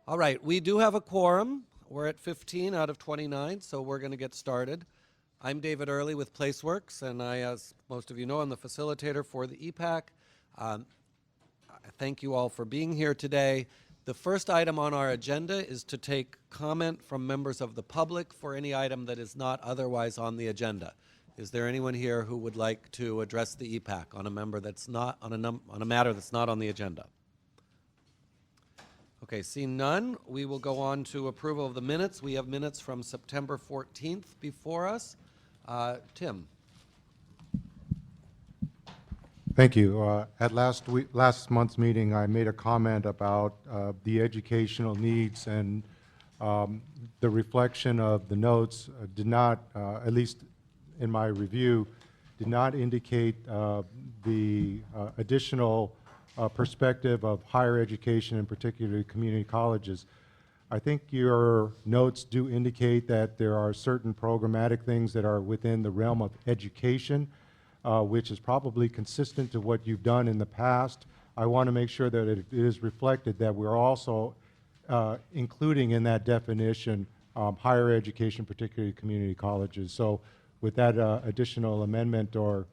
All right, we do have a quorum. We're at 15 out of 29, so we're going to get started. I'm David Early with PlaceWorks, and I, as most of you know, I'm the facilitator for the EPAC. I thank you all for being here today. The first item on our agenda is to take comment from members of the public for any item that is not otherwise on the agenda. Is there anyone here who would like to address the EPAC on a member that's not on a matter that's not on the agenda? Okay, seeing none, we will go on to approval of the minutes. We have minutes from September 14th before us. Tim. Thank you. At last month's meeting, I made a comment about the educational needs, and the reflection of the notes did not, at least in my review, did not indicate the additional perspective of higher education, and particularly community colleges. I think your notes do indicate that there are certain programmatic things that are within the realm of education, which is probably consistent to what you've done in the past. I want to make sure that it is reflected that we're also including in that definition higher education, particularly community colleges. So with that additional amendment or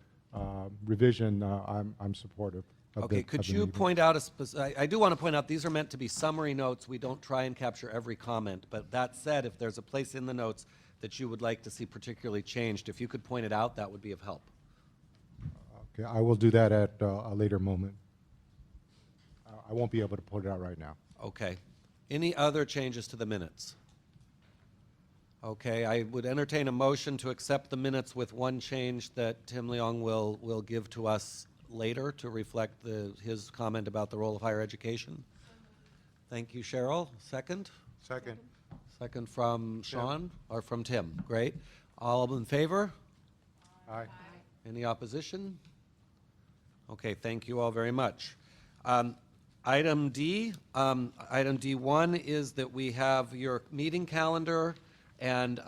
revision, I'm supportive. Okay, could you point out I do want to point out these are meant to be summary notes. We don't try and capture every comment, but that said, if there's a place in the notes that you would like to see particularly changed, if you could point it out, that would be of help. Okay, I will do that at a later moment. I won't be able to put it out right now. Okay. Any other changes to the minutes? Okay, I would entertain a motion to accept the minutes with one change that Tim Leong will give to us later to reflect his comment about the role of higher education. Thank you, Cheryl. Second? Second. Second from Sean, or from Tim. Great. All in favor? Aye. Any opposition? Okay, thank you all very much. Item D, item D1 is that we have your meeting calendar, and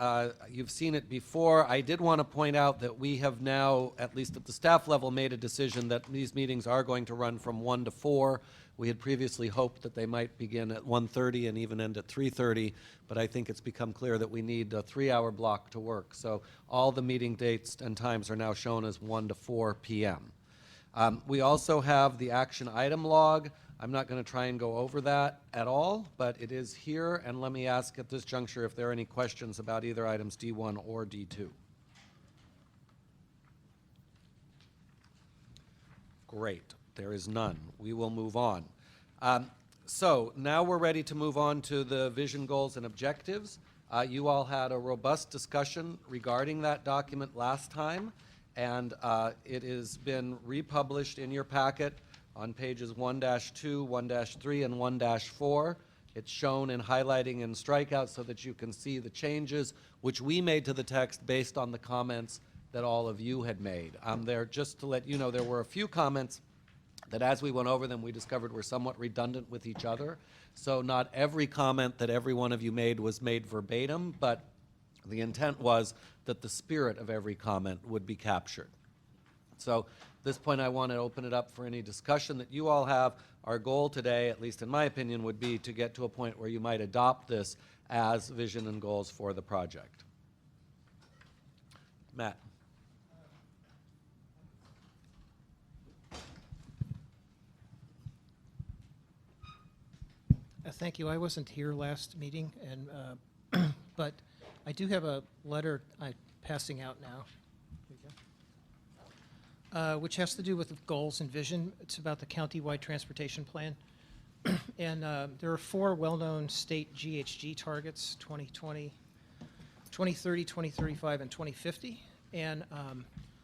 you've seen it before. I did want to point out that we have now, at least at the staff level, made a decision that these meetings are going to run from 1 to 4. We had previously hoped that they might begin at 1:30 and even end at 3:30, but I think it's become clear that we need a 3-hour block to work. So all the meeting dates and times are now shown as 1 to 4 p.m. We also have the action item log. I'm not going to try and go over that at all, but it is here, and let me ask at this juncture if there are any questions about either items D1 or D2. Great, there is none. We will move on. So now we're ready to move on to the vision, goals, and objectives. You all had a robust discussion regarding that document last time, and it has been republished in your packet on pages 1-2, 1-3, and 1-4. It's shown in highlighting and strikeout so that you can see the changes which we made to the text based on the comments that all of you had made. Just to let you know, there were a few comments that as we went over them, we discovered were somewhat redundant with each other. So not every comment that every one of you made was made verbatim, but the intent was that the spirit of every comment would be captured. So at this point, I want to open it up for any discussion that you all have. Our goal today, at least in my opinion, would be to get to a point where you might adopt this as vision and goals for the project. Matt. Thank you. I wasn't here last meeting, and but I do have a letter I'm passing out now. Which has to do with the goals and vision. It's about the county-wide transportation plan. And there are 4 well-known state GHG targets, 2020, 2030, 2035, and 2050. And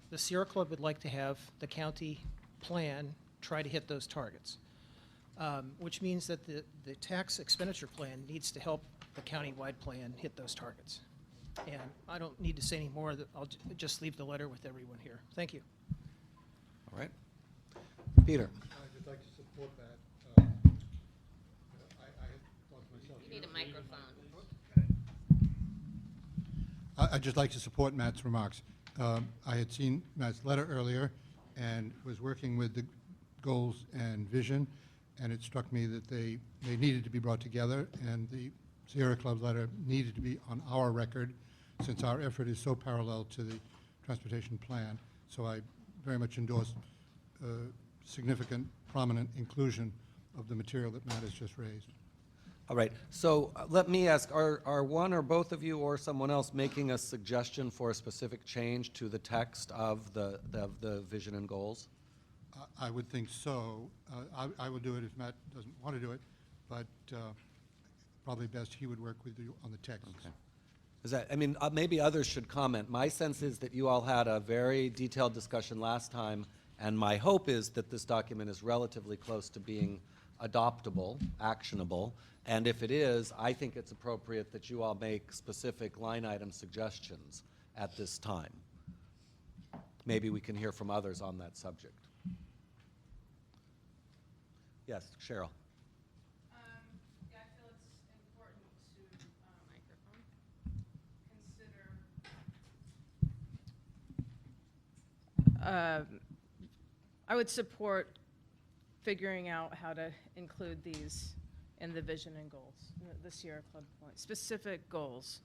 the Sierra Club would like to have the county plan try to hit those targets, which means that the tax expenditure plan needs to help the county-wide plan hit those targets. And I don't need to say any more. I'll just leave the letter with everyone here. Thank you. All right. Peter. I'd just like to support that. You need a microphone. I'd just like to support Matt's remarks. I had seen Matt's letter earlier and was working with the goals and vision, and it struck me that they needed to be brought together, and the Sierra Club letter needed to be on our record, since our effort is so parallel to the transportation plan. So I very much endorse significant, prominent inclusion of the material that Matt has just raised. All right, so let me ask, are one or both of you or someone else making a suggestion for a specific change to the text of the vision and goals? I would think so. I will do it if Matt doesn't want to do it, but probably best he would work with you on the text. Okay. Is that, I mean, maybe others should comment. My sense is that you all had a very detailed discussion last time, and my hope is that this document is relatively close to being adoptable, actionable, and if it is, I think it's appropriate that you all make specific line item suggestions at this time. Maybe we can hear from others on that subject. Yes, Cheryl. Yeah, I feel it's important to Microphone. consider. I would support figuring out how to include these in the vision and goals, the Sierra Club point, specific goals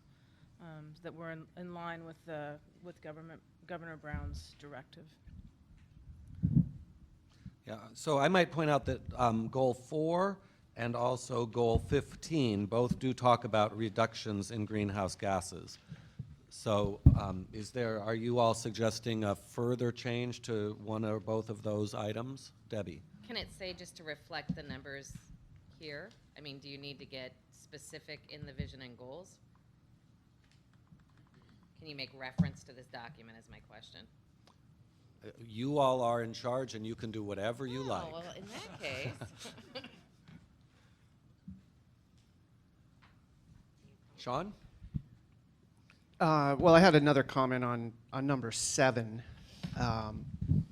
that were in line with Governor Brown's directive. Yeah, so I might point out that Goal 4 and also Goal 15 both do talk about reductions in greenhouse gases. So are you all suggesting a further change to one or both of those items? Debbie? Can it say just to reflect the numbers here? I mean, do you need to get specific in the vision and goals? Can you make reference to this document is my question. You all are in charge and you can do whatever you like. Oh, well, in that case. Sean? Well, I had another comment on number 7.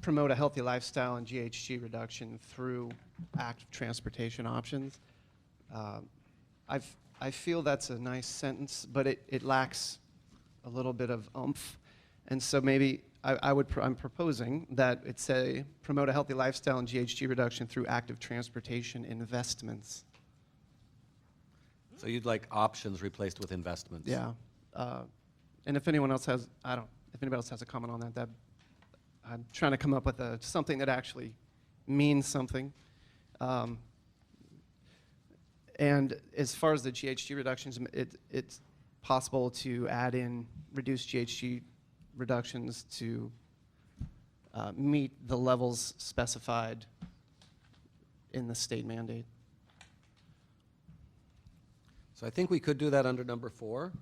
Promote a healthy lifestyle and GHG reduction through active transportation options. I feel that's a nice sentence, but it lacks a little bit of oomph. And so maybe I'm proposing that it say promote a healthy lifestyle and GHG reduction through active transportation investments. So you'd like options replaced with investments? Yeah. And if anyone else has, if anybody else has a comment on that, I'm trying to come up with something that actually means something. And as far as the GHG reductions, it's possible to add in reduced GHG reductions to meet the levels specified in the state mandate. So I think we could do that under number 4,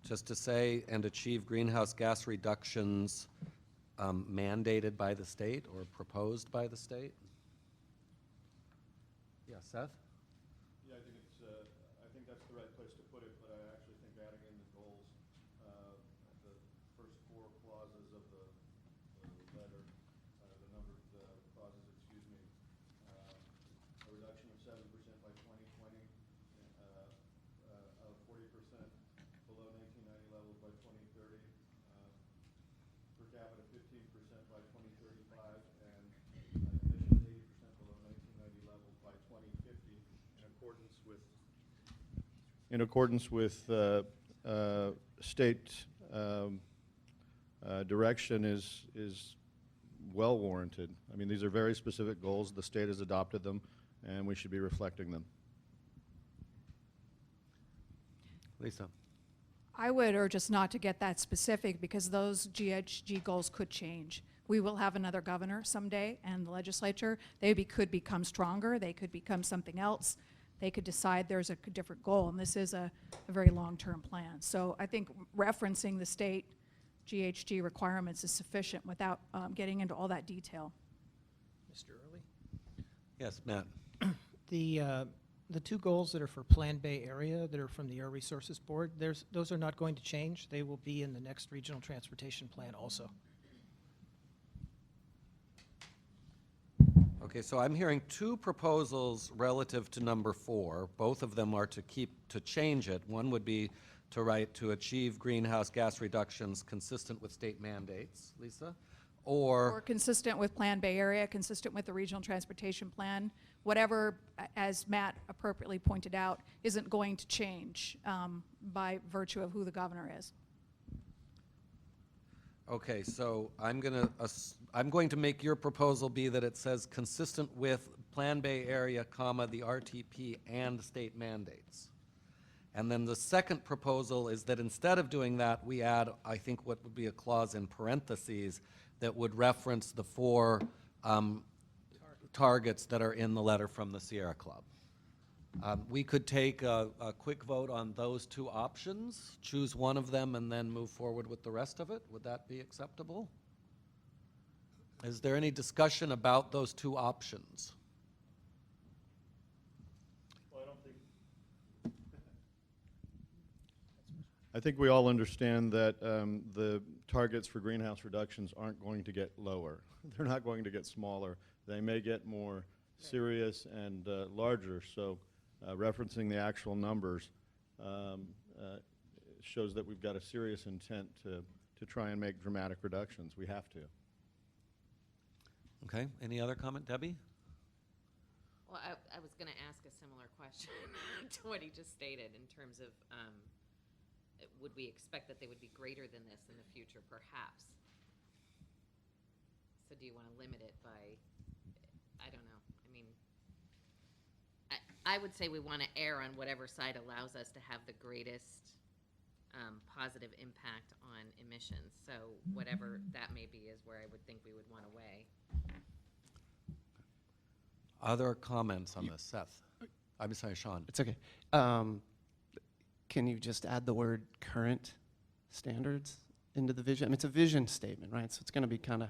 just to say, and achieve greenhouse gas reductions mandated by the state or proposed by the state. Yeah, Seth? Yeah, I think that's the right place to put it, but I actually think adding in the goals, the first 4 clauses of the letter, the numbered clauses, excuse me, a reduction of 7% by 2020, of 40% below 1990 levels by 2030, per capita 15% by 2035, and emissions 80% below 1990 levels by 2050, in accordance with state direction is well warranted. I mean, these are very specific goals. The state has adopted them, and we should be reflecting them. Lisa? I would urge us not to get that specific because those GHG goals could change. We will have another governor someday and the legislature. They could become stronger. They could become something else. They could decide there's a different goal, and this is a very long-term plan. So I think referencing the state GHG requirements is sufficient without getting into all that detail. Mr. Early? Yes, Matt? The 2 goals that are for Plan Bay Area that are from the Air Resources Board, those are not going to change. They will be in the next regional transportation plan also. Okay, so I'm hearing 2 proposals relative to number 4. Both of them are to change it. One would be to write to achieve greenhouse gas reductions consistent with state mandates, Lisa, Or consistent with Plan Bay Area, consistent with the regional transportation plan, whatever, as Matt appropriately pointed out, isn't going to change by virtue of who the governor is. Okay, so I'm going to make your proposal be that it says consistent with Plan Bay Area, comma, the RTP and state mandates. And then the second proposal is that instead of doing that, we add, I think, what would be a clause in parentheses that would reference the four targets that are in the letter from the Sierra Club. We could take a quick vote on those two options, choose one of them, and then move forward with the rest of it. Would that be acceptable? Is there any discussion about those two options? Well, I think we all understand that the targets for greenhouse reductions aren't going to get lower. They're not going to get smaller. They may get more serious and larger. So referencing the actual numbers shows that we've got a serious intent to try and make dramatic reductions. We have to. Okay, any other comment, Debbie? Well, I was going to ask a similar question to what he just stated in terms of, would we expect that they would be greater than this in the future, perhaps? So do you want to limit it by, I don't know. I mean, I would say we want to err on whatever side allows us to have the greatest positive impact on emissions. So whatever that may be is where I would think we would want to weigh. Other comments on this, Seth? I'm sorry, Sean. It's okay. Can you just add the word current standards into the vision? I mean, it's a vision statement, right? So it's going to be kind of,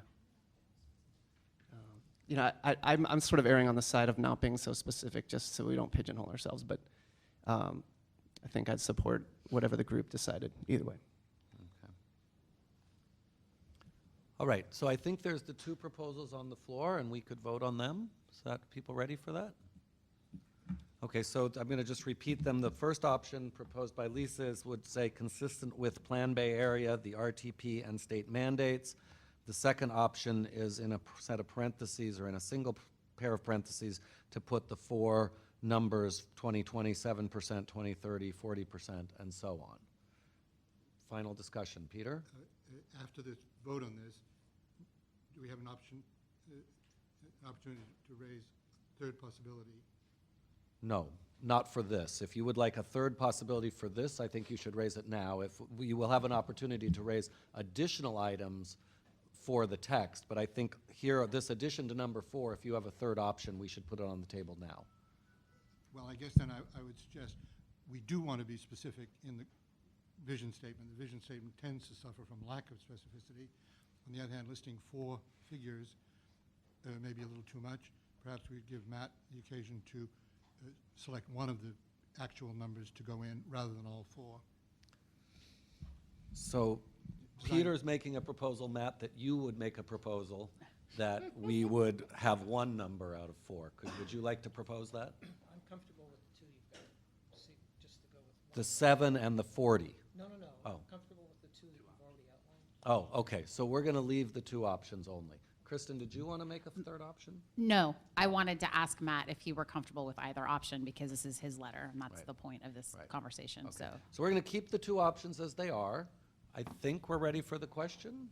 you know, I'm sort of erring on the side of not being so specific just so we don't pigeonhole ourselves, but I think I'd support whatever the group decided either way. Okay. All right, so I think there's the two proposals on the floor, and we could vote on them. Is that people ready for that? Okay, so I'm going to just repeat them. The first option proposed by Lisa would say consistent with Plan Bay Area, the RTP, and state mandates. The second option is in a set of parentheses or in a single pair of parentheses to put the four numbers 2020, 7%, 2030, 40%, and so on. Final discussion. Peter? After this vote on this, do we have an opportunity to raise third possibility? No, not for this. If you would like a third possibility for this, I think you should raise it now. If you will have an opportunity to raise additional items for the text, but I think here, this addition to number 4, if you have a third option, we should put it on the table now. Well, I guess then I would suggest we do want to be specific in the vision statement. The vision statement tends to suffer from lack of specificity. On the other hand, listing 4 figures may be a little too much. Perhaps we'd give Matt the occasion to select one of the actual numbers to go in rather than all 4. So Peter's making a proposal, Matt, that you would make a proposal that we would have one number out of 4. Would you like to propose that? I'm comfortable with the two you've got. See, just to go with The 7 and the 40. No. Oh. I'm comfortable with the two that you've already outlined. Oh, okay, so we're going to leave the 2 options only. Kristen, did you want to make a third option? No, I wanted to ask Matt if he were comfortable with either option because this is his letter and that's Right. the point of this Right. conversation, Okay. so. So we're going to keep the 2 options as they are. I think we're ready for the question.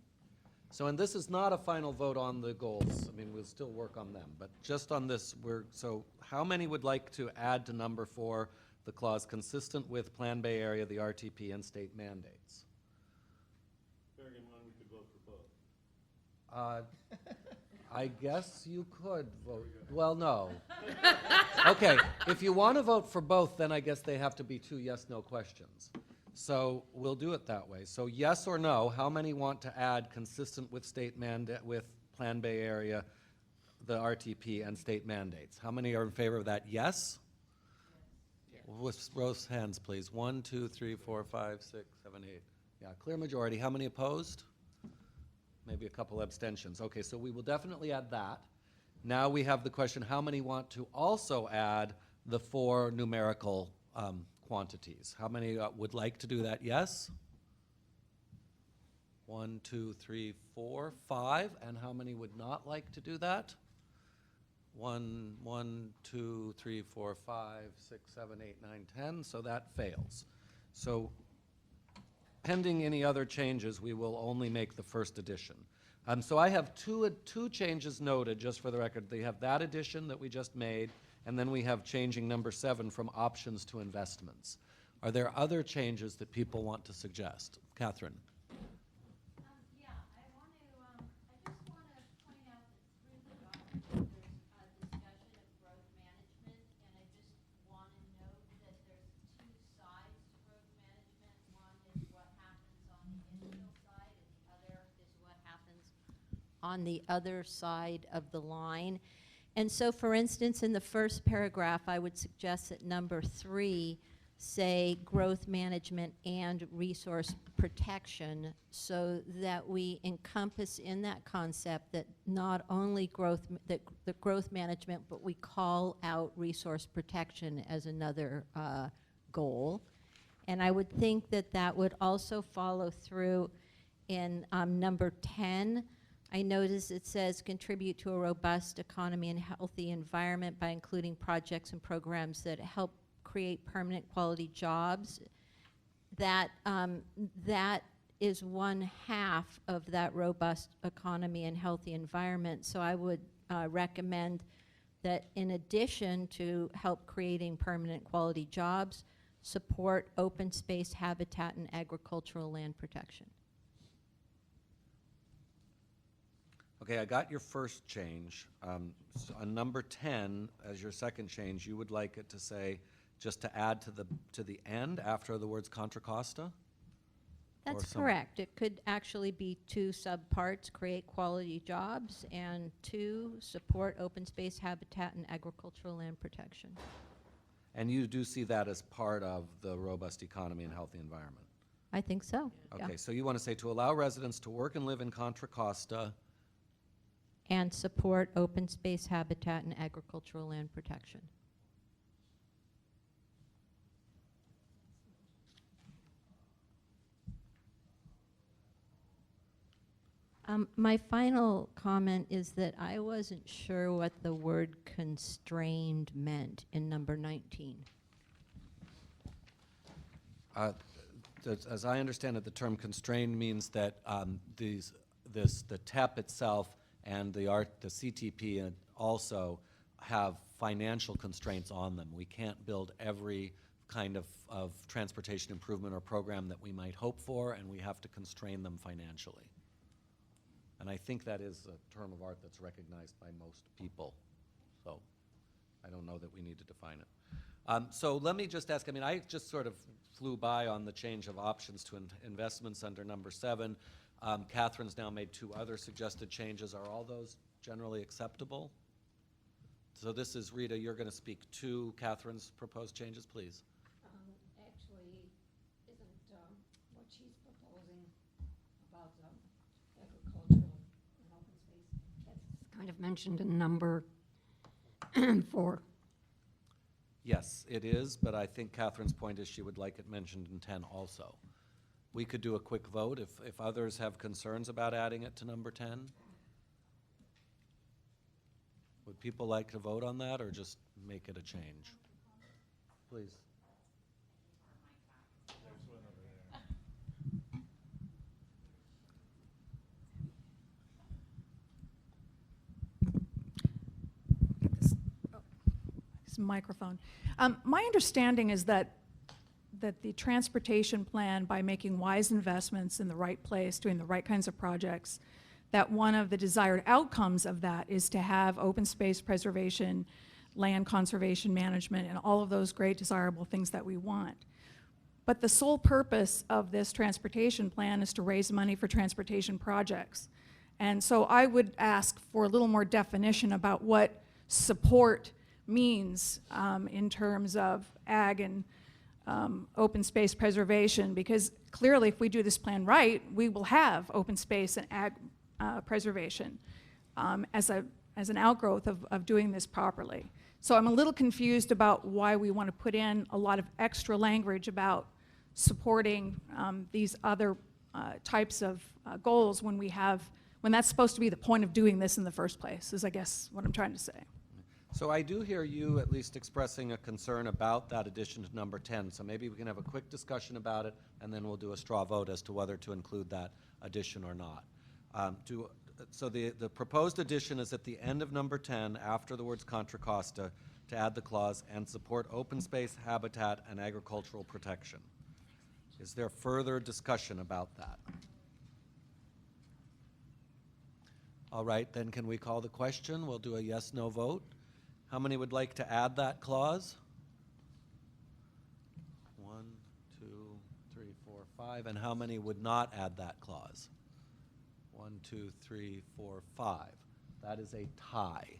So, and this is not a final vote on the goals. I mean, we'll still work on them, but just on this, so how many would like to add to number 4 the clause consistent with Plan Bay Area, the RTP, and state mandates? Bearing in mind we could vote for both. I guess you could vote, well, no. Okay, if you want to vote for both, then I guess they have to be 2 yes/no questions. So we'll do it that way. So yes or no, how many want to add consistent with state mandate, with Plan Bay Area, the RTP, and state mandates? How many are in favor of that? Yes? With rose hands, please. 1, 2, 3, 4, 5, 6, 7, 8. Yeah, clear majority. How many opposed? Maybe a couple abstentions. Okay, so we will definitely add that. Now we have the question, how many want to also add the 4 numerical quantities? How many would like to do that? Yes? 1, 2, 3, 4, 5. And how many would not like to do that? 1, 2, 3, 4, 5, 6, 7, 8, 9, 10, so that fails. So pending any other changes, we will only make the first addition. So I have two changes noted, just for the record. They have that addition that we just made, and then we have changing number 7 from options to investments. Are there other changes that people want to suggest? Catherine? Yeah, I just want to point out that through the document, there's a discussion of growth management, and I just want to note that there's two sides to growth management. One is what happens on the infill side, and the other is what happens on the other side of the line. And so, for instance, in the first paragraph, I would suggest that number 3 say growth management and resource protection, so that we encompass in that concept that not only the growth management, but we call out resource protection as another goal. And I would think that that would also follow through in number 10. I notice it says contribute to a robust economy and healthy environment by including projects and programs that help create permanent quality jobs. That is 1/2 of that robust economy and healthy environment. So I would recommend that in addition to help creating permanent quality jobs, support open space, habitat, and agricultural land protection. Okay, I got your first change. So on number 10, as your second change, you would like it to say, just to add to the end after the words Contra Costa? That's some- correct. It could actually be 2 subparts: create quality jobs, and 2, support open space, habitat, and agricultural land protection. And you do see that as part of the robust economy and healthy environment? I think so. Yeah. Okay, so you want to say to allow residents to work and live in Contra Costa And support open space, habitat, and agricultural land protection. My final comment is that I wasn't sure what the word constrained meant in number 19. As I understand it, the term constrained means that the TEP itself and the CTP also have financial constraints on them. We can't build every kind of transportation improvement or program that we might hope for, and we have to constrain them financially. And I think that is a term of art that's recognized by most people. So I don't know that we need to define it. So let me just ask, I just sort of flew by on the change of options to investments under number 7. Catherine's now made 2 other suggested changes. Are all those generally acceptable? So this is, Rita, you're going to speak to Catherine's proposed changes, please. Actually, isn't what she's proposing about agricultural and open space, that's kind of mentioned in number 4. Yes, it is, but I think Catherine's point is she would like it mentioned in 10 also. We could do a quick vote if others have concerns about adding it to number 10. Would people like to vote on that or just make it a change? Please. This microphone. My understanding is that the transportation plan, by making wise investments in the right place, doing the right kinds of projects, that one of the desired outcomes of that is to have open space preservation, land conservation management, and all of those great desirable things that we want. But the sole purpose of this transportation plan is to raise money for transportation projects. And so I would ask for a little more definition about what support means in terms of ag and open space preservation, because clearly if we do this plan right, we will have open space and ag preservation as an outgrowth of doing this properly. So I'm a little confused about why we want to put in a lot of extra language about supporting these other types of goals when that's supposed to be the point of doing this in the first place, is I guess what I'm trying to say. So I do hear you at least expressing a concern about that addition to number 10, so maybe we can have a quick discussion about it, and then we'll do a straw vote as to whether to include that addition or not. So the proposed addition is at the end of number 10, after the words Contra Costa, to add the clause, "and support open space, habitat, and agricultural protection." Is there further discussion about that? All right, then can we call the question? We'll do a yes/no vote. How many would like to add that clause? 1, 2, 3, 4, 5. And how many would not add that clause? 1, 2, 3, 4, 5. That is a tie.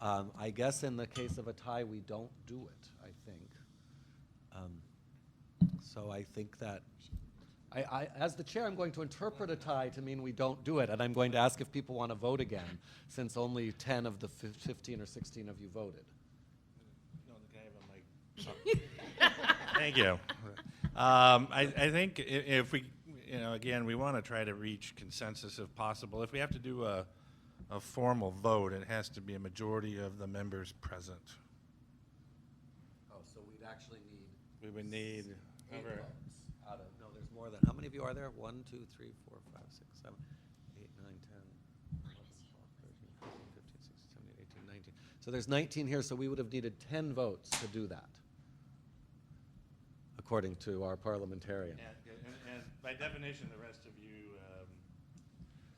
I guess in the case of a tie, we don't do it, I think. So I think that, as the chair, I'm going to interpret a tie to mean we don't do it, and I'm going to ask if people want to vote again, since only 10 of the 15 or 16 of you voted. No, the guy have a mic. Thank you. I think if we, again, we want to try to reach consensus if possible. If we have to do a formal vote, it has to be a majority of the members present. Oh, so we'd actually need We would need 8 over. votes out of, no, there's more than, how many of you are there? 1, 2, 3, 4, 5, 6, 7, 8, 9, 10, 11, 12, 13, 14, 15, 16, 17, 18, 19. So there's 19 here, so we would have needed 10 votes to do that, according to our parliamentarian. And by definition, the rest of you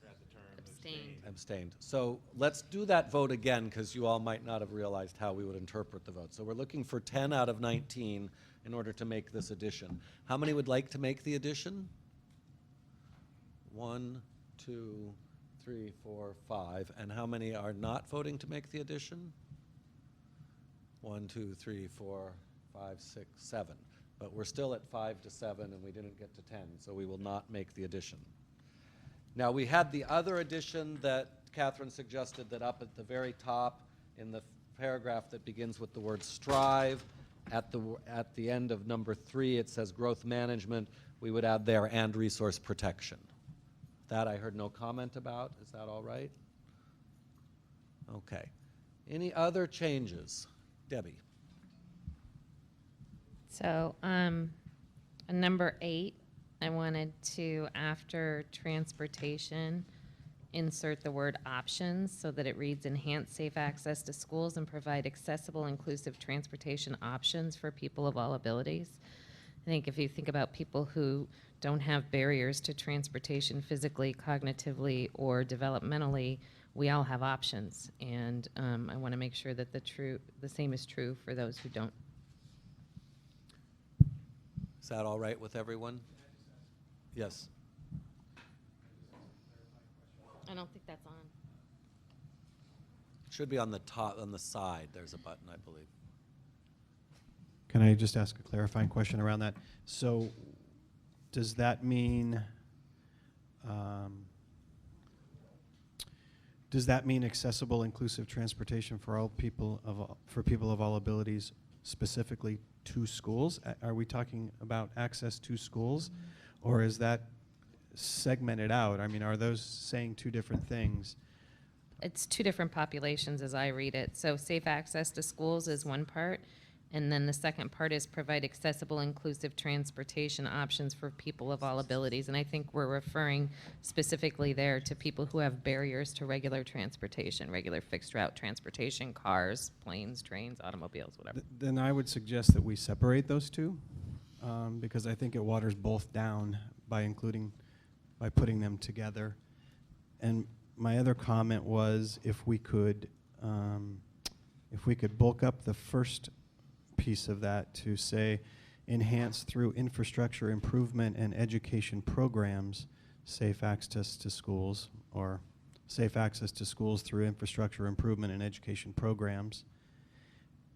at the term Abstained. Abstained. So let's do that vote again, because you all might not have realized how we would interpret the vote. So we're looking for 10 out of 19 in order to make this addition. How many would like to make the addition? 1, 2, 3, 4, 5. And how many are not voting to make the addition? 1, 2, 3, 4, 5, 6, 7. But we're still at 5 to 7, and we didn't get to 10, so we will not make the addition. Now, we had the other addition that Catherine suggested, that up at the very top in the paragraph that begins with the word strive, at the end of number 3, it says growth management. We would add there and resource protection. That I heard no comment about. Is that all right? Okay. Any other changes? Debbie? So, on number 8, I wanted to, after transportation, insert the word options so that it reads enhance safe access to schools and provide accessible, inclusive transportation options for people of all abilities. I think if you think about people who don't have barriers to transportation physically, cognitively, or developmentally, we all have options. And I want to make sure that the same is true for those who don't. Is that all right with everyone? Yes. I don't think that's on. Should be on the top, on the side. There's a button, I believe. Can I just ask a clarifying question around that? So does that mean accessible, inclusive transportation for all people for people of all abilities, specifically to schools? Are we talking about access to schools, or is that segmented out? I mean, are those saying two different things? It's two different populations as I read it. So safe access to schools is one part, and then the second part is provide accessible, inclusive transportation options for people of all abilities. And I think we're referring specifically there to people who have barriers to regular transportation, regular fixed route transportation, cars, planes, trains, automobiles, whatever. Then I would suggest that we separate those two, because I think it waters both down by putting them together. And my other comment was if we could bulk up the first piece of that to say enhance through infrastructure improvement and education programs safe access to schools, or safe access to schools through infrastructure improvement and education programs.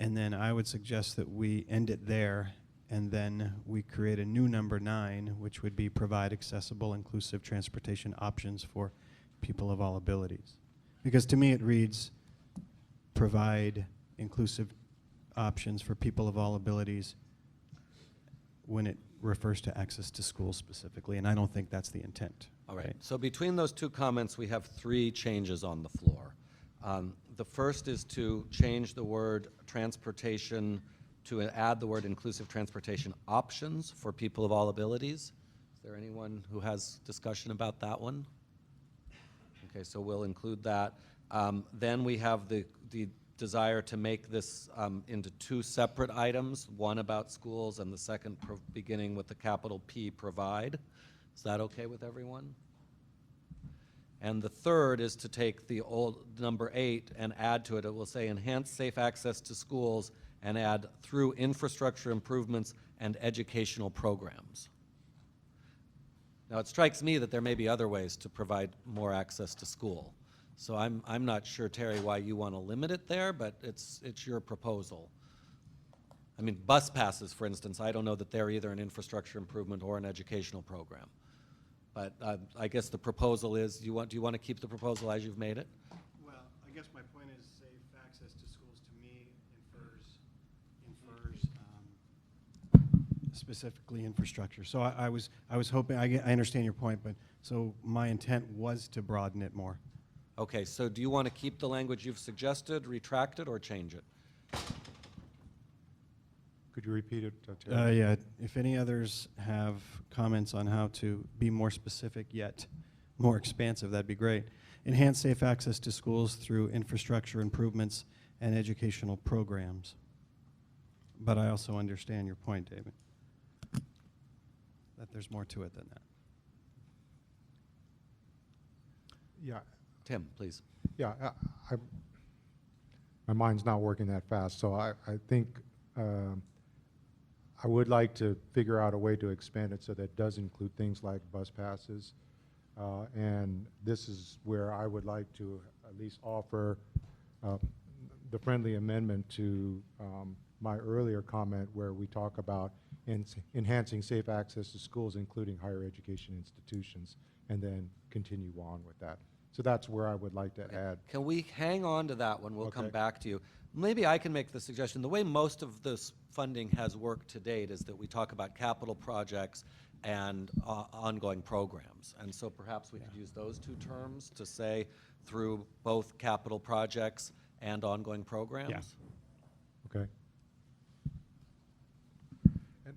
And then I would suggest that we end it there, and then we create a new number 9, which would be provide accessible, inclusive transportation options for people of all abilities. Because to me it reads provide inclusive options for people of all abilities when it refers to access to schools specifically, and I don't think that's the intent. All right. So between those two comments, we have 3 changes on the floor. The first is to change the word transportation to add the word inclusive transportation options for people of all abilities. Is there anyone who has discussion about that one? Okay, so we'll include that. Then we have the desire to make this into two separate items, one about schools and the second beginning with the capital P, provide. Is that okay with everyone? And the third is to take the old number 8 and add to it. It will say enhance safe access to schools and add through infrastructure improvements and educational programs. Now, it strikes me that there may be other ways to provide more access to school. So I'm not sure, Terry, why you want to limit it there, but it's your proposal. I mean, bus passes, for instance, I don't know that they're either an infrastructure improvement or an educational program. But I guess the proposal is, do you want to keep the proposal as you've made it? Well, I guess my point is safe access to schools to me infers specifically infrastructure. So I was hoping, I understand your point, but so my intent was to broaden it more. Okay, so do you want to keep the language you've suggested, retract it, or change it? Could you repeat it, Terry? Yeah, if any others have comments on how to be more specific yet more expansive, that'd be great. Enhance safe access to schools through infrastructure improvements and educational programs. But I also understand your point, David, that there's more to it than that. Yeah, Tim, please. yeah, my mind's not working that fast, so I think I would like to figure out a way to expand it so that it does include things like bus passes. And this is where I would like to at least offer the friendly amendment to my earlier comment where we talk about enhancing safe access to schools, including higher education institutions, and then continue on with that. So that's where I would like to add. Can we hang on to that one? We'll come Okay. back to you. Maybe I can make the suggestion. The way most of this funding has worked to date is that we talk about capital projects and ongoing programs. And so perhaps we could use those two terms to say through both capital projects and ongoing programs. Yeah. Okay.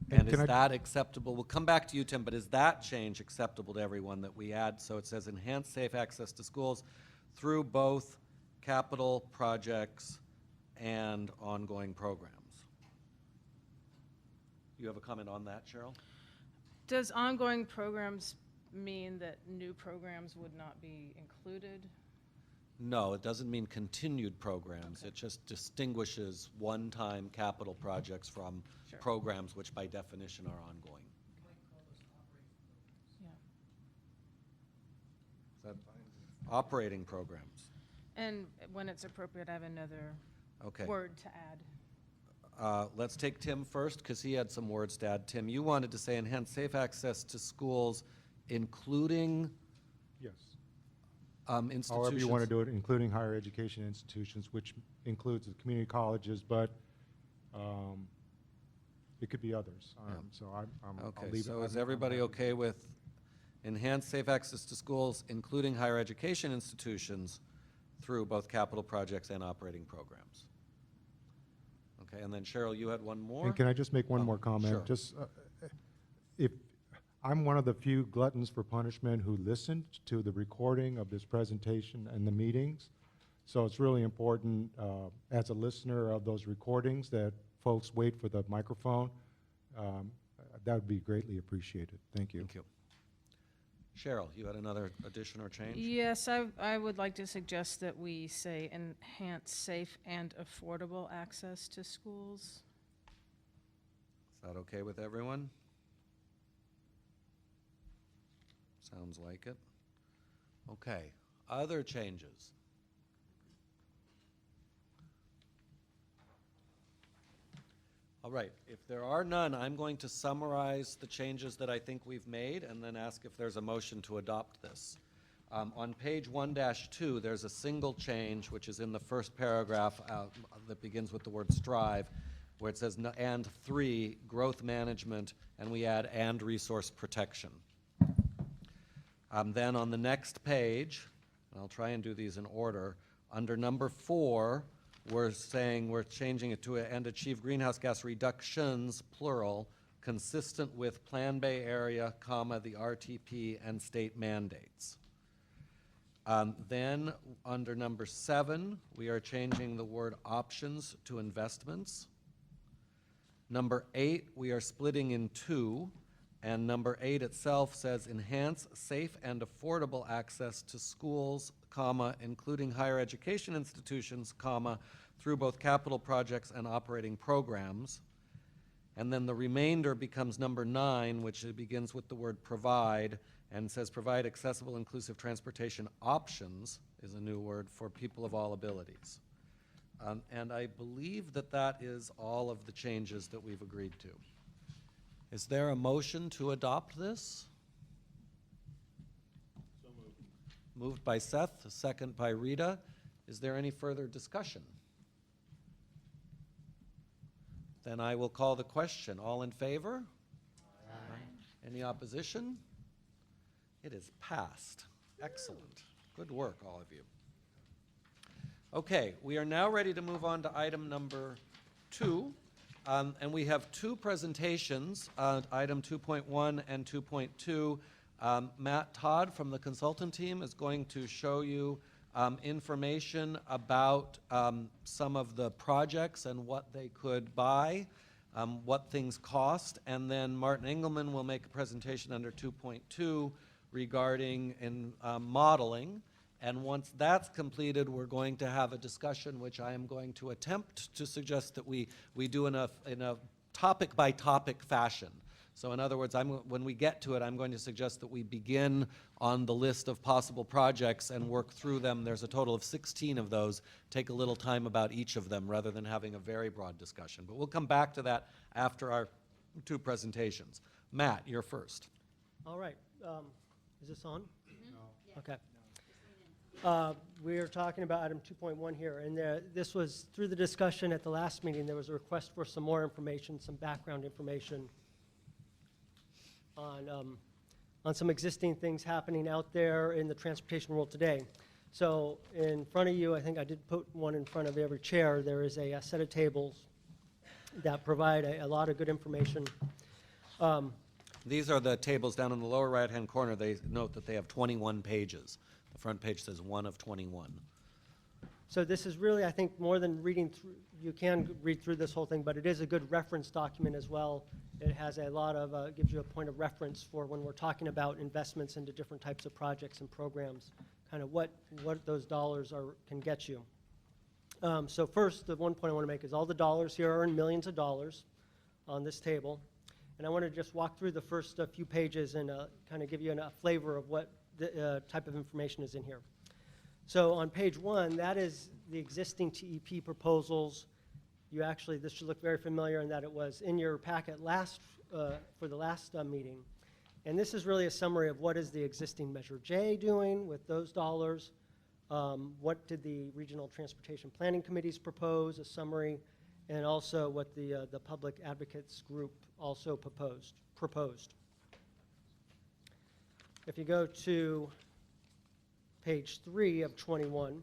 And is can I- that acceptable? We'll come back to you, Tim, but is that change acceptable to everyone that we add? So it says enhance safe access to schools through both capital projects and ongoing programs. You have a comment on that, Cheryl? Does ongoing programs mean that new programs would not be included? No, it doesn't mean continued programs. It just distinguishes one-time capital projects from Sure. programs which by definition are ongoing. Yeah. Is that operating programs? And when it's appropriate, I have another Okay. word to add. Let's take Tim first, because he had some words to add. Tim, you wanted to say enhance safe access to schools, including Yes. institutions. However you want to do it, including higher education institutions, which includes the community colleges, but it could be others. So I'll Okay, leave it. so is I'm everybody happy okay with enhanced safe access to schools, including higher education institutions, through both capital projects and operating programs? Okay, and then Cheryl, you had one more? And can I just make one Oh, more comment? sure. Just, if, I'm one of the few gluttons for punishment who listened to the recording of this presentation and the meetings. So it's really important, as a listener of those recordings, that folks wait for the microphone. That would be greatly appreciated. Thank you. Thank you. Cheryl, you had another addition or change? Yes, I would like to suggest that we say enhance safe and affordable access to schools. Is that okay with everyone? Sounds like it. Okay, other changes? All right, if there are none, I'm going to summarize the changes that I think we've made and then ask if there's a motion to adopt this. On page 1-2, there's a single change, which is in the first paragraph that begins with the word strive, where it says, and 3, growth management, and we add and resource protection. Then on the next page, and I'll try and do these in order, Under number 4, we're saying we're changing it to and achieve greenhouse gas reductions, plural, consistent with Plan Bay Area, comma, the RTP and state mandates. Then, under number 7, we are changing the word options to investments. Number 8, we are splitting in 2, and number 8 itself says enhance safe and affordable access to schools, comma, including higher education institutions, comma, through both capital projects and operating programs. And then the remainder becomes number 9, which begins with the word provide, and says provide accessible, inclusive transportation options, is a new word, for people of all abilities. And I believe that that is all of the changes that we've agreed to. Is there a motion to adopt this? So moved. Moved by Seth, a second by Rita. Is there any further discussion? Then I will call the question. All in favor? Aye. Any opposition? It is passed. Excellent. Good work, all of you. Okay, we are now ready to move on to item number 2. And we have 2 presentations, item 2.1 and 2.2. Matt Todd from the consultant team is going to show you information about some of the projects and what they could buy, what things cost, and then Martin Engelman will make a presentation under 2.2 regarding modeling. And once that's completed, we're going to have a discussion, which I am going to attempt to suggest that we do in a topic-by-topic fashion. So in other words, when we get to it, I'm going to suggest that we begin on the list of possible projects and work through them. There's a total of 16 of those. Take a little time about each of them rather than having a very broad discussion. But we'll come back to that after our 2 presentations. Matt, you're first. All right. Is this on? No. Okay. We are talking about item 2.1 here, and this was through the discussion at the last meeting. There was a request for some more information, some background information on some existing things happening out there in the transportation world today. So in front of you, I think I did put one in front of every chair. There is a set of tables that provide a lot of good information. These are the tables down in the lower right-hand corner. They note that they have 21 pages. The front page says 1 of 21. So this is really, I think, more than reading through, you can read through this whole thing, but it is a good reference document as well. It has a lot of, gives you a point of reference for when we're talking about investments into different types of projects and programs, kind of what those dollars can get you. So first, the one point I want to make is all the dollars here are in millions of dollars on this table. And I want to just walk through the first few pages and kind of give you a flavor of what the type of information is in here. So on page 1, that is the existing TEP proposals. You actually, this should look very familiar in that it was in your packet for the last meeting. And this is really a summary of what is the existing Measure J doing with those dollars. What did the Regional Transportation Planning Committees propose, a summary, and also what the Public Advocates Group also proposed. If you go to page 3 of 21,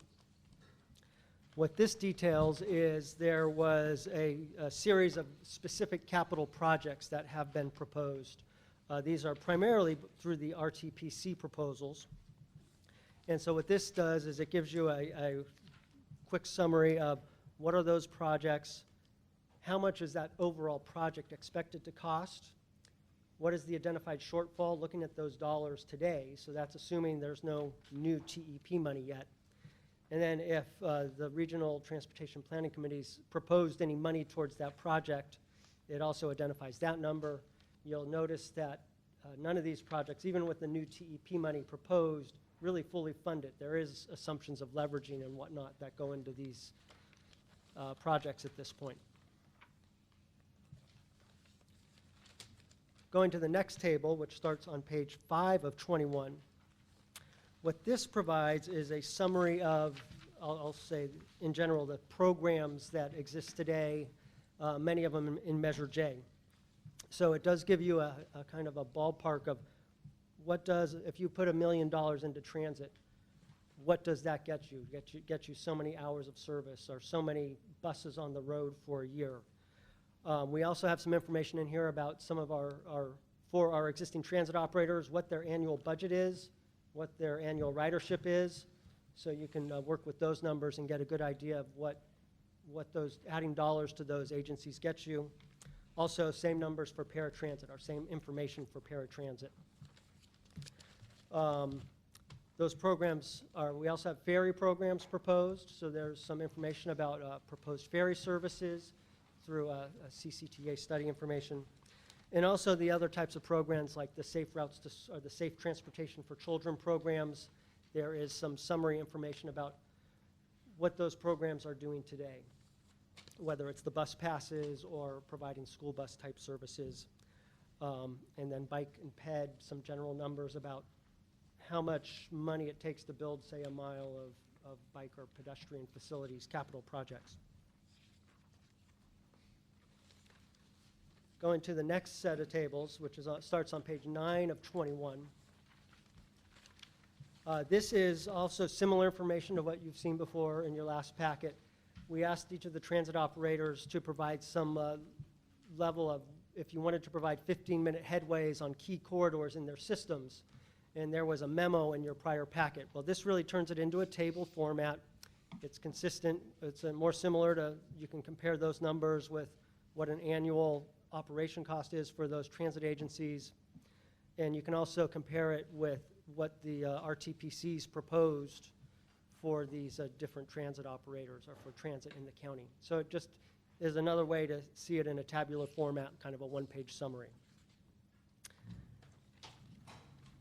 what this details is there was a series of specific capital projects that have been proposed. These are primarily through the RTPC proposals. And so what this does is it gives you a quick summary of what are those projects, how much is that overall project expected to cost, what is the identified shortfall looking at those dollars today, so that's assuming there's no new TEP money yet. And then if the Regional Transportation Planning Committees proposed any money towards that project, it also identifies that number. You'll notice that none of these projects, even with the new TEP money proposed, really fully fund it. There is assumptions of leveraging and whatnot that go into these projects at this point. Going to the next table, which starts on page 5 of 21, what this provides is a summary of, I'll say in general, the programs that exist today, many of them in Measure J. So it does give you a kind of a ballpark of what does, if you put $1 million into transit, what does that get you? Get you so many hours of service or so many buses on the road for a year. We also have some information in here about some of for our existing transit operators, what their annual budget is, what their annual ridership is, so you can work with those numbers and get a good idea of what those, adding dollars to those agencies gets you. Also, same numbers for paratransit, or same information for paratransit. Those programs we also have ferry programs proposed, so there's some information about proposed ferry services through a CCTA study information. And also the other types of programs like the Safe Routes or the Safe Transportation for Children programs. There is some summary information about what those programs are doing today, whether it's the bus passes or providing school bus type services. And then bike and ped, some general numbers about how much money it takes to build, say, a mile of bike or pedestrian facilities, capital projects. Going to the next set of tables, which starts on page 9 of 21. This is also similar information to what you've seen before in your last packet. We asked each of the transit operators to provide some level of, if you wanted to provide 15-minute headways on key corridors in their systems, and there was a memo in your prior packet. Well, this really turns it into a table format. It's consistent. It's more similar to, you can compare those numbers with what an annual operation cost is for those transit agencies. And you can also compare it with what the RTPCs proposed for these different transit operators or for transit in the county. So it just is another way to see it in a tabular format, kind of a one-page summary.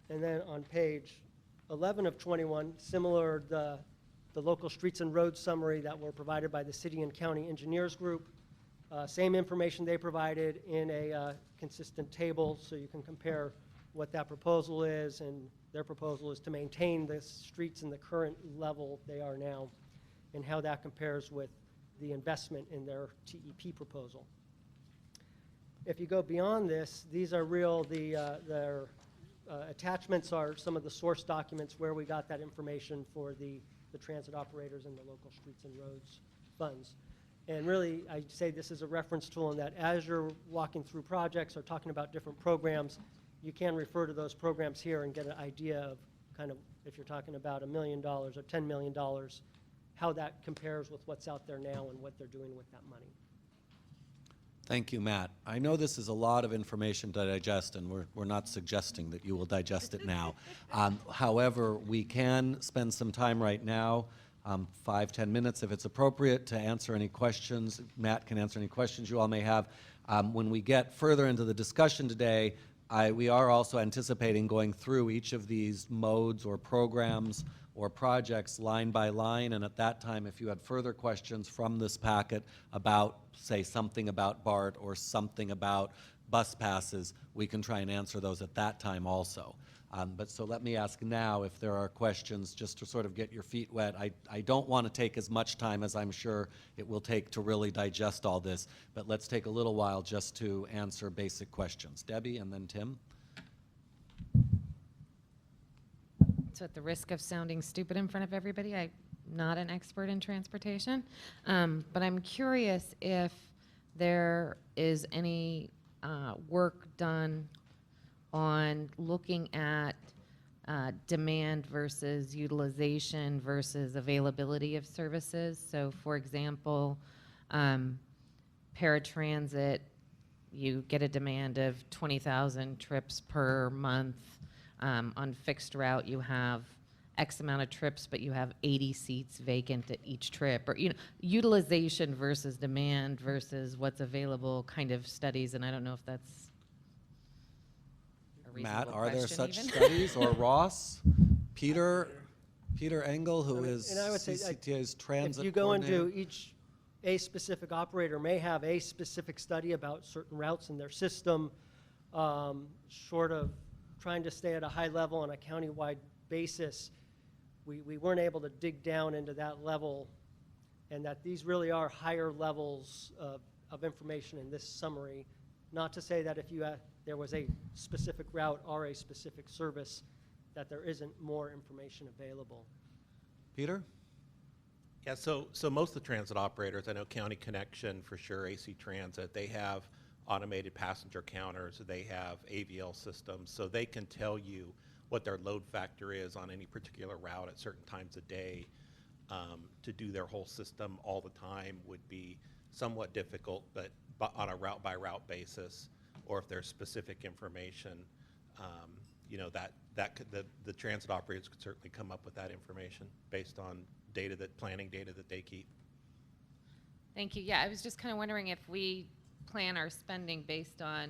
And then on page 11 of 21, similar, the local streets and roads summary that were provided by the city and county engineers group. Same information they provided in a consistent table, so you can compare what that proposal is, and their proposal is to maintain the streets in the current level they are now, and how that compares with the investment in their TEP proposal. If you go beyond this, these are their attachments are some of the source documents where we got that information for the transit operators and the local streets and roads funds. And really, I say this is a reference tool in that as you're walking through projects or talking about different programs, you can refer to those programs here and get an idea of kind of, if you're talking about $1 million or $10 million, how that compares with what's out there now and what they're doing with that money. Thank you, Matt. I know this is a lot of information to digest, and we're not suggesting that you will digest it now. However, we can spend some time right now, 5-10 minutes if it's appropriate, to answer any questions. Matt can answer any questions you all may have. When we get further into the discussion today, we are also anticipating going through each of these modes or programs or projects line by line, and at that time, if you had further questions from this packet about, say, something about BART or something about bus passes, we can try and answer those at that time also. But so let me ask now if there are questions, just to sort of get your feet wet. I don't want to take as much time as I'm sure it will take to really digest all this, but let's take a little while just to answer basic questions. Debbie and then Tim. So at the risk of sounding stupid in front of everybody, I'm not an expert in transportation, but I'm curious if there is any work done on looking at demand versus utilization versus availability of services. So for example, paratransit, you get a demand of 20,000 trips per month. On fixed route, you have X amount of trips, but you have 80 seats vacant at each trip, or utilization versus demand versus what's available kind of studies. And I don't know if that's a reasonable Matt, are there question such even. studies, or Ross? Peter Engel, who is And I would say, CCTA's transit if you go coordinator? into a specific operator may have a specific study about certain routes in their system, short of trying to stay at a high level on a countywide basis. We weren't able to dig down into that level, and that these really are higher levels of information in this summary. Not to say that if there was a specific route or a specific service, that there isn't more information available. Peter? Yeah, so most of the transit operators, I know County Connection for sure, AC Transit, they have automated passenger counters, they have AVL systems, so they can tell you what their load factor is on any particular route at certain times of day. To do their whole system all the time would be somewhat difficult, but on a route by route basis, or if there's specific information, you know, the transit operators could certainly come up with that information based on planning data that they keep. Thank you. Yeah, I was just kind of wondering if we plan our spending based on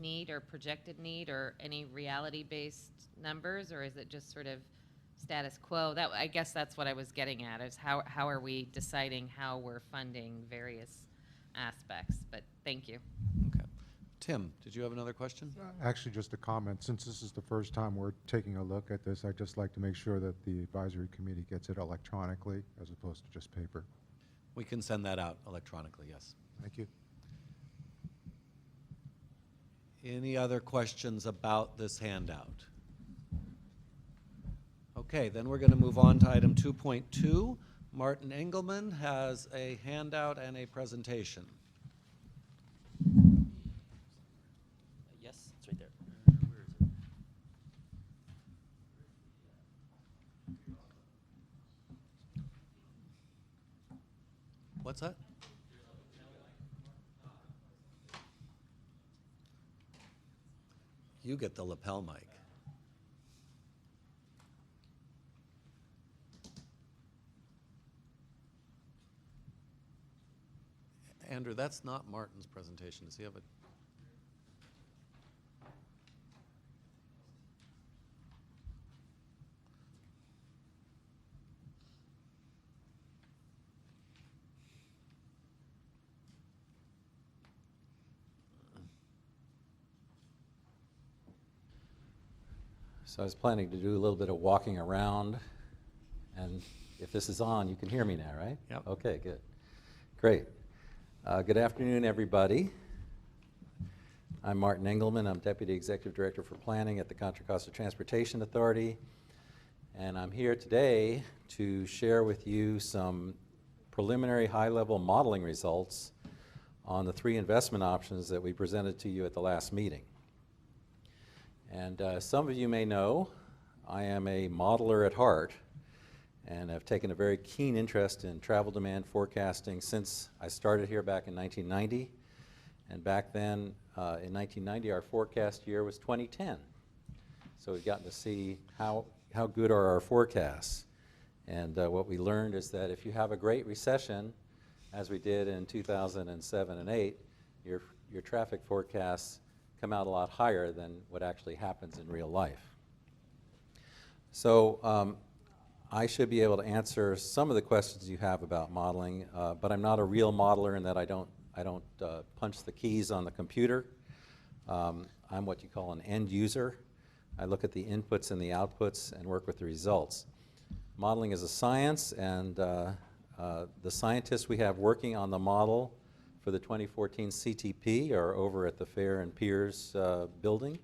need or projected need or any reality-based numbers, or is it just sort of status quo? I guess that's what I was getting at, is how are we deciding how we're funding various aspects? But thank you. Okay. Tim, did you have another question? Actually, just a comment. Since this is the first time we're taking a look at this, I'd just like to make sure that the advisory committee gets it electronically as opposed to just paper. We can send that out electronically, yes. Thank you. Any other questions about this handout? Okay, then we're going to move on to item 2.2. Martin Engelman has a handout and a presentation. Yes, it's right there. Where is it? What's that? You get the lapel mic. Andrew, that's not Martin's presentation. Does he have a? So I was planning to do a little bit of walking around, and if this is on, you can hear me now, right? Yep. Okay, good. Great. Good afternoon, everybody. I'm Martin Engelman. I'm Deputy Executive Director for Planning at the Contra Costa Transportation Authority, and I'm here today to share with you some preliminary high-level modeling results on the 3 investment options that we presented to you at the last meeting. And some of you may know I am a modeler at heart, and I've taken a very keen interest in travel demand forecasting since I started here back in 1990. And back then, in 1990, our forecast year was 2010. So we've gotten to see how good are our forecasts. And what we learned is that if you have a great recession, as we did in 2007 and 8, your traffic forecasts come out a lot higher than what actually happens in real life. So I should be able to answer some of the questions you have about modeling, but I'm not a real modeler in that I don't punch the keys on the computer. I'm what you call an end user. I look at the inputs and the outputs and work with the results. Modeling is a science, and the scientists we have working on the model for the 2014 CTP are over at the Fair and Piers building.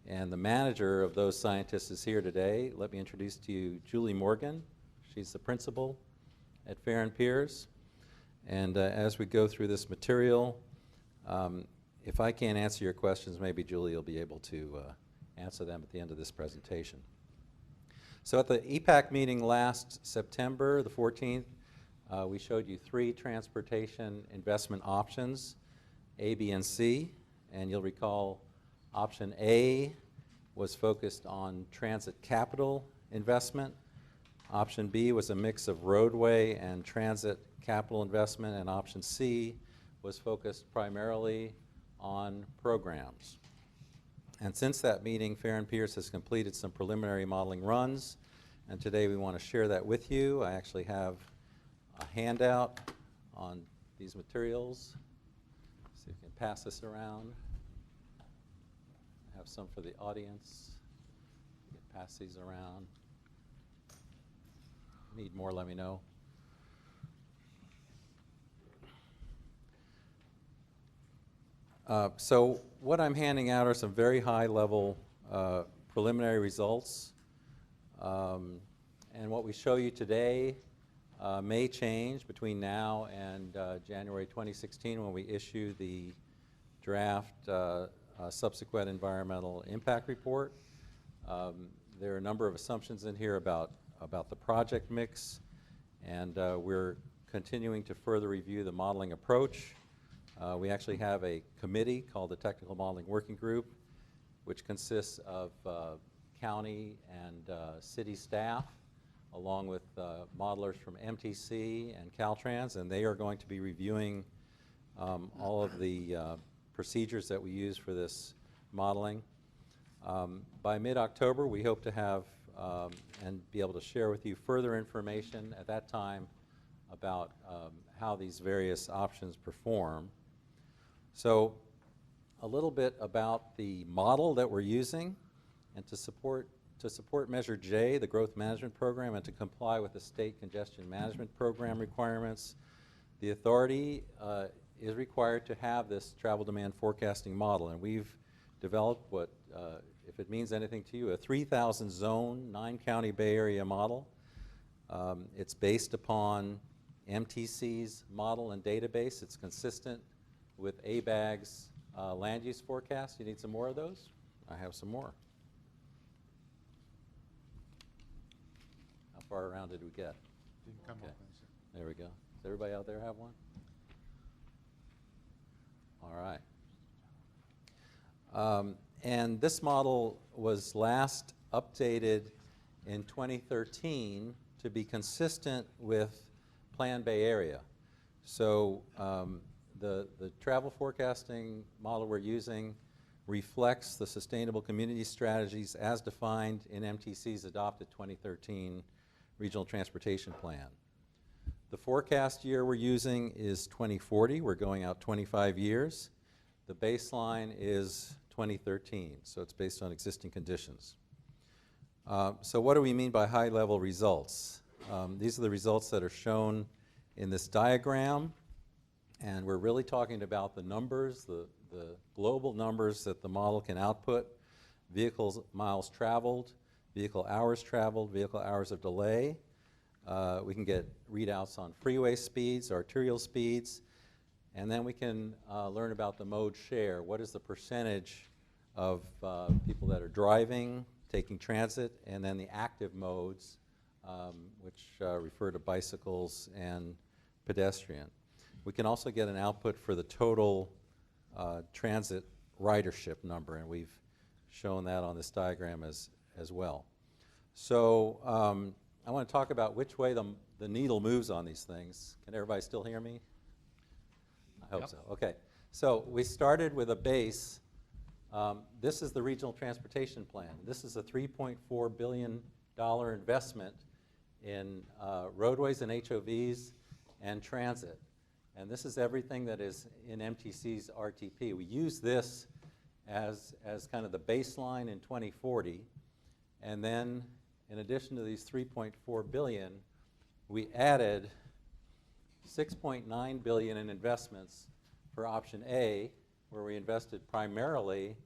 And the manager of those scientists is here today. Let me introduce to you Julie Morgan. She's the principal at Fair and Piers. And as we go through this material, if I can't answer your questions, maybe Julie will be able to answer them at the end of this presentation. So at the EPAC meeting last September, the 14th, we showed you 3 transportation investment options, A, B, and C. And you'll recall option A was focused on transit capital investment. Option B was a mix of roadway and transit capital investment. And option C was focused primarily on programs. And since that meeting, Fair and Piers has completed some preliminary modeling runs. And today we want to share that with you. I actually have a handout on these materials. See if we can pass this around. I have some for the audience. You can pass these around. Need more, let me know. So what I'm handing out are some very high-level preliminary results. And what we show you today may change between now and January 2016 when we issue the draft subsequent environmental impact report. There are a number of assumptions in here about the project mix, and we're continuing to further review the modeling approach. We actually have a committee called the Technical Modeling Working Group, which consists of county and city staff, along with modelers from MTC and Caltrans, and they are going to be reviewing all of the procedures that we use for this modeling. By mid-October, we hope to have and be able to share with you further information at that time about how these various options perform. So a little bit about the model that we're using, and to support Measure J, the Growth Management Program, and to comply with the State Congestion Management Program requirements, the authority is required to have this travel demand forecasting model, and we've developed what, if it means anything to you, a 3,000 zone, 9-county Bay Area model. It's based upon MTC's model and database. It's consistent with ABAG's land use forecast. You need some more of those? I have some more. How far around did we get? Didn't come Okay. up, is it? There we go. Does everybody out there have one? All right. And this model was last updated in 2013 to be consistent with Plan Bay Area. So the travel forecasting model we're using reflects the sustainable community strategies as defined in MTC's adopted 2013 Regional Transportation Plan. The forecast year we're using is 2040. We're going out 25 years. The baseline is 2013, so it's based on existing conditions. So what do we mean by high-level results? These are the results that are shown in this diagram, and we're really talking about the numbers, the global numbers that the model can output: vehicles miles traveled, vehicle hours of delay. We can get readouts on freeway speeds, arterial speeds, and then we can learn about the mode share. What is the percentage of people that are driving, taking transit, and then the active modes, which refer to bicycles and pedestrian. We can also get an output for the total transit ridership number, and we've shown that on this diagram as well. So I want to talk about which way the needle moves on these things. Can everybody still hear me? I hope so. Okay. So we started with a base. This is the Regional Transportation Plan. This is a $3.4 billion investment in roadways and HOVs and transit. And this is everything that is in MTC's RTP. We use this as kind of the baseline in 2040. And then, in addition to these $3.4 billion, we added $6.9 billion in investments for option A, where we invested primarily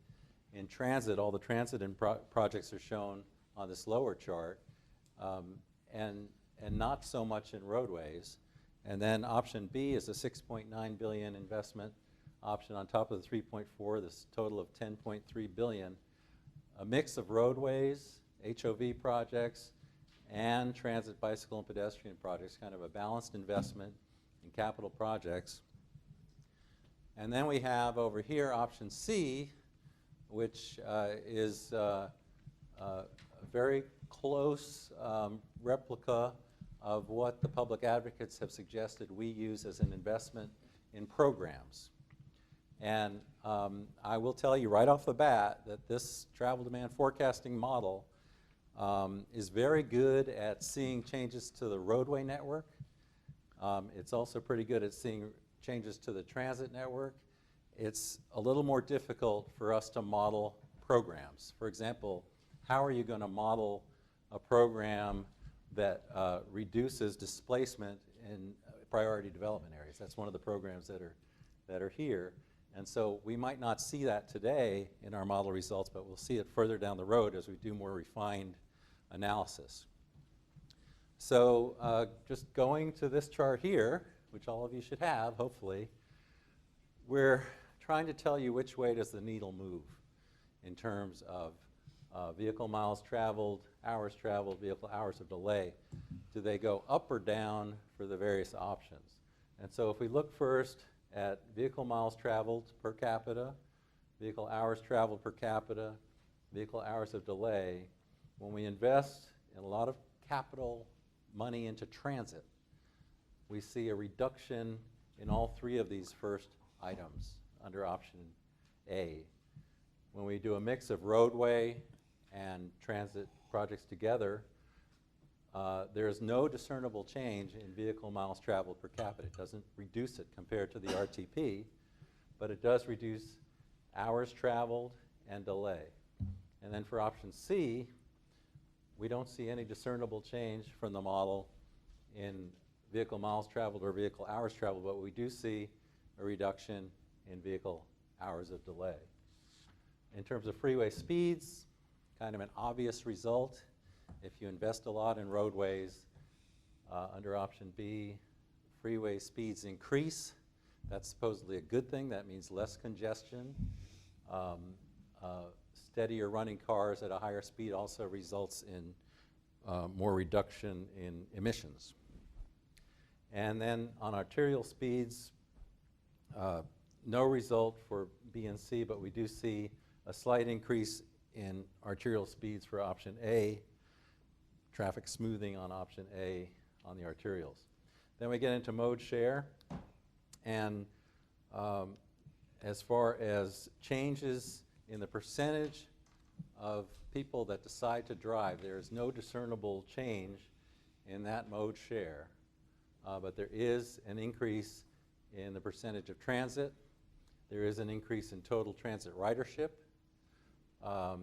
in transit. All the transit projects are shown on this lower chart, and not so much in roadways. And then option B is a $6.9 billion investment option on top of the 3.4, this total of $10.3 billion. A mix of roadways, HOV projects, and transit, bicycle, and pedestrian projects, kind of a balanced investment in capital projects. And then we have over here option C, which is a very close replica of what the public advocates have suggested we use as an investment in programs. And I will tell you right off the bat that this travel demand forecasting model is very good at seeing changes to the roadway network. It's also pretty good at seeing changes to the transit network. It's a little more difficult for us to model programs. For example, how are you going to model a program that reduces displacement in priority development areas? That's one of the programs that are here. And so we might not see that today in our model results, but we'll see it further down the road as we do more refined analysis. So just going to this chart here, which all of you should have, hopefully, we're trying to tell you which way does the needle move in terms of vehicle miles traveled, vehicle hours of delay. Do they go up or down for the various options? And so if we look first at vehicle miles traveled per capita, vehicle hours traveled per capita, vehicle hours of delay, when we invest in a lot of capital money into transit, we see a reduction in all three of these first items under option A. When we do a mix of roadway and transit projects together, there is no discernible change in vehicle miles traveled per capita. It doesn't reduce it compared to the RTP, but it does reduce hours traveled and delay. And then for option C, we don't see any discernible change from the model in vehicle miles traveled or vehicle hours traveled, but we do see a reduction in vehicle hours of delay. In terms of freeway speeds, kind of an obvious result. If you invest a lot in roadways, under option B, freeway speeds increase. That's supposedly a good thing. That means less congestion. Steadier running cars at a higher speed also results in more reduction in emissions. And then on arterial speeds, no result for B and C, but we do see a slight increase in arterial speeds for option A, traffic smoothing on option A on the arterials. Then we get into mode share, and as far as changes in the percentage of people that decide to drive, there is no discernible change in that mode share, but there is an increase in the percentage of transit. There is an increase in total transit ridership. At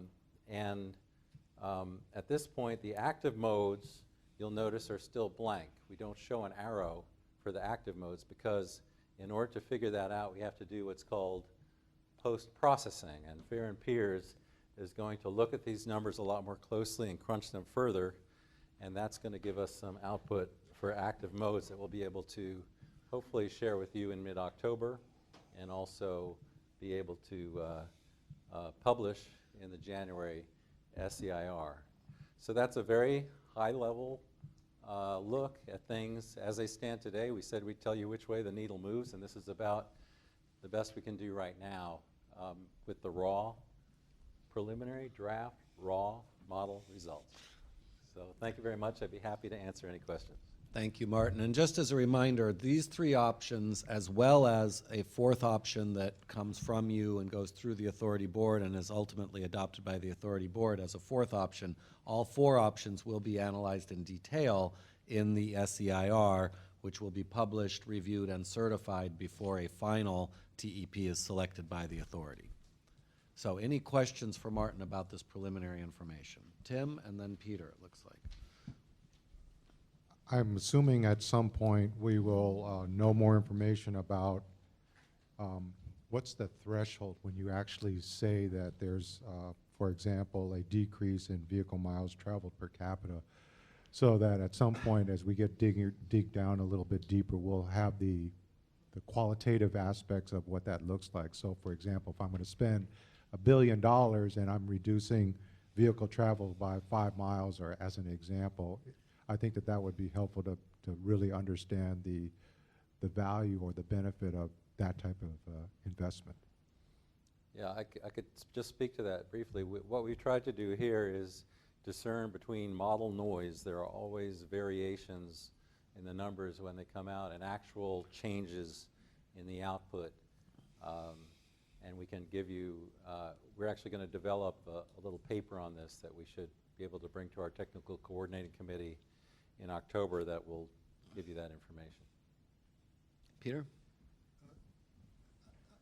this point, the active modes, you'll notice, are still blank. We don't show an arrow for the active modes because in order to figure that out, we have to do what's called post-processing. And Fair and Peers is going to look at these numbers a lot more closely and crunch them further, and that's going to give us some output for active modes that we'll be able to hopefully share with you in mid-October and also be able to publish in the January SEIR. So that's a very high-level look at things as they stand today. We said we'd tell you which way the needle moves, and this is about the best we can do right now with the raw, preliminary draft, raw model results. So thank you very much. I'd be happy to answer any questions. Thank you, Martin. And just as a reminder, these three options, as well as a fourth option that comes from you and goes through the authority board and is ultimately adopted by the authority board as a fourth option, all four options will be analyzed in detail in the SEIR, which will be published, reviewed, and certified before a final TEP is selected by the authority. So any questions for Martin about this preliminary information? Tim and then Peter, it looks like. I'm assuming at some point we will know more information about what's the threshold when you actually say that there's, for example, a decrease in vehicle miles traveled per capita, so that at some point as we dig down a little bit deeper, we'll have the qualitative aspects of what that looks like. So for example, if I'm going to spend $1 billion and I'm reducing vehicle travel by 5 miles, or as an example, I think that that would be helpful to really understand the value or the benefit of that type of investment. Yeah, I could just speak to that briefly. What we've tried to do here is discern between model noise. There are always variations in the numbers when they come out and actual changes in the output. And we can give you, we're actually going to develop a little paper on this that we should be able to bring to our technical coordinating committee in October that will give you that information. Peter?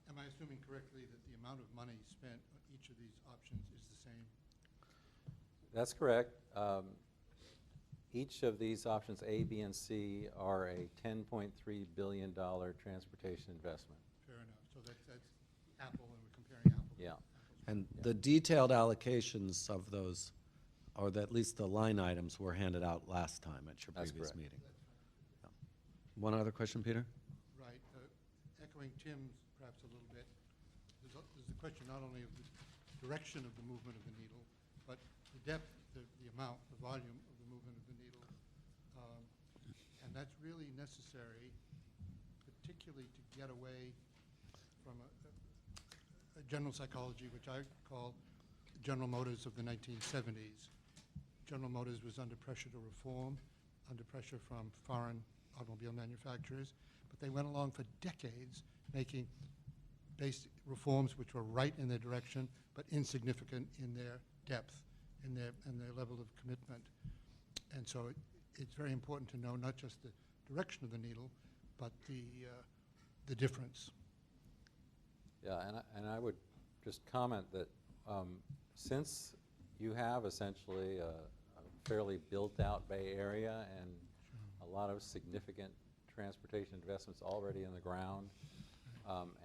Am I assuming correctly that the amount of money spent on each of these options is the same? That's correct. Each of these options, A, B, and C, are a $10.3 billion transportation investment. Fair enough. So that's apple, and we're comparing apples. Yeah. And the detailed allocations of those or at least the line items were handed out last time at your That's previous correct. meeting. Yeah. One other question, Peter? Right, echoing Tim's perhaps a little bit, there's the question not only of the direction of the movement of the needle, but the depth, the amount, the volume of the movement of the needle. And that's really necessary, particularly to get away from a general psychology, which I call General Motors of the 1970s. General Motors was under pressure to reform, under pressure from foreign automobile manufacturers, but they went along for decades making basic reforms which were right in their direction, but insignificant in their depth, in their level of commitment. And so it's very important to know not just the direction of the needle, but the difference. Yeah, and I would just comment that since you have essentially a fairly built-out Bay Area and a lot of significant transportation investments already in the ground,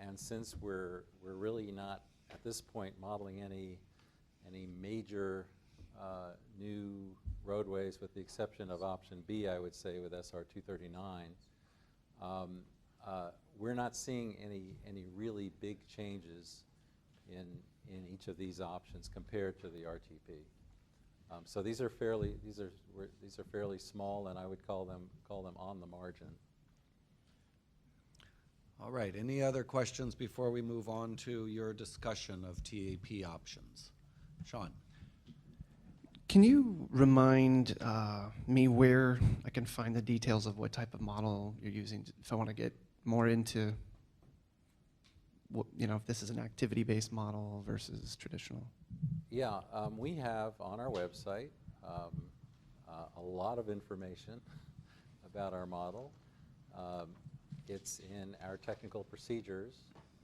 and since we're really not at this point modeling any major new roadways, with the exception of option B, I would say, with SR 239. We're not seeing any really big changes in each of these options compared to the RTP. So these are fairly small, and I would call them on the margin. All right, any other questions before we move on to your discussion of TAP options? Sean? Can you remind me where I can find the details of what type of model you're using if I want to get more into, if this is an activity-based model versus traditional? Yeah, we have on our website a lot of information about our model. It's in our technical procedures,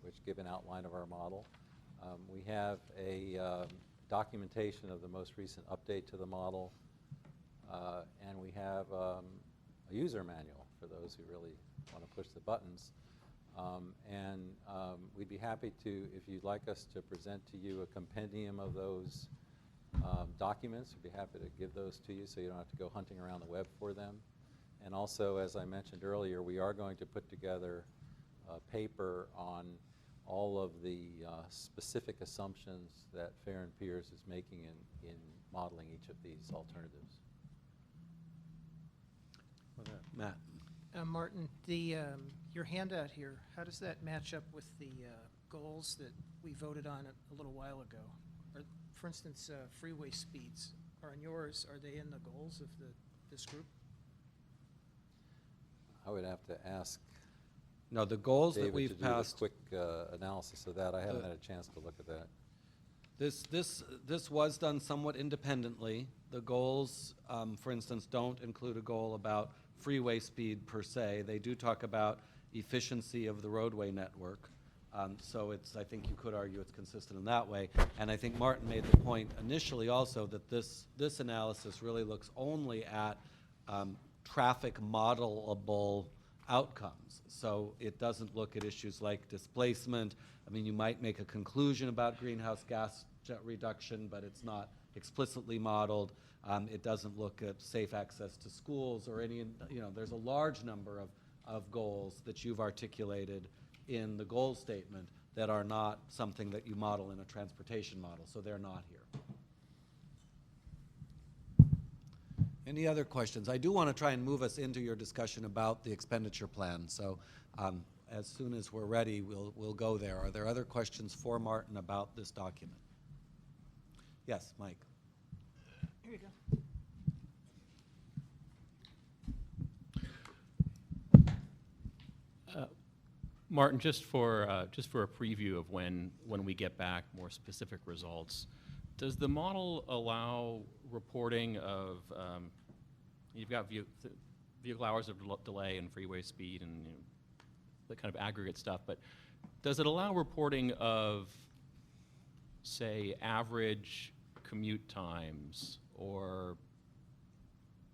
which give an outline of our model. We have a documentation of the most recent update to the model, and we have a user manual for those who really want to push the buttons. We'd be happy to, if you'd like us to present to you a compendium of those documents, we'd be happy to give those to you so you don't have to go hunting around the web for them. And also, as I mentioned earlier, we are going to put together a paper on all of the specific assumptions that Fair and Peers is making in modeling each of these alternatives. Matt? Martin, your handout here, how does that match up with the goals that we voted on a little while ago? For instance, freeway speeds are on yours. Are they in the goals of this group? I would have to ask No, the goals that David we've to do passed. a quick analysis of that. I haven't had a chance to look at that. This was done somewhat independently. The goals, for instance, don't include a goal about freeway speed per se. They do talk about efficiency of the roadway network. So I think you could argue it's consistent in that way. And I think Martin made the point initially also that this analysis really looks only at traffic modelable outcomes. So it doesn't look at issues like displacement. I mean, you might make a conclusion about greenhouse gas reduction, but it's not explicitly modeled. It doesn't look at safe access to schools or any, there's a large number of goals that you've articulated in the goal statement that are not something that you model in a transportation model, so they're not here. Any other questions? I do want to try and move us into your discussion about the expenditure plan, so as soon as we're ready, we'll go there. Are there other questions for Martin about this document? Yes, Mike. Here you go. Martin, just for a preview of when we get back more specific results, does the model allow reporting of you've got vehicle hours of delay and freeway speed and the kind of aggregate stuff, but does it allow reporting of, say, average commute times or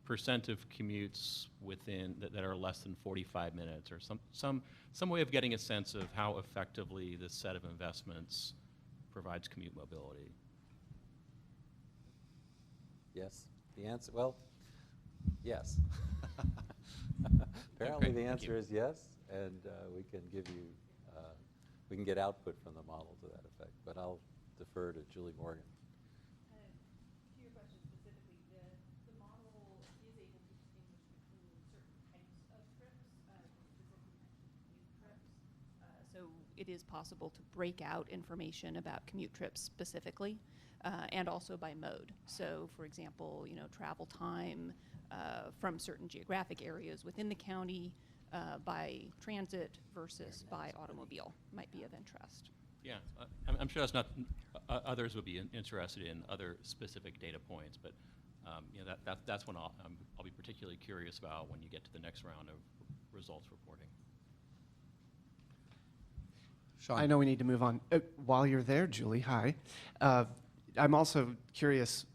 percent of commutes within that are less than 45 minutes, or some way of getting a sense of how effectively this set of investments provides commute mobility? Yes. The answer, well, yes. Apparently, Okay, the thank you. answer is yes, and we can give you, we can get output from the model to that effect. But I'll defer to Julie Morgan. To your question specifically, the model is able to distinguish between certain types of trips, specifically mentioned commute trips. So it is possible to break out information about commute trips specifically, and also by mode. So, for example, travel time from certain geographic areas within the county by transit versus by automobile might be of interest. Yeah, I'm sure that's not, others would be interested in other specific data points, but that's when I'll be particularly curious about when you get to the next round of results reporting. Sean. I know we need to move on. While you're there, Julie, hi. I'm also curious,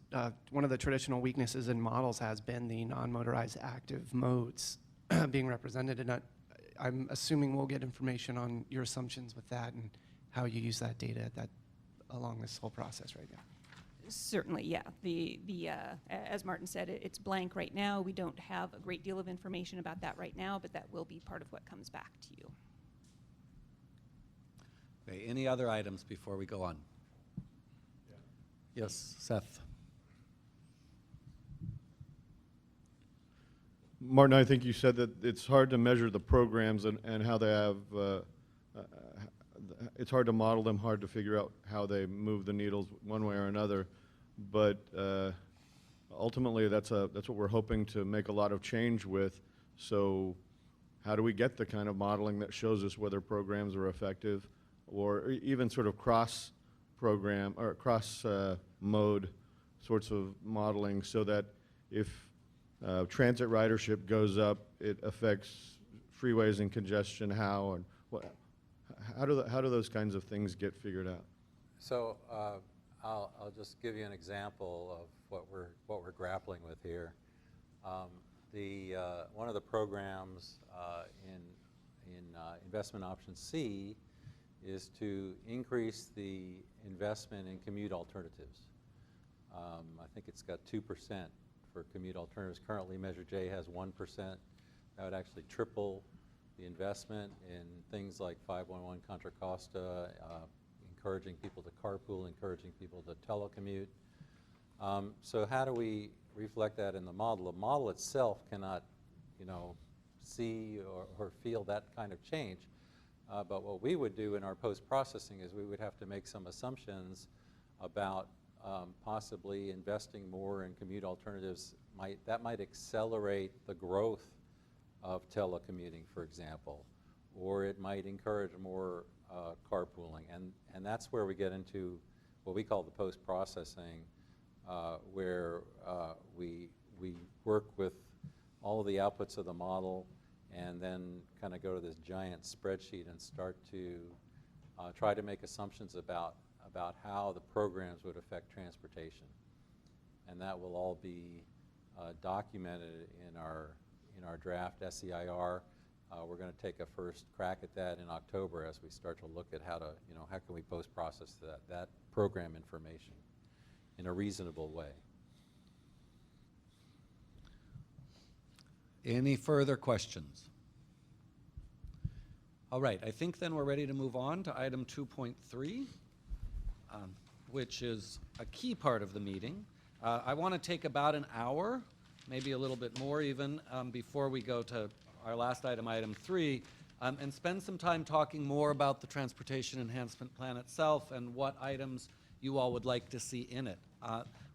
one of the traditional weaknesses in models has been the non-motorized active modes being represented, and I'm assuming we'll get information on your assumptions with that and how you use that data along this whole process right now. Certainly, yeah. As Martin said, it's blank right now. We don't have a great deal of information about that right now, but that will be part of what comes back to you. Okay, any other items before we go on? Yes, Seth. Martin, I think you said that it's hard to measure the programs and how they have, it's hard to model them, hard to figure out how they move the needles one way or another. But ultimately, that's what we're hoping to make a lot of change with. So how do we get the kind of modeling that shows us whether programs are effective, or even sort of cross-program or cross-mode sorts of modeling, so that if transit ridership goes up, it affects freeways and congestion, how do those kinds of things get figured out? So I'll just give you an example of what we're grappling with here. One of the programs in investment option C is to increase the investment in commute alternatives. I think it's got 2% for commute alternatives. Currently, Measure J has 1%. That would actually triple the investment in things like 511 Contra Costa, encouraging people to carpool, encouraging people to telecommute. So how do we reflect that in the model? The model itself cannot, see or feel that kind of change. But what we would do in our post-processing is we would have to make some assumptions about possibly investing more in commute alternatives. That might accelerate the growth of telecommuting, for example, or it might encourage more carpooling. And that's where we get into what we call the post-processing, where we work with all of the outputs of the model and then kind of go to this giant spreadsheet and start to try to make assumptions about how the programs would affect transportation. And that will all be documented in our draft SEIR. We're going to take a first crack at that in October as we start to look at how can we post-process that program information in a reasonable way. Any further questions? All right, I think then we're ready to move on to item 2.3, which is a key part of the meeting. I want to take about an hour, maybe a little bit more even, before we go to our last item, item 3, and spend some time talking more about the Transportation Enhancement Plan itself and what items you all would like to see in it.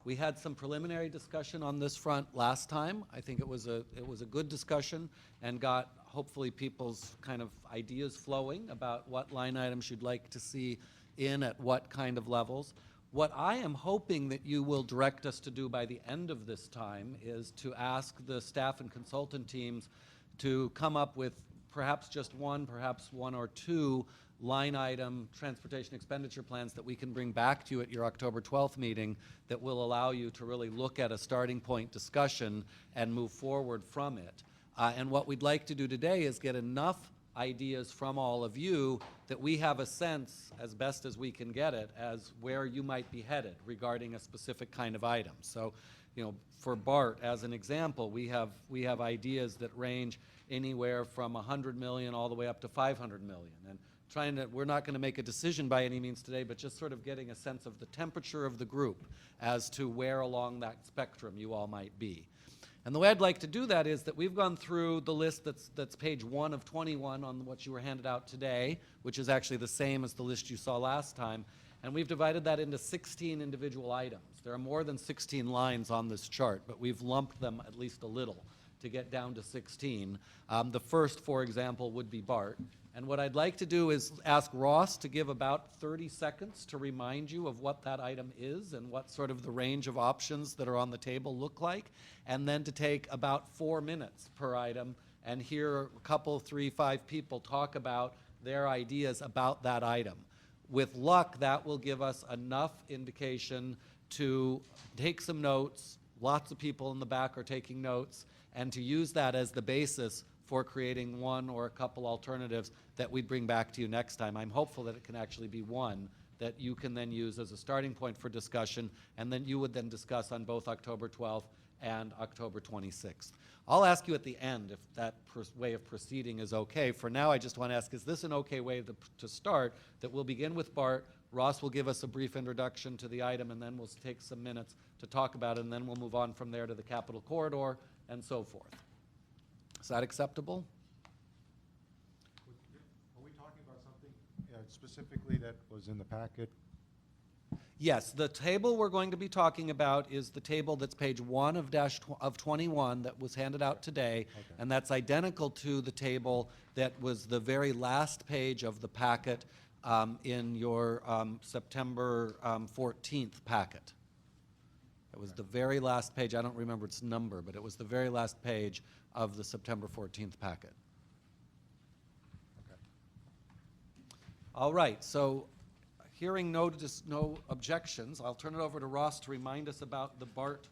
We had some preliminary discussion on this front last time. I think it was a good discussion and got hopefully people's kind of ideas flowing about what line items you'd like to see in at what kind of levels. What I am hoping that you will direct us to do by the end of this time is to ask the staff and consultant teams to come up with perhaps just one, perhaps one or two line item transportation expenditure plans that we can bring back to you at your October 12th meeting that will allow you to really look at a starting point discussion and move forward from it. And what we'd like to do today is get enough ideas from all of you, that we have a sense, as best as we can get it, as where you might be headed regarding a specific kind of item. So, you know, for BART, as an example, we have ideas that range anywhere from 100 million all the way up to 500 million. And we're not going to make a decision by any means today, but just sort of getting a sense of the temperature of the group as to where along that spectrum you all might be. And the way I'd like to do that is that we've gone through the list that's page 1 of 21 on what you were handed out today, which is actually the same as the list you saw last time, and we've divided that into 16 individual items. There are more than 16 lines on this chart, but we've lumped them at least a little to get down to 16. The first, for example, would be BART. And what I'd like to do is ask Ross to give about 30 seconds to remind you of what that item is and what sort of the range of options that are on the table look like, and then to take about 4 minutes per item and hear a couple, 3, 5 people talk about their ideas about that item. With luck, that will give us enough indication to take some notes. Lots of people in the back are taking notes, and to use that as the basis for creating one or a couple alternatives that we bring back to you next time. I'm hopeful that it can actually be one that you can then use as a starting point for discussion, and then you would then discuss on both October 12th and October 26th. I'll ask you at the end if that way of proceeding is okay. For now, I just want to ask, is this an okay way to start? That we'll begin with BART, Ross will give us a brief introduction to the item, and then we'll take some minutes to talk about it, and then we'll move on from there to the Capitol Corridor and so forth. Is that acceptable? Are we talking about something specifically that was in the packet? Yes, the table we're going to be talking about is the table that's page 1 of 21 that was handed out today, and that's identical to the table that was the very last page of the packet in your September 14th packet. It was the very last page. I don't remember its number, but it was the very last page of the September 14th packet. Okay. All right, so hearing no objections, I'll turn it over to Ross to remind us about the BART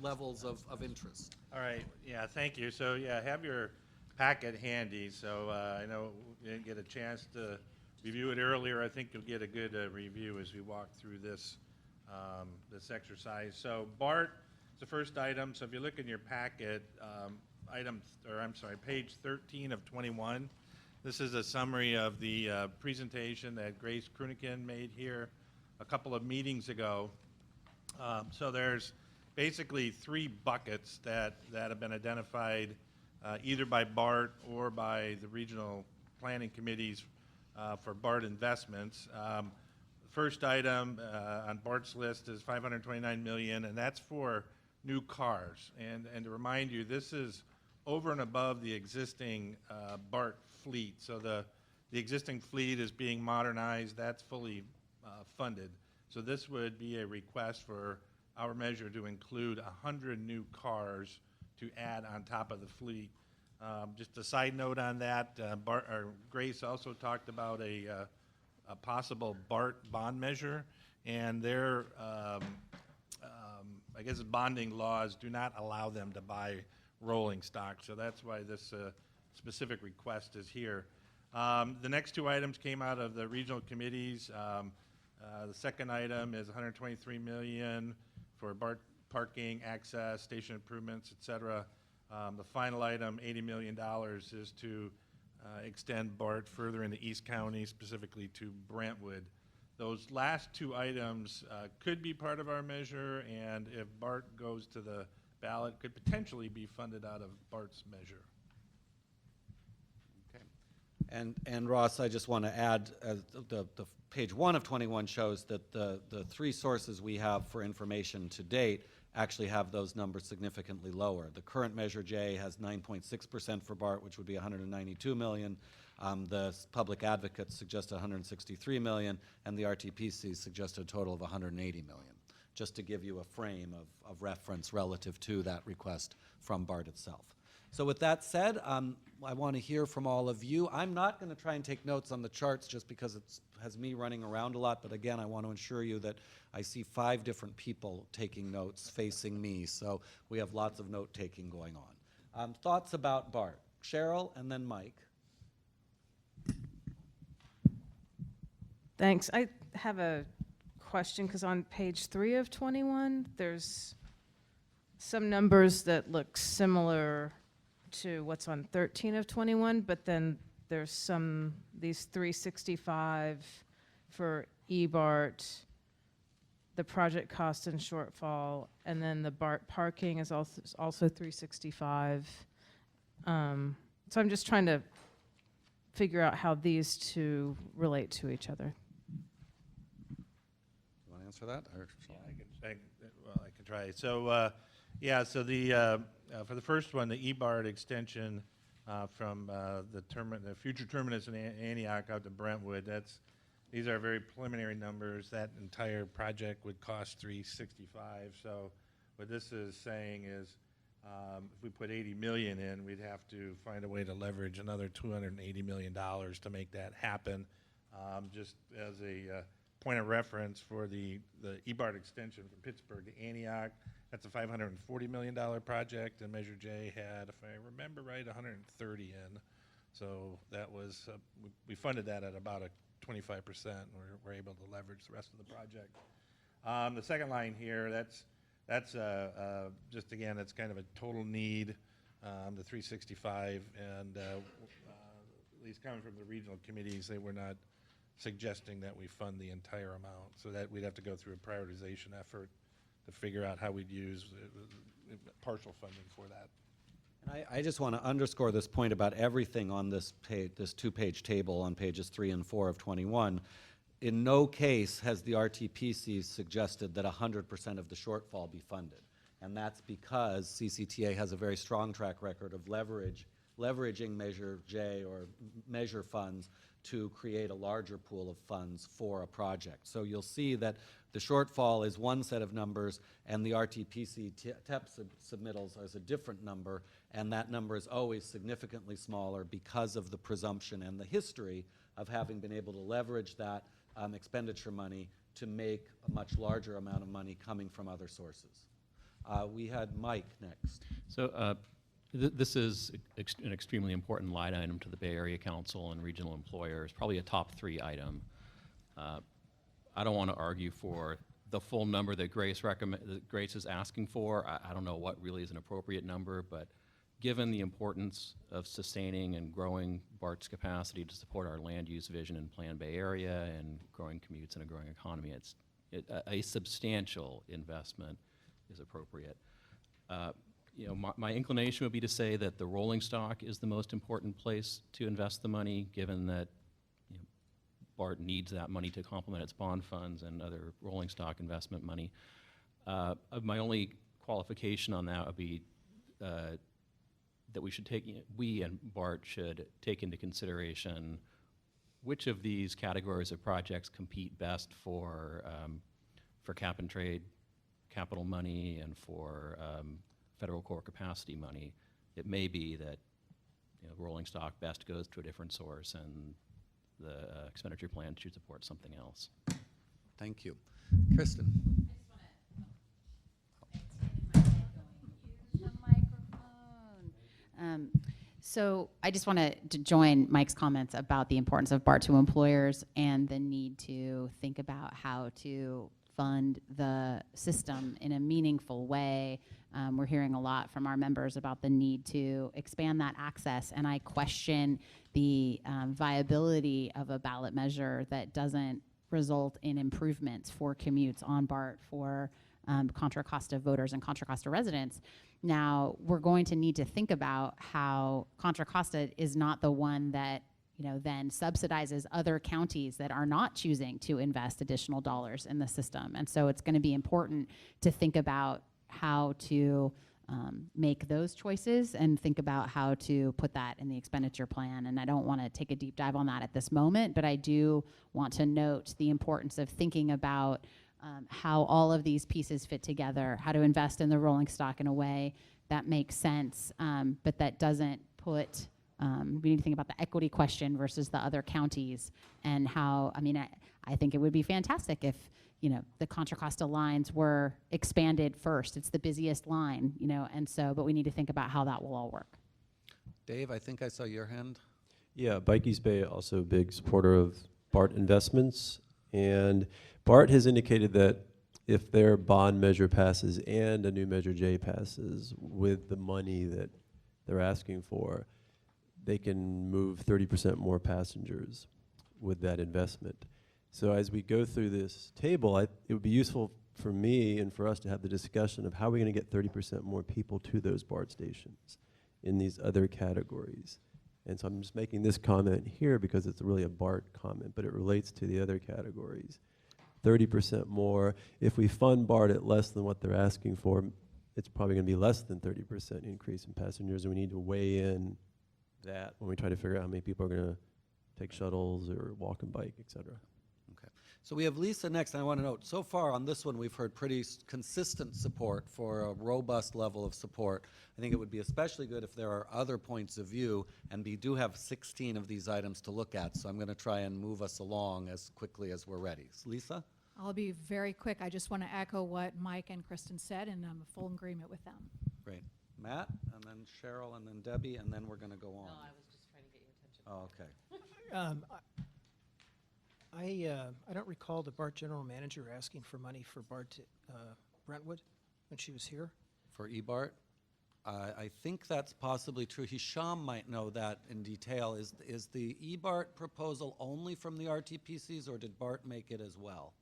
levels of interest. All right, yeah, thank you. So, yeah, have your packet handy. So I know you didn't get a chance to review it earlier. I think you'll get a good review as we walk through this exercise. So BART is the first item. So if you look in your packet, page 13 of 21, this is a summary of the presentation that Grace Kruniken made here a couple of meetings ago. So there's basically 3 buckets that have been identified either by BART or by the regional planning committees for BART investments. First item on BART's list is $529 million, and that's for new cars. And to remind you, this is over and above the existing BART fleet. So the existing fleet is being modernized. That's fully funded. So this would be a request for our measure to include 100 new cars to add on top of the fleet. Just a side note on that, Grace also talked about a possible BART bond measure, and their, I guess, bonding laws do not allow them to buy rolling stock, so that's why this specific request is here. The next 2 items came out of the regional committees. The second item is $123 million for BART parking, access, station improvements, et cetera. The final item, $80 million, is to extend BART further into East County, specifically to Brentwood. Those last 2 items could be part of our measure, and if BART goes to the ballot, could potentially be funded out of BART's measure. Okay. And Ross, I just want to add, the page 1 of 21 shows that the 3 sources we have for information to date actually have those numbers significantly lower. The current Measure J has 9.6% for BART, which would be $192 million. The public advocates suggest $163 million, and the RTPC suggested a total of $180 million, just to give you a frame of reference relative to that request from BART itself. So with that said, I want to hear from all of you. I'm not going to try and take notes on the charts just because it has me running around a lot, but again, I want to assure you that I see 5 different people taking notes facing me, so we have lots of note-taking going on. Thoughts about BART? Cheryl and then Mike. Thanks. I have a question, because on page 3 of 21, there's some numbers that look similar to what's on 13 of 21, but then there's these 365 for EBART, the project cost and shortfall, and then the BART parking is also 365. So I'm just trying to figure out how these two relate to each other. You want to answer that? Or shall I? I can try. So, yeah, so the, for the first one, the EBART extension from the future terminus in Antioch out to Brentwood, these are very preliminary numbers. That entire project would cost $365. So what this is saying is if we put $80 million in, we'd have to find a way to leverage another $280 million to make that happen. Just as a point of reference for the EBART extension from Pittsburgh to Antioch, that's a $540 million project, and Measure J had, if I remember right, 130 in. So that was, we funded that at about a 25%, and we're able to leverage the rest of the project. The second line here, that's just, again, it's kind of a total need, the 365, and at least coming from the regional committees, they were not suggesting that we fund the entire amount, so that we'd have to go through a prioritization effort to figure out how we'd use partial funding for that. And I just want to underscore this point about everything on this page, this two-page table on pages 3 and 4 of 21. In no case has the RTPC suggested that 100% of the shortfall be funded. And that's because CCTA has a very strong track record of leveraging Measure J or measure funds to create a larger pool of funds for a project. So you'll see that the shortfall is one set of numbers, and the RTPC TEP submittals is a different number, and that number is always significantly smaller because of the presumption and the history of having been able to leverage that expenditure money to make a much larger amount of money coming from other sources. We had Mike next. So this is an extremely important line item to the Bay Area Council and regional employers, probably a top 3 item. I don't want to argue for the full number that Grace is asking for. I don't know what really is an appropriate number, but given the importance of sustaining and growing BART's capacity to support our land use vision in Plan Bay Area and growing commutes and a growing economy, a substantial investment is appropriate. You know, my inclination would be to say that the rolling stock is the most important place to invest the money, given that BART needs that money to complement its bond funds and other rolling stock investment money. My only qualification on that would be that we and BART should take into consideration which of these categories of projects compete best for cap and trade capital money and for federal core capacity money. It may be that rolling stock best goes to a different source, and the expenditure plan should support something else. Thank you. Kristen. So I just want to join Mike's comments about the importance of BART to employers and the need to think about how to fund the system in a meaningful way. We're hearing a lot from our members about the need to expand that access, and I question the viability of a ballot measure that doesn't result in improvements for commutes on BART for Contra Costa voters and Contra Costa residents. Now, we're going to need to think about how Contra Costa is not the one that then subsidizes other counties that are not choosing to invest additional dollars in the system. And so it's going to be important to think about how to make those choices and think about how to put that in the expenditure plan. And I don't want to take a deep dive on that at this moment, but I do want to note the importance of thinking about how all of these pieces fit together, how to invest in the rolling stock in a way that makes sense, but that doesn't put, we need to think about the equity question versus the other counties and how, I think it would be fantastic if, the Contra Costa lines were expanded first. It's the busiest line, and so, but we need to think about how that will all work. Dave, I think I saw your hand. Yeah, Bike East Bay also a big supporter of BART investments. And BART has indicated that if their bond measure passes and a new Measure J passes with the money that they're asking for, they can move 30% more passengers with that investment. So as we go through this table, it would be useful for me and for us to have the discussion of how we're going to get 30% more people to those BART stations in these other categories. And so I'm just making this comment here because it's really a BART comment, but it relates to the other categories. 30% more. If we fund BART at less than what they're asking for, it's probably going to be less than 30% increase in passengers, and we need to weigh in that when we try to figure out how many people are going to take shuttles or walk and bike, et cetera. Okay. So we have Lisa next, and I want to note, so far on this one, we've heard pretty consistent support for a robust level of support. I think it would be especially good if there are other points of view, and we do have 16 of these items to look at, so I'm going to try and move us along as quickly as we're ready. So Lisa? I'll be very quick. I just want to echo what Mike and Kristen said, and I'm in full agreement with them. Great. Matt, and then Cheryl, and then Debbie, and then we're going to go on. No, I was just trying to get your attention. Oh, okay. I don't recall the BART general manager asking for money for BART Brentwood when she was here. For eBART? I think that's possibly true. Hisham might know that in detail. Is the eBART proposal only from the RTPCs, or did BART make it as well?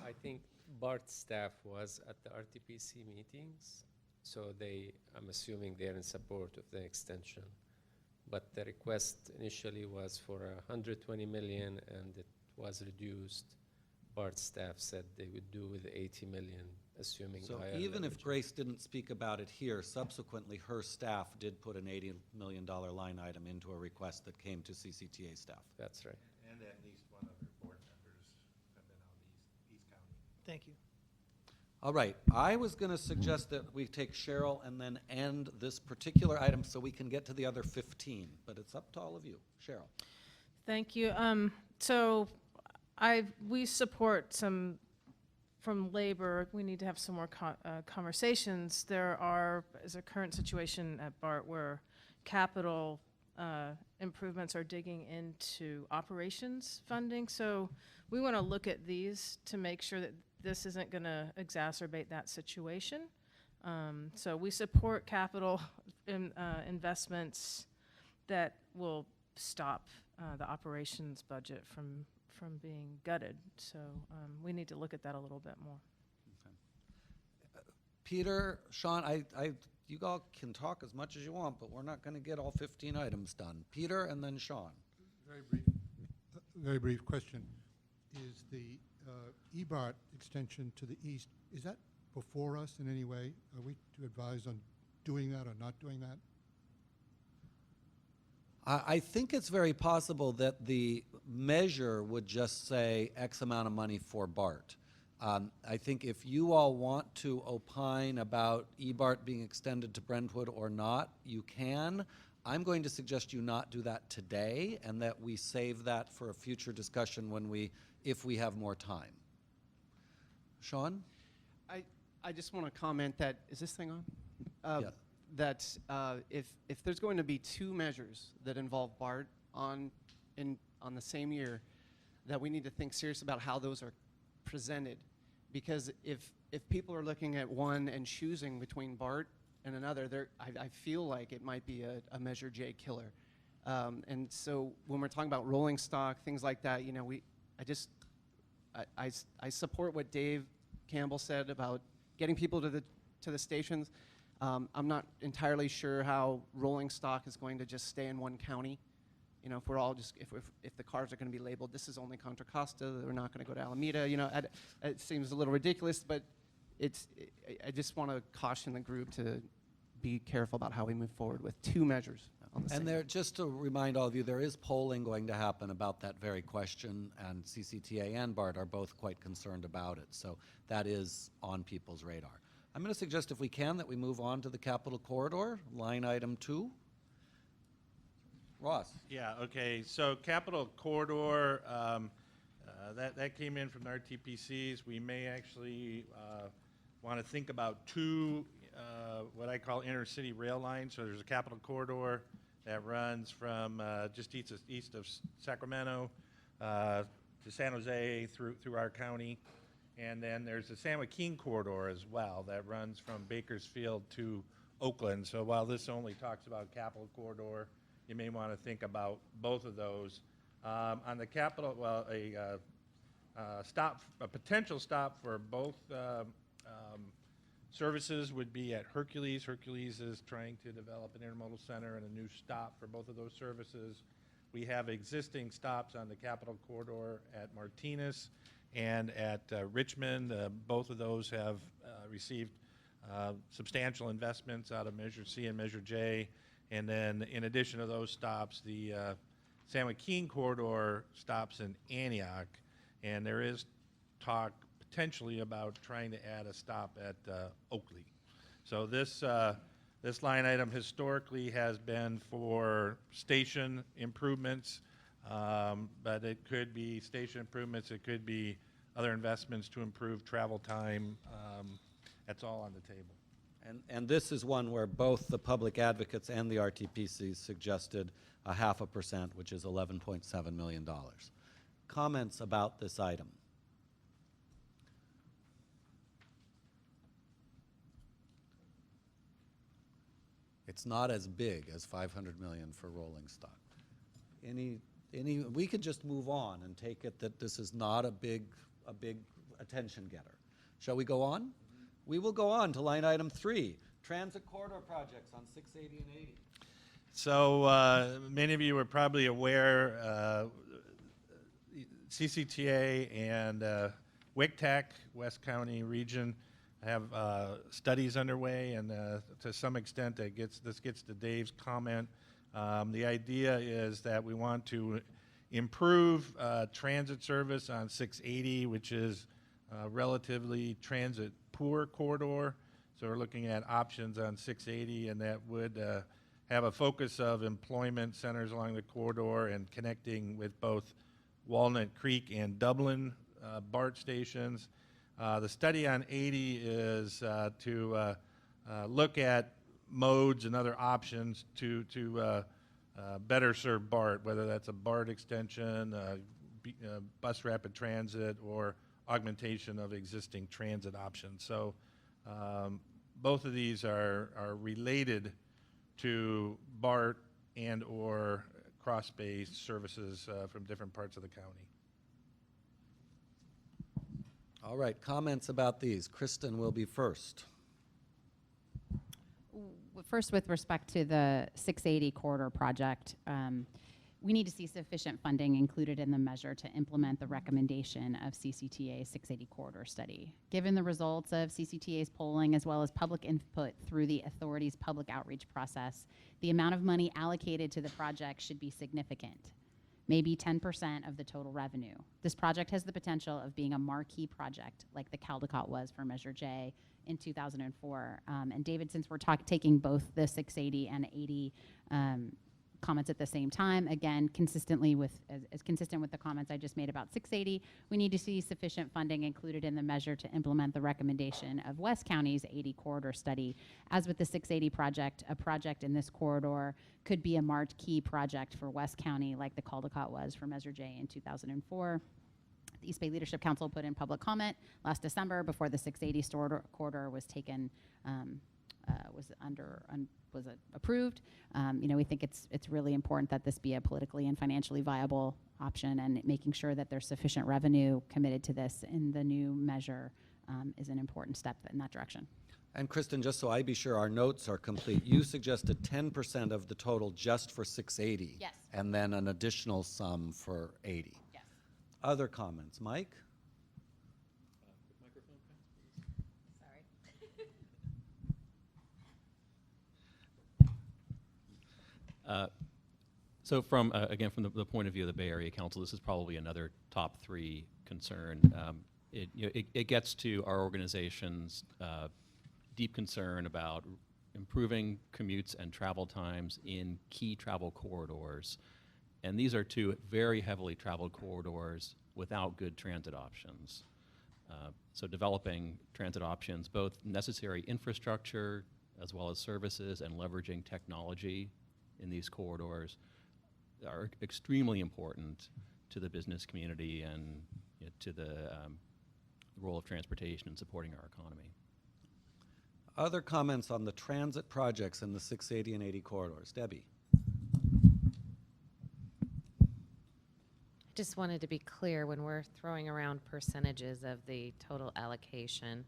I think BART staff was at the RTPC meetings, so I'm assuming they're in support of the extension. But the request initially was for 120 million, and it was reduced. BART staff said they would do with 80 million, assuming So higher even if leverage. Grace didn't speak about it here, subsequently her staff did put an $80 million line item into a request that came to CCTA staff. That's right. And at least one other board members have been out East County. Thank you. All right, I was going to suggest that we take Cheryl and then end this particular item so we can get to the other 15, but it's up to all of you. Cheryl. Thank you. So we support some from labor. We need to have some more conversations. There is a current situation at BART where capital improvements are digging into operations funding. So we want to look at these to make sure that this isn't going to exacerbate that situation. So we support capital investments that will stop the operations budget from being gutted. So we need to look at that a little bit more. Peter, Sean, you all can talk as much as you want, but we're not going to get all 15 items done. Peter and then Sean. Very brief question. Is the eBART extension to the east, is that before us in any way? Are we to advise on doing that or not doing that? I think it's very possible that the measure would just say X amount of money for BART. I think if you all want to opine about eBART being extended to Brentwood or not, you can. I'm going to suggest you not do that today, and that we save that for a future discussion if we have more time. Sean? I just want to comment that, is this thing on? Yes. That if there's going to be two measures that involve BART on the same year, that we need to think seriously about how those are presented. Because if people are looking at one and choosing between BART and another, I feel like it might be a Measure J killer. And so when we're talking about rolling stock, things like that, you know, I support what Dave Campbell said about getting people to the stations. I'm not entirely sure how rolling stock is going to just stay in one county. You know, if we're all just, if the cars are going to be labeled, this is only Contra Costa, we're not going to go to Alameda, you know, it seems a little ridiculous, but I just want to caution the group to be careful about how we move forward with two measures on the same. And there, just to remind all of you, there is polling going to happen about that very question, and CCTA and BART are both quite concerned about it. So that is on people's radar. I'm going to suggest, if we can, that we move on to the Capital Corridor, line item 2. Ross. Yeah, okay, so Capital Corridor, that came in from the RTPCs. We may actually want to think about two, what I call intercity rail lines. So there's a Capital Corridor that runs from just east of Sacramento to San Jose through our county. And then there's the San Joaquin corridor as well that runs from Bakersfield to Oakland. So while this only talks about Capitol Corridor, you may want to think about both of those. On the Capitol, well, a potential stop for both services would be at Hercules. Hercules is trying to develop an intermodal center and a new stop for both of those services. We have existing stops on the Capitol Corridor at Martinez and at Richmond. Both of those have received substantial investments out of Measure C and Measure J. And then in addition to those stops, the San Joaquin Corridor stops in Antioch. And there is talk potentially about trying to add a stop at Oakley. So this line item historically has been for station improvements, but it could be station improvements, it could be other investments to improve travel time. That's all on the table. And this is one where both the public advocates and the RTPC suggested 0.5%, which is $11.7 million. Comments about this item? It's not as big as 500 million for rolling stock. We could just move on and take it that this is not a big attention getter. Shall we go on? We will go on to line item 3, transit corridor projects on 680 and 80. So many of you are probably aware CCTA and WICTAC, West County Region, have studies underway, and to some extent this gets to Dave's comment. The idea is that we want to improve transit service on 680, which is a relatively transit poor corridor. So we're looking at options on 680, and that would have a focus of employment centers along the corridor and connecting with both Walnut Creek and Dublin BART stations. The study on 80 is to look at modes and other options to better serve BART, whether that's a BART extension, bus rapid transit, or augmentation of existing transit options. So both of these are related to BART and or cross-based services from different parts of the county. All right, comments about these. Kristen will be first. First, with respect to the 680 corridor project, we need to see sufficient funding included in the measure to implement the recommendation of CCTA's 680 corridor study. Given the results of CCTA's polling as well as public input through the authority's public outreach process, the amount of money allocated to the project should be significant, maybe 10% of the total revenue. This project has the potential of being a marquee project like the Caldecott was for Measure J in 2004. And David, since we're taking both the 680 and 80 comments at the same time, again, consistently with, as consistent with the comments I just made about 680, we need to see sufficient funding included in the measure to implement the recommendation of West County's 80 corridor study. As with the 680 project, a project in this corridor could be a marquee project for West County like the Caldecott was for Measure J in 2004. The East Bay Leadership Council put in public comment last December before the 680 corridor was taken, was approved. We think it's really important that this be a politically and financially viable option, and making sure that there's sufficient revenue committed to this in the new measure is an important step in that direction. And Kristen, just so I be sure our notes are complete, you suggested 10% of the total just for 680. Yes. And then an additional sum for 80. Yes. Other comments? Mike? So from, again, from the point of view of the Bay Area Council, this is probably another top 3 concern. It gets to our organization's deep concern about improving commutes and travel times in key travel corridors. And these are 2 very heavily traveled corridors without good transit options. So developing transit options, both necessary infrastructure as well as services, and leveraging technology in these corridors are extremely important to the business community and to the role of transportation in supporting our economy. Other comments on the transit projects in the 680 and 80 corridors? Debbie? Just wanted to be clear, when we're throwing around percentages of the total allocation,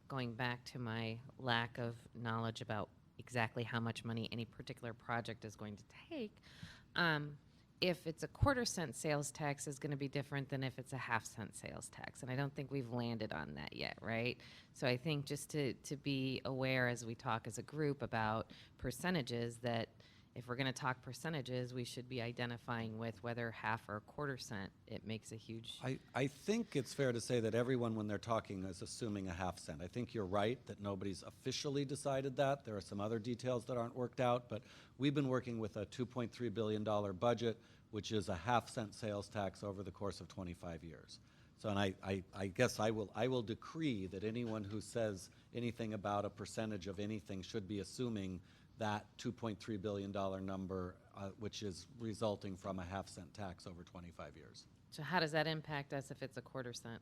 going back to my lack of knowledge about exactly how much money any particular project is going to take, if it's a quarter-cent sales tax is going to be different than if it's a half-cent sales tax. And I don't think we've landed on that yet, right? So I think just to be aware as we talk as a group about percentages, that if we're going to talk percentages, we should be identifying with whether half or a quarter cent, it makes a huge... I think it's fair to say that everyone, when they're talking, is assuming a half cent. I think you're right that nobody's officially decided that. There are some other details that aren't worked out, but we've been working with a $2.3 billion budget, which is a half-cent sales tax over the course of 25 years. So, and I guess I will decree that anyone who says anything about a percentage of anything should be assuming that $2.3 billion number, which is resulting from a half-cent tax over 25 years. So how does that impact us if it's a quarter cent?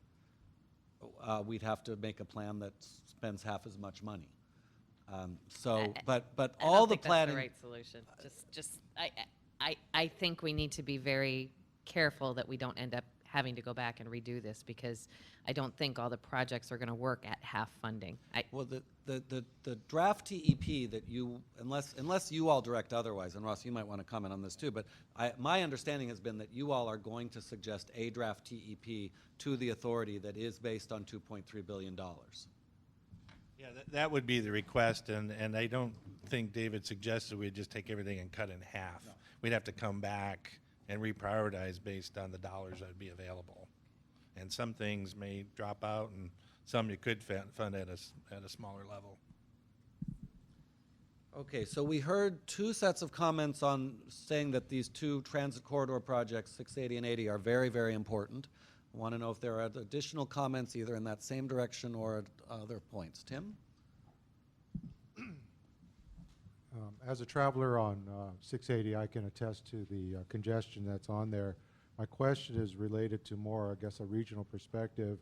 We'd have to make a plan that spends half as much money. But I all don't the think planning. that's the right solution. I think we need to be very careful that we don't end up having to go back and redo this, because I don't think all the projects are going to work at half funding. Well, the draft TEP that you, unless you all direct otherwise, and Ross, you might want to comment on this too, but my understanding has been that you all are going to suggest a draft TEP to the authority that is based on $2.3 billion. Yeah, that would be the request, and I don't think David suggested we'd just take everything and cut in half. No. We'd have to come back and reprioritize based on the dollars that would be available. And some things may drop out, and some you could fund at a smaller level. Okay, so we heard two sets of comments on saying that these two transit corridor projects, 680 and 80, are very, very important. I want to know if there are additional comments either in that same direction or at other points. Tim? As a traveler on 680, I can attest to the congestion that's on there. My question is related to more, I guess, a regional perspective.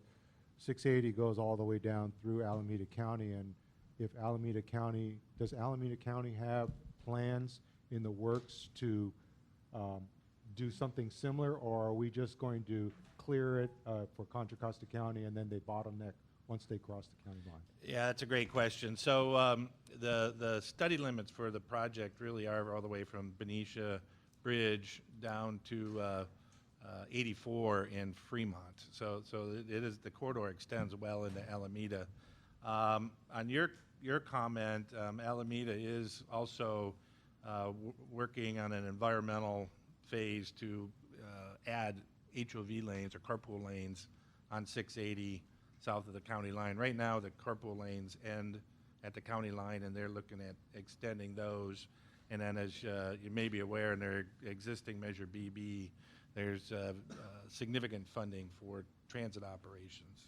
680 goes all the way down through Alameda County, and if Alameda County, does Alameda County have plans in the works to do something similar, or are we just going to clear it for Contra Costa County and then they bottleneck once they cross the county line? Yeah, that's a great question. So the study limits for the project really are all the way from Benicia Bridge down to 84 in Fremont. So it is, the corridor extends well into Alameda. On your comment, Alameda is also working on an environmental phase to add HOV lanes or carpool lanes on 680 south of the county line. Right now, the carpool lanes end at the county line, and they're looking at extending those. And then, as you may be aware, in their existing Measure BB, there's significant funding for transit operations.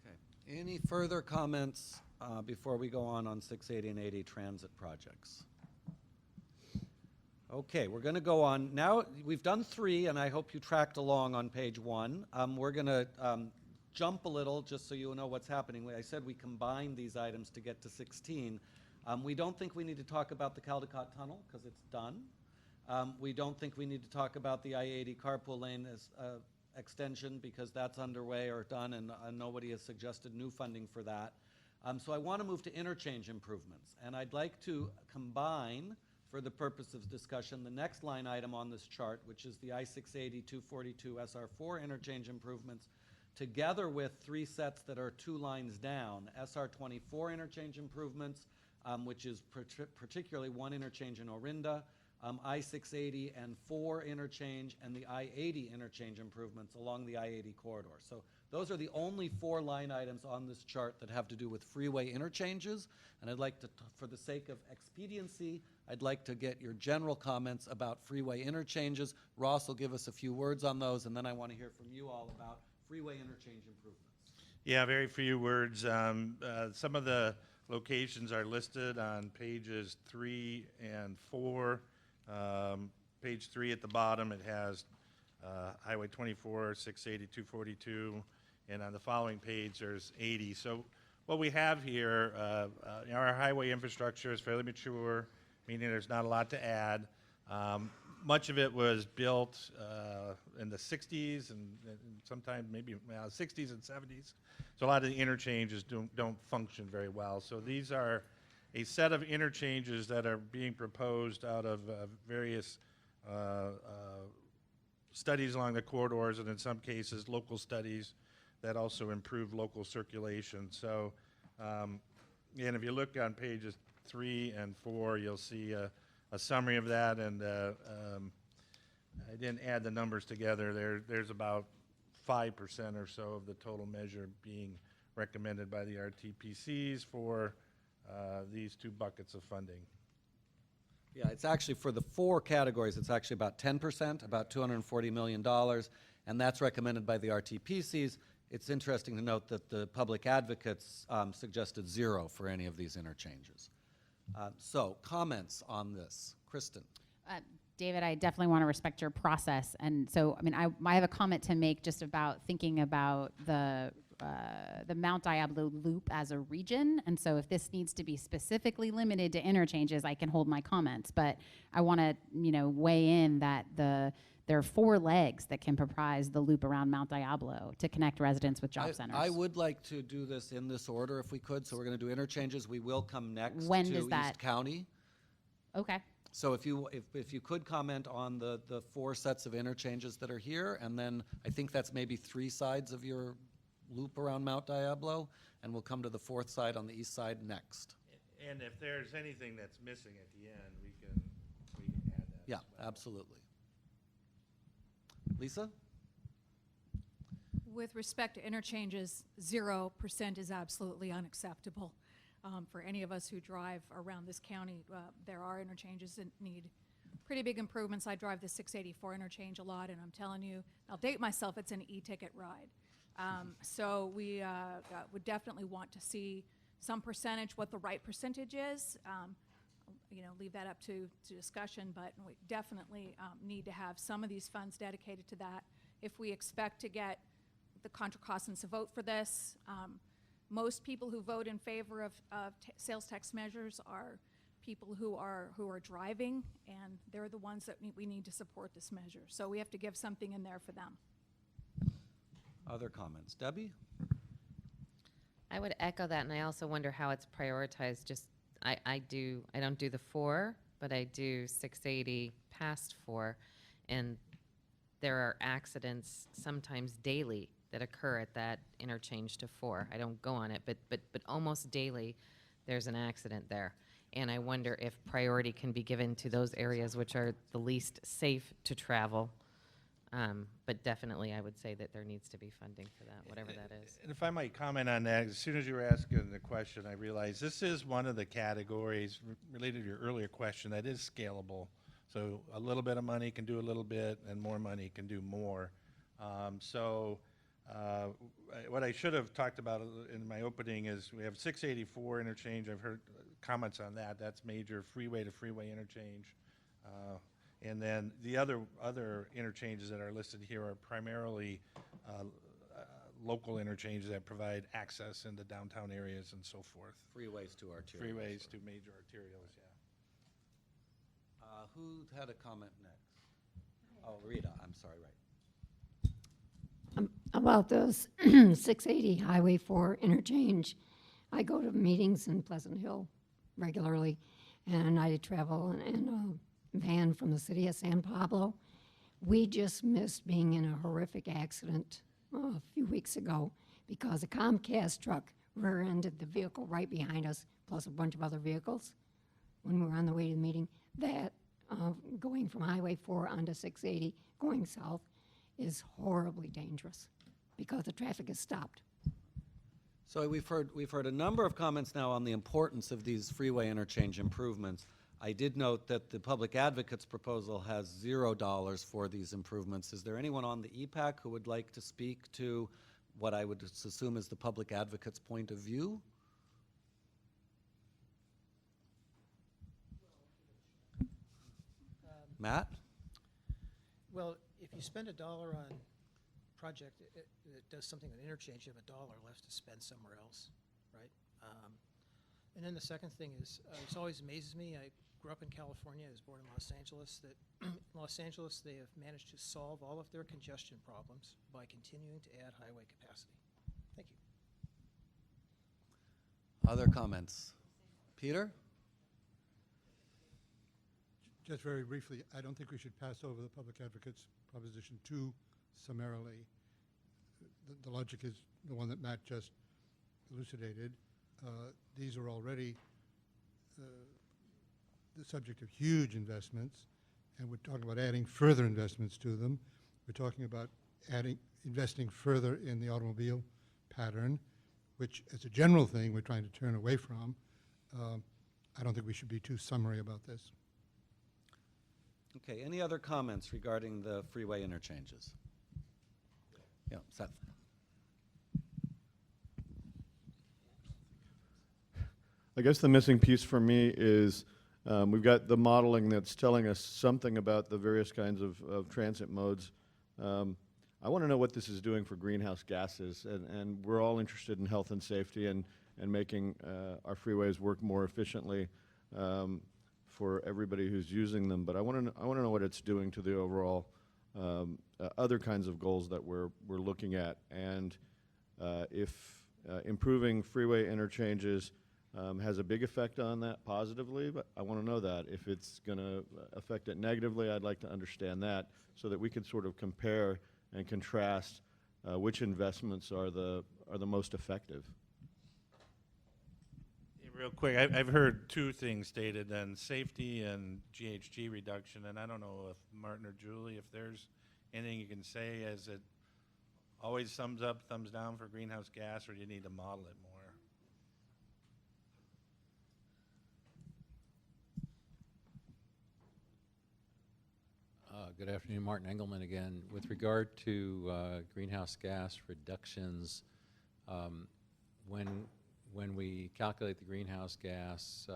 Okay. Any further comments before we go on 680 and 80 transit projects? Okay, we're going to go on. Now, we've done 3, and I hope you tracked along on page 1. We're going to jump a little just so you know what's happening. I said we combined these items to get to 16. We don't think we need to talk about the Caldecott Tunnel because it's done. We don't think we need to talk about the I-80 carpool lane as extension because that's underway or done, and nobody has suggested new funding for that. So I want to move to interchange improvements, and I'd like to combine, for the purpose of discussion, the next line item on this chart, which is the I-680 242 SR4 interchange improvements, together with 3 sets that are 2 lines down, SR24 interchange improvements, which is particularly 1 interchange in Orinda, I-680 and 4 interchange, and the I-80 interchange improvements along the I-80 corridor. So those are the only 4 line items on this chart that have to do with freeway interchanges, and I'd like to, for the sake of expediency, I'd like to get your general comments about freeway interchanges. Ross will give us a few words on those, and then I want to hear from you all about freeway interchange improvements. Yeah, very few words. Some of the locations are listed on pages 3 and 4. Page 3 at the bottom, it has Highway 24, 680, 242, and on the following page, there's 80. So what we have here, our highway infrastructure is fairly mature, meaning there's not a lot to add. Much of it was built in the 60s and sometimes maybe 60s and 70s. So a lot of the interchanges don't function very well. So these are a set of interchanges that are being proposed out of various studies along the corridors, and in some cases, local studies that also improve local circulation. So, and if you look on pages 3 and 4, you'll see a summary of that, and I didn't add the numbers together. There's about 5% or so of the total measure being recommended by the RTPCs for these 2 buckets of funding. Yeah, it's actually for the 4 categories, it's actually about 10%, about $240 million, and that's recommended by the RTPCs. It's interesting to note that the public advocates suggested 0 for any of these interchanges. So, comments on this? Kristen? David, I definitely want to respect your process. And so, I mean, I have a comment to make just about thinking about the Mount Diablo loop as a region. And so if this needs to be specifically limited to interchanges, I can hold my comments. But I want to, weigh in that there are 4 legs that can comprise the loop around Mount Diablo to connect residents with job centers. I would like to do this in this order if we could. So we're going to do interchanges. We will come next When to does that- East County. Okay. So if you could comment on the 4 sets of interchanges that are here, and then I think that's maybe 3 sides of your loop around Mount Diablo, and we'll come to the 4th side on the east side next. And if there's anything that's missing at the end, we can add that. Yeah, as well. absolutely. Lisa? With respect to interchanges, 0% is absolutely unacceptable. For any of us who drive around this county, there are interchanges that need pretty big improvements. I drive the 684 interchange a lot, and I'm telling you, I'll date myself, it's an e-ticket ride. So we would definitely want to see some percentage, what the right percentage is. Leave that up to discussion, but we definitely need to have some of these funds dedicated to that. If we expect to get the Contra Costans to vote for this, most people who vote in favor of sales tax measures are people who are driving, and they're the ones that we need to support this measure. So we have to give something in there for them. Other comments? Debbie? I would echo that, and I also wonder how it's prioritized. Just I don't do the 4, but I do 680 past 4, and there are accidents sometimes daily that occur at that interchange to 4. I don't go on it, but almost daily there's an accident there. And I wonder if priority can be given to those areas which are the least safe to travel. But definitely I would say that there needs to be funding for that, whatever that is. And if I might comment on that, as soon as you were asking the question, I realized this is one of the categories related to your earlier question that is scalable. So a little bit of money can do a little bit, and more money can do more. What I should have talked about in my opening is we have 684 interchange. I've heard comments on that. That's major freeway to freeway interchange. And then the other interchanges that are listed here are primarily local interchanges that provide access into downtown areas and so forth. Freeways to arterials. Freeways to major arterials, yeah. Who had a comment next? Oh, Rita, I'm sorry, right. About those 680 Highway 4 interchange, I go to meetings in Pleasant Hill regularly, and I travel in a van from the city of San Pablo. We just missed being in a horrific accident a few weeks ago because a Comcast truck rear-ended the vehicle right behind us, plus a bunch of other vehicles, when we were on the way to the meeting. That going from Highway 4 onto 680, going south, is horribly dangerous because the traffic is stopped. So we've heard a number of comments now on the importance of these freeway interchange improvements. I did note that the Public Advocate's proposal has $0 for these improvements. Is there anyone on the EPAC who would like to speak to what I would assume is the Public Advocate's point of view? Matt? Well, if you spend $1 on project, it does something with interchange, you have $1 left to spend somewhere else, right? And then the second thing is, it always amazes me, I grew up in California, I was born in Los Angeles, that in Los Angeles, they have managed to solve all of their congestion problems by continuing to add highway capacity. Thank you. Other comments? Peter? Just very briefly, I don't think we should pass over the public advocate's proposition too summarily. The logic is the one that Matt just elucidated. These are already the subject of huge investments, and we're talking about adding further investments to them. We're talking about investing further in the automobile pattern, which as a general thing we're trying to turn away from. I don't think we should be too summary about this. Okay, any other comments regarding the freeway interchanges? Yeah, Seth. I guess the missing piece for me is we've got the modeling that's telling us something about the various kinds of transit modes. I want to know what this is doing for greenhouse gases, and we're all interested in health and safety and making our freeways work more efficiently for everybody who's using them. But I want to know what it's doing to the overall other kinds of goals that we're looking at, and if improving freeway interchanges has a big effect on that positively, but I want to know that. If it's going to affect it negatively, I'd like to understand that so that we can sort of compare and contrast which investments are the most effective. Real quick, I've heard two things stated, then safety and GHG reduction, and I don't know if Martin or Julie, if there's anything you can say, as it always thumbs up, thumbs down for greenhouse gas, or do you need to model it more? Good afternoon, Martin Engelman again. With regard to greenhouse gas reductions, when we calculate the greenhouse gas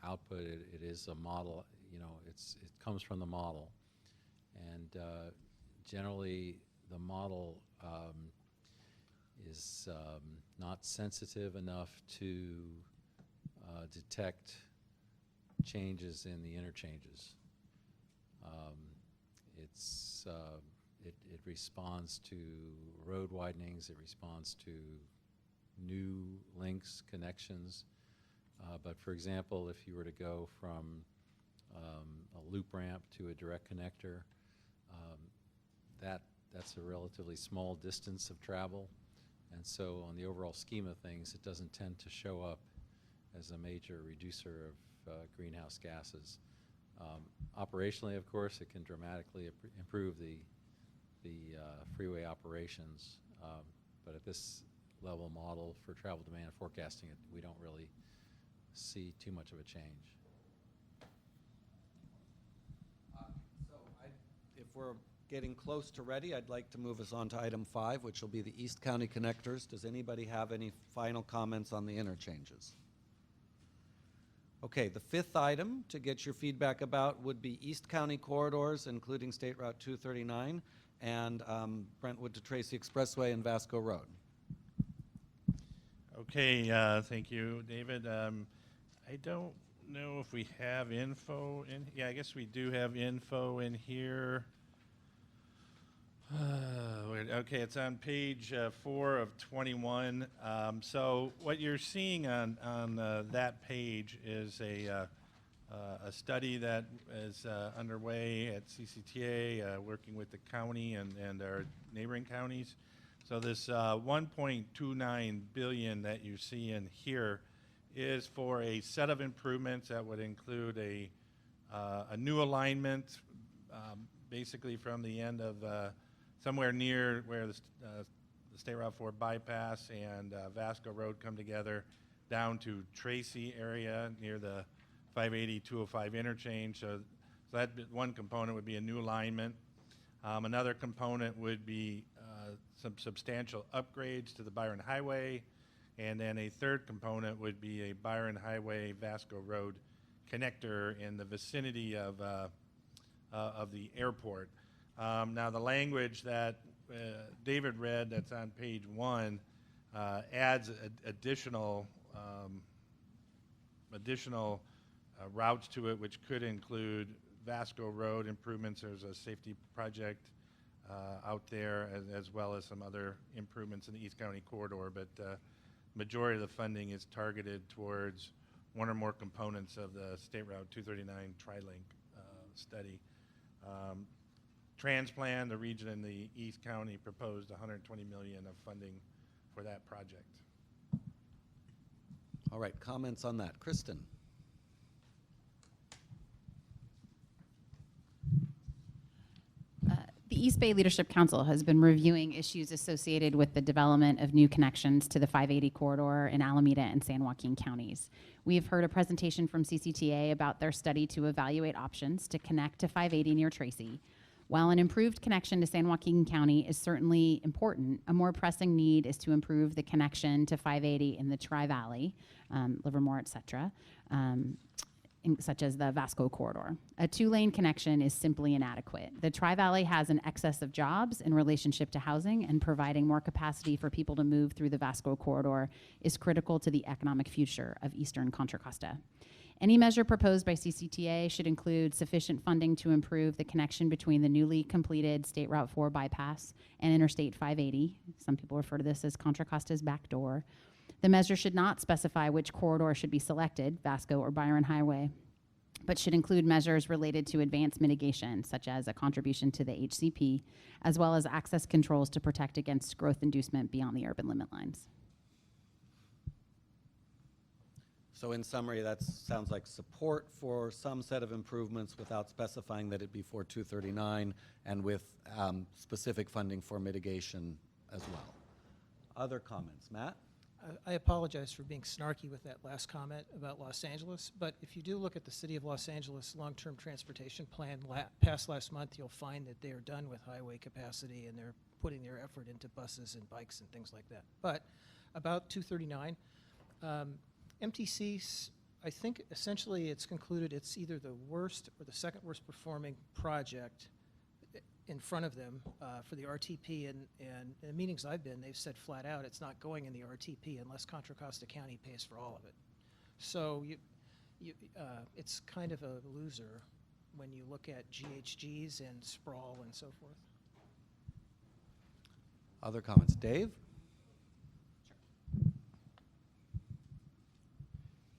output, it is a model. You know, it comes from the model, and generally the model is not sensitive enough to detect changes in the interchanges. It responds to road widenings, it responds to new links, connections. But for example, if you were to go from a loop ramp to a direct connector, that's a relatively small distance of travel. And so on the overall scheme of things, it doesn't tend to show up as a major reducer of greenhouse gases. Operationally, of course, it can dramatically improve the freeway operations, but at this level model for travel demand forecasting, we don't really see too much of a change. If we're getting close to ready, I'd like to move us on to item 5, which will be the East County connectors. Does anybody have any final comments on the interchanges? Okay, the 5th item to get your feedback about would be East County corridors, including State Route 239 and Brentwood to Tracy Expressway and Vasco Road. Okay, thank you, David. I don't know if we have info in. Yeah, I guess we do have info in here. Okay, it's on page 4 of 21. So what you're seeing on that page is a study that is underway at CCTA, working with the county and our neighboring counties. So this 1.29 billion that you see in here is for a set of improvements that would include a new alignment, basically from the end of somewhere near where the State Route 4 bypass and Vasco Road come together, down to Tracy area near the 580-205 interchange. So that one component would be a new alignment. Another component would be some substantial upgrades to the Byron Highway, and then a third component would be a Byron Highway Vasco Road connector in the vicinity of of the airport. Now, the language that David read that's on page 1 adds additional routes to it, which could include Vasco Road improvements. There's a safety project out there, as well as some other improvements in the East County corridor. But majority of the funding is targeted towards one or more components of the State Route 239 Tri-Link study. Transplan, the region in the East County, proposed $120 million of funding for that project. All right, comments on that. Kristen? The East Bay Leadership Council has been reviewing issues associated with the development of new connections to the 580 corridor in Alameda and San Joaquin counties. We have heard a presentation from CCTA about their study to evaluate options to connect to 580 near Tracy. While an improved connection to San Joaquin County is certainly important, a more pressing need is to improve the connection to 580 in the Tri-Valley, Livermore, et cetera, such as the Vasco corridor. A 2-lane connection is simply inadequate. The Tri-Valley has an excess of jobs in relationship to housing, and providing more capacity for people to move through the Vasco corridor is critical to the economic future of Eastern Contra Costa. Any measure proposed by CCTA should include sufficient funding to improve the connection between the newly completed State Route 4 bypass and Interstate 580. Some people refer to this as Contra Costa's back door. The measure should not specify which corridor should be selected, Vasco or Byron Highway, but should include measures related to advanced mitigation, such as a contribution to the HCP, as well as access controls to protect against growth inducement beyond the urban limit lines. So in summary, that sounds like support for some set of improvements without specifying that it be for 239, and with specific funding for mitigation as well. Other comments? Matt? I apologize for being snarky with that last comment about Los Angeles, but if you do look at the City of Los Angeles long-term transportation plan passed last month, you'll find that they are done with highway capacity and they're putting their effort into buses and bikes and things like that. But about 239, MTC, I think essentially it's concluded it's either the worst or the second worst performing project in front of them for the RTP, and in the meetings I've been, they've said flat out it's not going in the RTP unless Contra Costa County pays for all of it. So it's kind of a loser when you look at GHGs and sprawl and so forth. Other comments? Dave?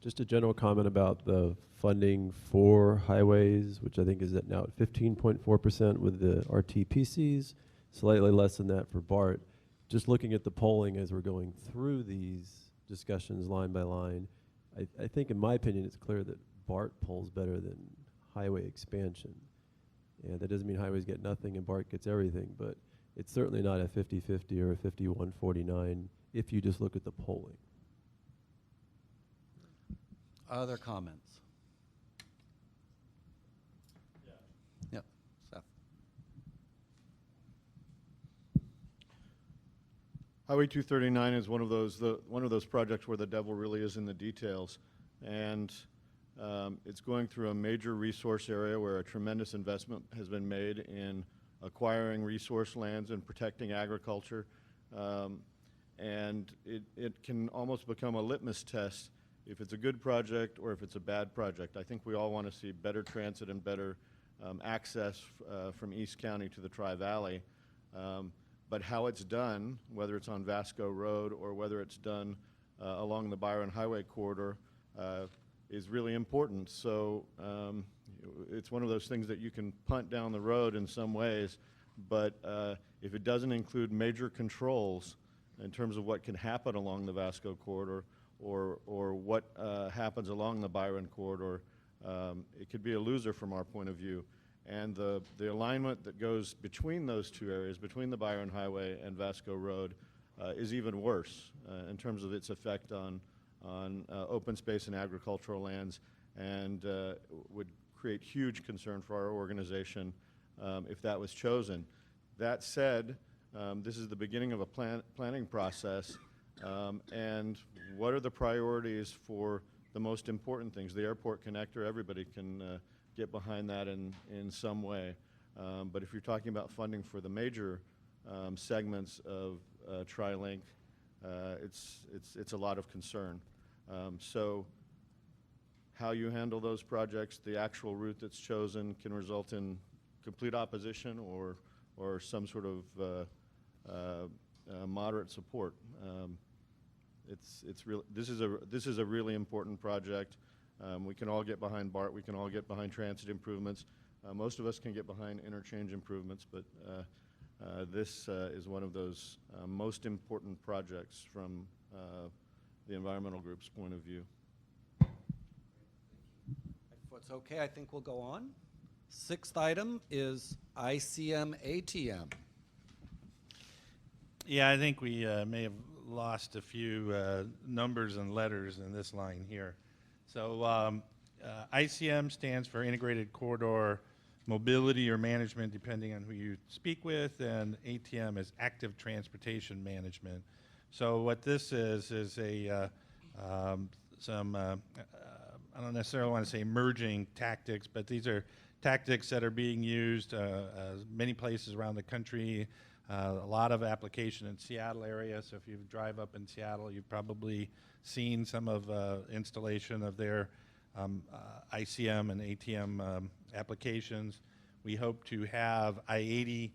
Just a general comment about the funding for highways, which I think is at now at 15.4% with the RTPCs, slightly less than that for BART. Just looking at the polling as we're going through these discussions line by line, I think in my opinion it's clear that BART polls better than highway expansion. And that doesn't mean highways get nothing and BART gets everything, but it's certainly not a 50-50 or a 51-49 if you just look at the polling. Other comments? Yep, Seth. Highway 239 is one of those projects where the devil really is in the details, and it's going through a major resource area where a tremendous investment has been made in acquiring resource lands and protecting agriculture, and it can almost become a litmus test if it's a good project or if it's a bad project. I think we all want to see better transit and better access from East County to the Tri-Valley. But how it's done, whether it's on Vasco Road or whether it's done along the Byron Highway corridor, is really important. So it's one of those things that you can punt down the road in some ways, but if it doesn't include major controls in terms of what can happen along the Vasco corridor, or what happens along the Byron corridor, it could be a loser from our point of view. And the alignment that goes between those two areas, between the Byron Highway and Vasco Road, is even worse in terms of its effect on open space and agricultural lands, and would create huge concern for our organization if that was chosen. That said, this is the beginning of a planning process. And what are the priorities for the most important things? The airport connector, everybody can get behind that in some way. But if you're talking about funding for the major segments of TriLink, it's a lot of concern. So how you handle those projects, the actual route that's chosen can result in complete opposition or some sort of moderate support. This is a really important project. We can all get behind BART. We can all get behind transit improvements. Most of us can get behind interchange improvements, but this is one of those most important projects from the environmental group's point of view. If it's okay, I think we'll go on. Sixth item is ICM ATM. Yeah, I think we may have lost a few numbers and letters in this line here. So ICM stands for Integrated Corridor Mobility or Management, depending on who you speak with, and ATM is Active Transportation Management. So what this is a I don't necessarily want to say merging tactics, but these are tactics that are being used many places around the country. A lot of application in Seattle area. So if you drive up in Seattle, you've probably seen some of installation of their ICM and ATM applications. We hope to have I-80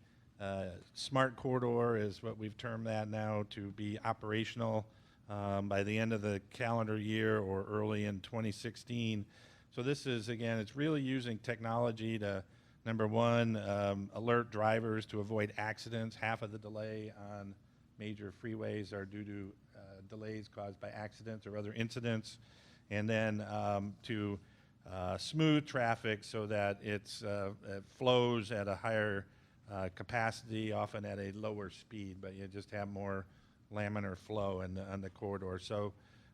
Smart Corridor is what we've termed that now, to be operational by the end of the calendar year or early in 2016. So this is, again, it's really using technology to, number one, alert drivers to avoid accidents. Half of the delay on major freeways are due to delays caused by accidents or other incidents. And then to smooth traffic so that it flows at a higher capacity, often at a lower speed, but you just have more laminar flow on the corridor. So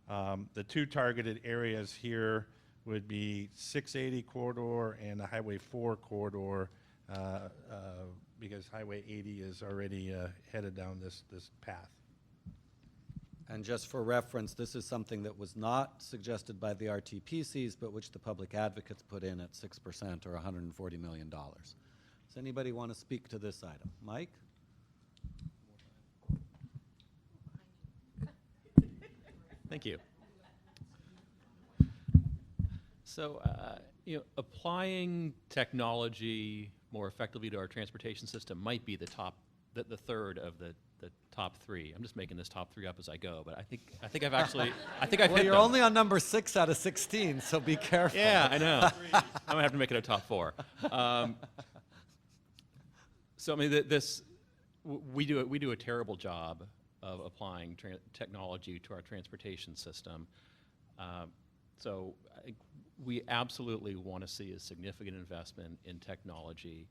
the two targeted areas here would be 680 corridor and the Highway 4 corridor, because Highway 80 is already headed down this path. And just for reference, this is something that was not suggested by the RTPCs, but which the public advocates put in at 6% or $140 million. Does anybody want to speak to this item? Mike? Thank you. So, applying technology more effectively to our transportation system might be the third of the top three. I'm just making this top three up as I go, but I think I've actually, I've Well, hit you're them. only on number 6 out of 16, so be careful. Yeah, I know. I'm gonna have to make it a top 4. So I mean, we do a terrible job of applying technology to our transportation system. So we absolutely want to see a significant investment in technology.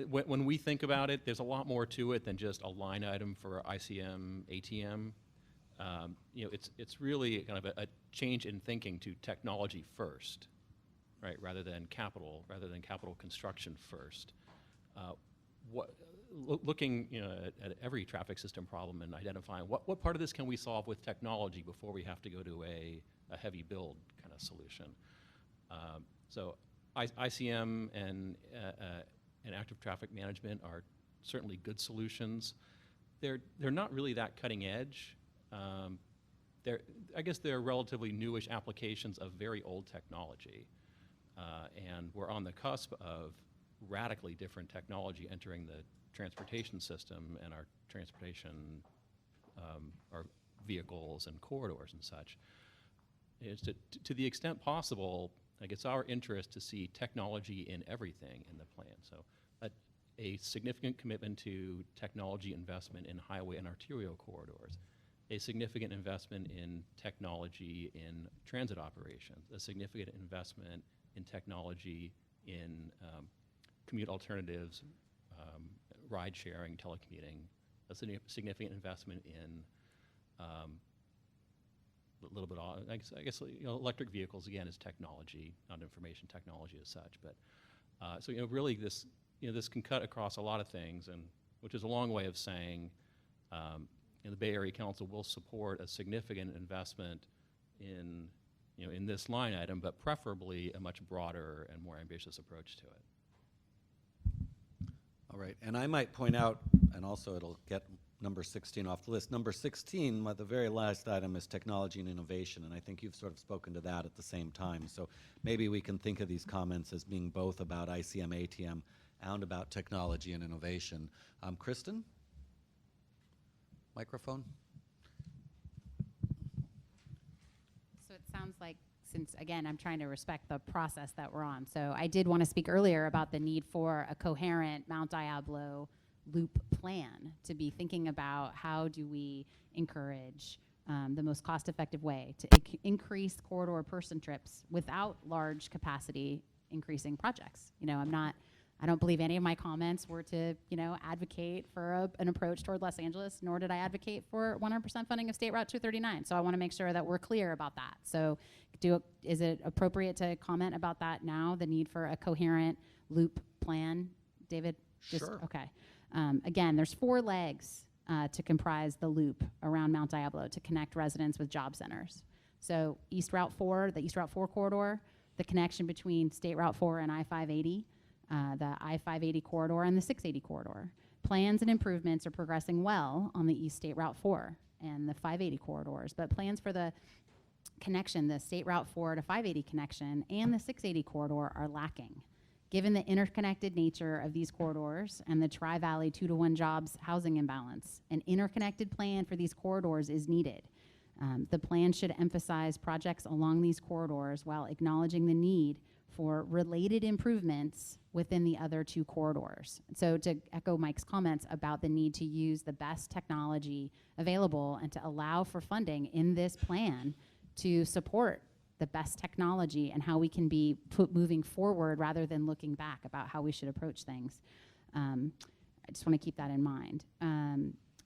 When we think about it, there's a lot more to it than just a line item for ICM, ATM. It's really kind of a change in thinking to technology first, right? Rather than capital construction first. Looking at every traffic system problem and identifying what part of this can we solve with technology before we have to go to a heavy build kind of solution. So ICM and active traffic management are certainly good solutions. They're not really that cutting edge. I guess they're relatively newish applications of very old technology, and we're on the cusp of radically different technology entering the transportation system and our transportation, our vehicles and corridors and such. Is to the extent possible, like, it's our interest to see technology in everything in the plan. So a significant commitment to technology investment in highway and arterial corridors, a significant investment in technology in transit operations, a significant investment in technology in commute alternatives, ride sharing, telecommuting, a significant investment in a little bit, I guess electric vehicles, again, is technology, not information technology as such. But so really this can cut across a lot of things, and which is a long way of saying the Bay Area Council will support a significant investment in you know, in this line item, but preferably a much broader and more ambitious approach to it. All right, and I might point out, and also it'll get number 16 off the list. Number 16, the very last item, is technology and innovation, and I think you've sort of spoken to that at the same time. So maybe we can think of these comments as being both about ICM, ATM, and about technology and innovation. Kristen? Microphone? So it sounds like, since again, I'm trying to respect the process that we're on. So I did want to speak earlier about the need for a coherent Mount Diablo loop plan, to be thinking about how do we encourage the most cost-effective way to increase corridor person trips without large capacity increasing projects. You know, I don't believe any of my comments were to, you know, advocate for an approach toward Los Angeles, nor did I advocate for 100% funding of State Route 239. So I want to make sure that we're clear about that. So is it appropriate to comment about that now, the need for a coherent loop plan, David? Sure. Okay. Again, there's 4 legs to comprise the loop around Mount Diablo to connect residents with job centers. So East Route 4, the East Route 4 corridor, the connection between State Route 4 and I-580, the I-580 corridor and the 680 corridor. Plans and improvements are progressing well on the East State Route 4 and the 580 corridors, but plans for the connection, the State Route 4 to 580 connection and the 680 corridor are lacking. Given the interconnected nature of these corridors and the Tri-Valley 2-to-1 jobs housing imbalance, an interconnected plan for these corridors is needed. The plan should emphasize projects along these corridors while acknowledging the need for related improvements within the other 2 corridors. So to echo Mike's comments about the need to use the best technology available and to allow for funding in this plan to support the best technology and how we can be moving forward rather than looking back about how we should approach things. I just want to keep that in mind.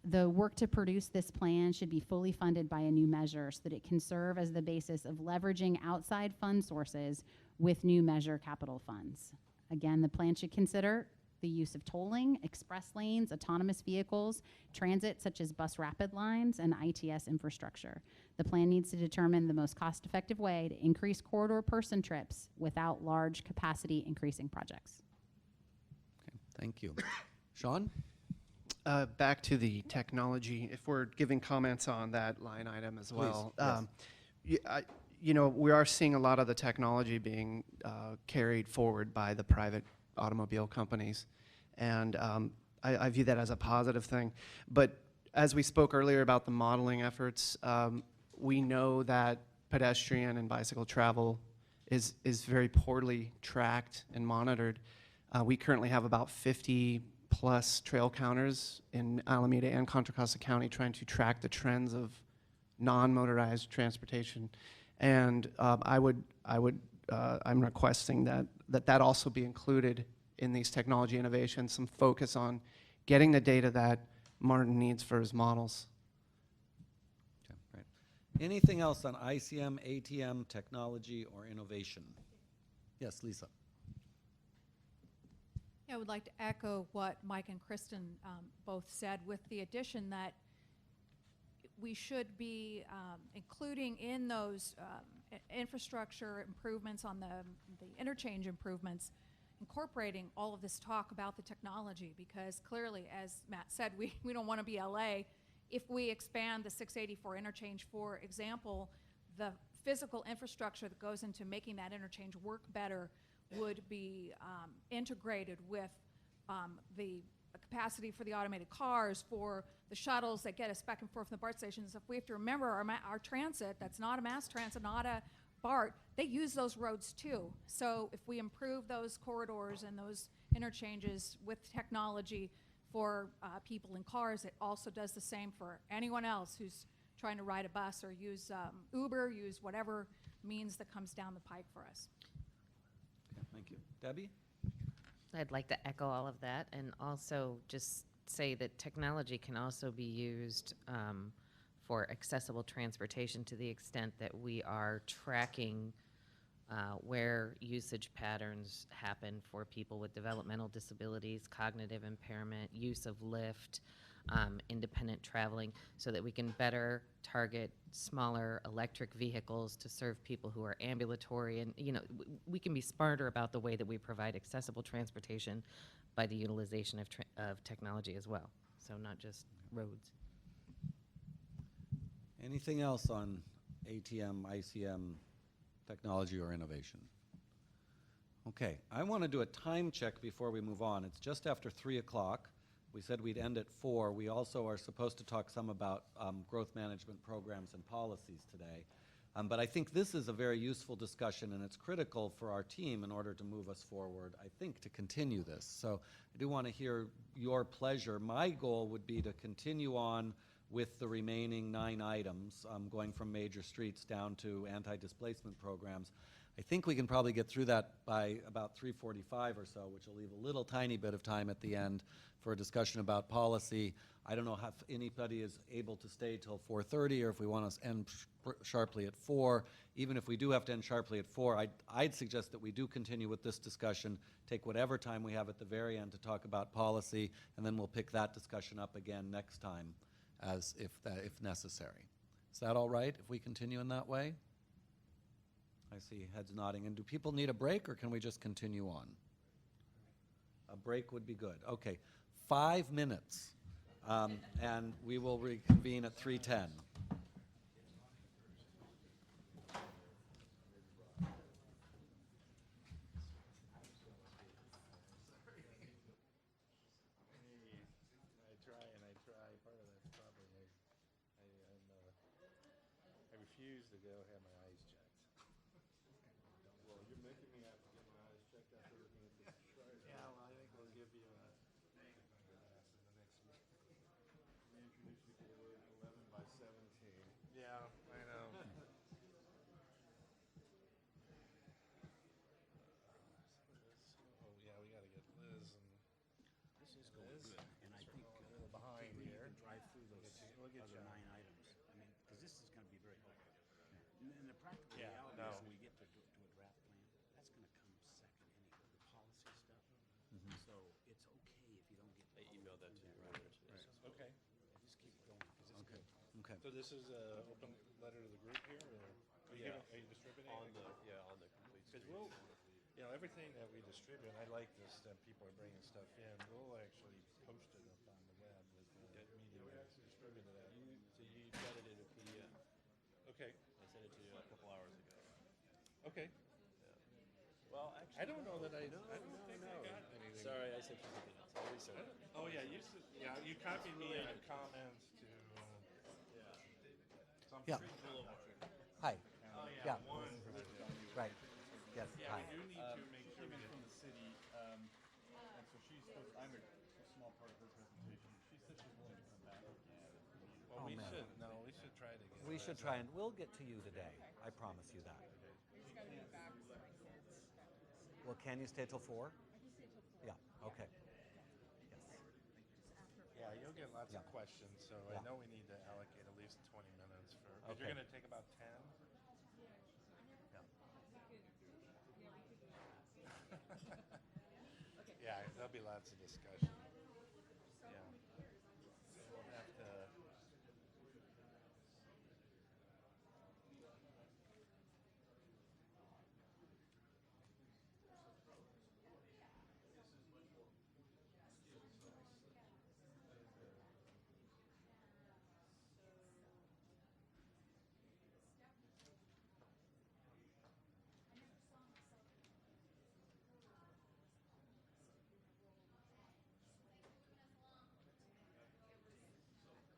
The work to produce this plan should be fully funded by a new measure so that it can serve as the basis of leveraging outside fund sources with new measure capital funds. Again, the plan should consider the use of tolling, express lanes, autonomous vehicles, transit such as bus rapid lines, and ITS infrastructure. The plan needs to determine the most cost-effective way to increase corridor person trips without large capacity increasing projects. Okay, thank you. Sean? Back to the technology, if we're giving comments on that line item as well. Yes. You know, we are seeing a lot of the technology being carried forward by the private automobile companies, and I view that as a positive thing. But as we spoke earlier about the modeling efforts, we know that pedestrian and bicycle travel is very poorly tracked and monitored. We currently have about 50+ trail counters in Alameda and Contra Costa County trying to track the trends of non-motorized transportation. And I'm requesting that also be included in these technology innovations, some focus on getting the data that Martin needs for his models. Okay, right. Anything else on ICM, ATM, technology, or innovation? Yes, Lisa. Yeah, I would like to echo what Mike and Kristen both said, with the addition that we should be including in those infrastructure improvements on the interchange improvements, incorporating all of this talk about the technology, because clearly, as Matt said, we don't want to be LA. If we expand the 684 interchange, for example, the physical infrastructure that goes into making that interchange work better would be integrated with the capacity for the automated cars, for the shuttles that get us back and forth from the BART stations. If we have to remember our transit, that's not a mass transit, not a BART, they use those roads too. So if we improve those corridors and those interchanges with technology for people in cars, it also does the same for anyone else who's trying to ride a bus or use Uber, use whatever means that comes down the pike for us. Okay, thank you. Debbie? I'd like to echo all of that, and also just say that technology can also be used for accessible transportation to the extent that we are tracking where usage patterns happen for people with developmental disabilities, cognitive impairment, use of Lyft, independent traveling, so that we can better target smaller electric vehicles to serve people who are ambulatory. And, we can be smarter about the way that we provide accessible transportation by the utilization of technology as well. So not just roads. Anything else on ATM, ICM technology or innovation? Okay, I want to do a time check before we move on. It's just after 3 o'clock. We said we'd end at 4. We also are supposed to talk some about growth management programs and policies today. But I think this is a very useful discussion, and it's critical for our team in order to move us forward, I think, to continue this. So I do want to hear your pleasure. My goal would be to continue on with the remaining 9 items, going from major streets down to anti-displacement programs. I think we can probably get through that by about 3:45 or so, which will leave a little tiny bit of time at the end for a discussion about policy. I don't know if anybody is able to stay till 4:30, or if we want to end sharply at 4. Even if we do have to end sharply at 4, I'd suggest that we do continue with this discussion, take whatever time we have at the very end to talk about policy, and then we'll pick that discussion up again next time, as if necessary. Is that all right if we continue in that way? I see heads nodding. And do people need a break, or can we just continue on? A break would be good. Okay, 5 minutes, and we will reconvene at 3:10. I refuse to go have my eyes checked. Well, you're making me have to get my eyes checked after looking at this chart. Yeah, well, I think we'll give you a Reintroduce you to the word 11/17. Yeah, I know. Oh, yeah, we gotta get Liz and. This is going Liz, good, and I think a little behind we here. can drive through those We'll get other you. 9 items. I mean, because this is going to be very helpful. And the practical Yeah, reality no. is when we get to a draft plan, that's going to come second anyway, the policy stuff. So it's okay if you don't get. I emailed that to you earlier today. Okay. Just keep going, because it's Okay. good. Okay. So this is a open letter to the group here, or Yeah. are you distributing? On the complete Because streets. everything that we distribute, I like this, that people are bringing stuff in, we'll actually post it up on the web with the media minutes distributed at. So you got it in a PDF. Okay, I sent it to you a couple hours ago. okay. Well, actually, I don't know that I no, don't think I got anything. Sorry, I sent you something else. I'll resend it. Oh, yeah, you copied me on comments to. Yeah. Hi. Yeah. One. Right. Yes. Yeah, Hi. we do need to make sure we get from the city, and so she's supposed, I'm a small part of her presentation. She said she's willing to come back again. Well, Oh, we man. should try to get. We should try, and we'll get to you today. I promise you that. Well, can you stay till 4? Yeah. Okay. Yes. Yeah, you'll get lots Yeah. of questions, so Yeah. I know we need to allocate at least 20 minutes for, because Okay. you're going to take about 10? Yeah, there'll be lots of discussion. Yeah. So we'll have to.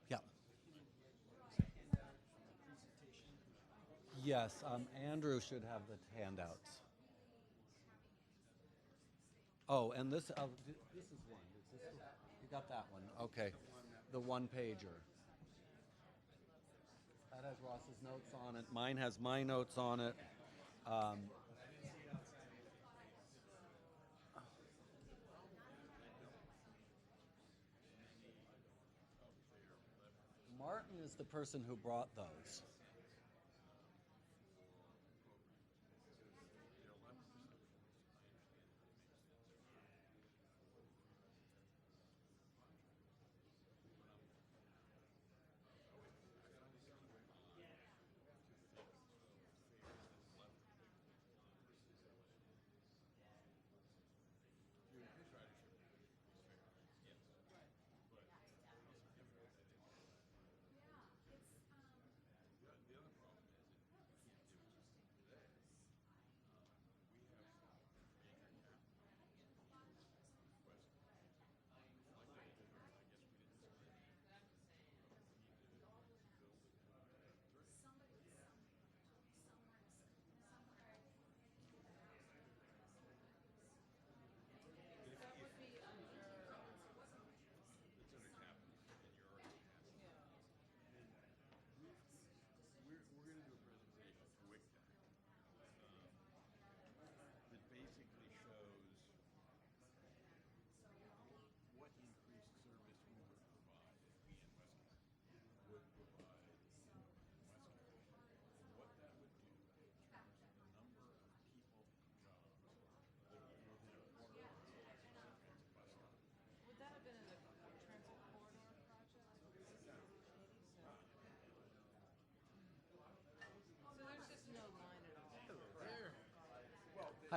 Yeah. Yes, Andrew should have the handouts. Oh, and this is one. You got that one? Okay. The one pager. That has Ross's notes on it. Mine has my notes on it. Martin is the person who brought those.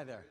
Hi there.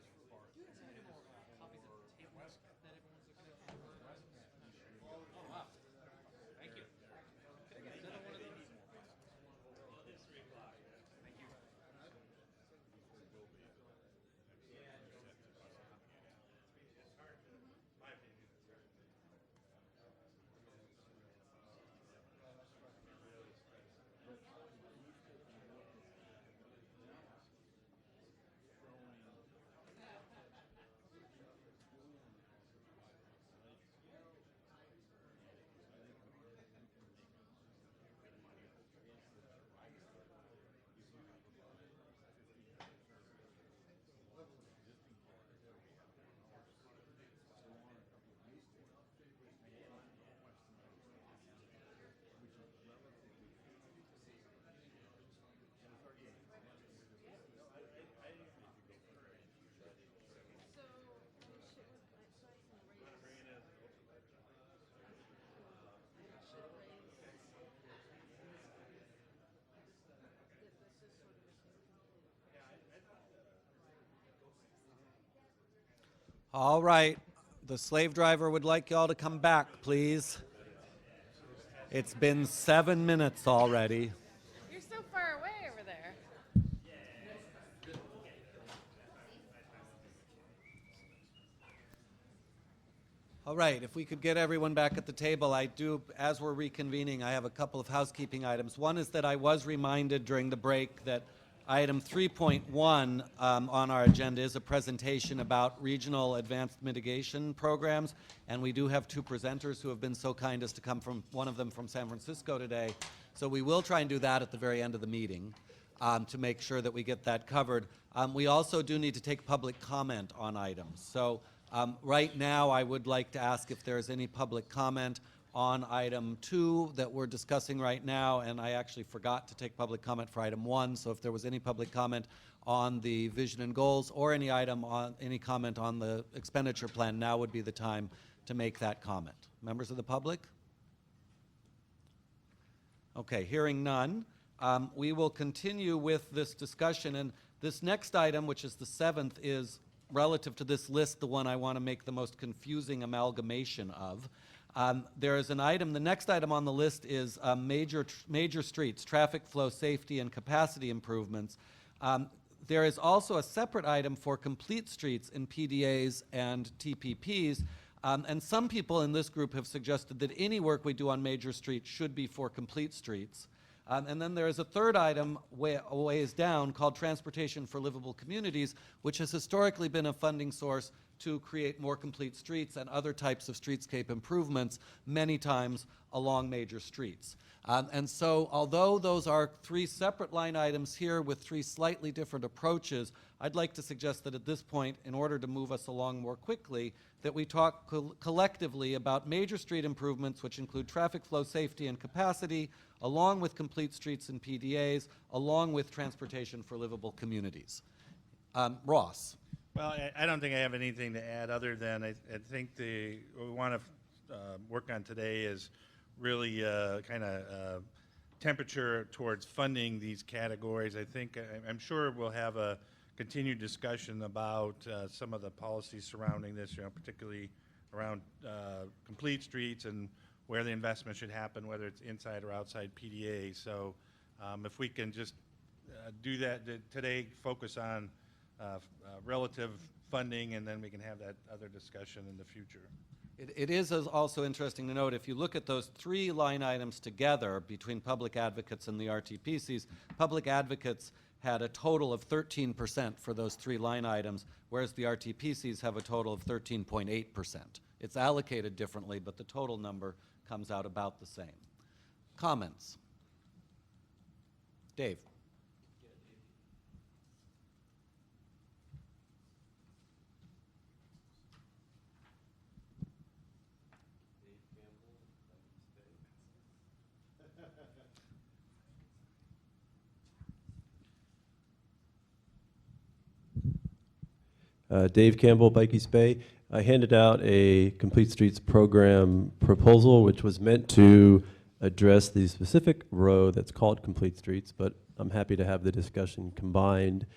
All right. The slave driver would like y'all to come back, please. It's been 7 minutes already. You're so far away over there. All right, if we could get everyone back at the table, as we're reconvening, I have a couple of housekeeping items. One is that I was reminded during the break that item 3.1 on our agenda is a presentation about regional advanced mitigation programs, and we do have two presenters who have been so kind as to come from, one of them from San Francisco today. So we will try and do that at the very end of the meeting to make sure that we get that covered. We also do need to take public comment on items. So right now, I would like to ask if there is any public comment on item 2 that we're discussing right now, and I actually forgot to take public comment for item 1, so if there was any public comment on the vision and goals or any comment on the expenditure plan, now would be the time to make that comment. Members of the public? Okay, hearing none, we will continue with this discussion, and this next item, which is the 7th, is relative to this list, the one I want to make the most confusing amalgamation of. There is an item, the next item on the list is major streets, traffic flow safety and capacity improvements. There is also a separate item for complete streets in PDAs and TPPs, and some people in this group have suggested that any work we do on major streets should be for complete streets. And then there is a third item ways down called Transportation for Livable Communities, which has historically been a funding source to create more complete streets and other types of streetscape improvements, many times along major streets. And so although those are 3 separate line items here with 3 slightly different approaches, I'd like to suggest that at this point, in order to move us along more quickly, that we talk collectively about major street improvements, which include traffic flow safety and capacity, along with complete streets and PDAs, along with transportation for livable communities. Ross. Well, I don't think I have anything to add other than I think what we want to work on today is really kind of temperature towards funding these categories. I'm sure we'll have a continued discussion about some of the policies surrounding this, particularly around complete streets and where the investment should happen, whether it's inside or outside PDA. So if we can just do that today, focus on relative funding, and then we can have that other discussion in the future. It is also interesting to note, if you look at those 3 line items together between public advocates and the RTPCs, public advocates had a total of 13% for those 3 line items, whereas the RTPCs have a total of 13.8%. It's allocated differently, but the total number comes out about the same. Comments? Dave. Dave Campbell, Bike East Bay. I handed out a Complete Streets program proposal, which was meant to address the specific row that's called Complete Streets, but I'm happy to have the discussion combined.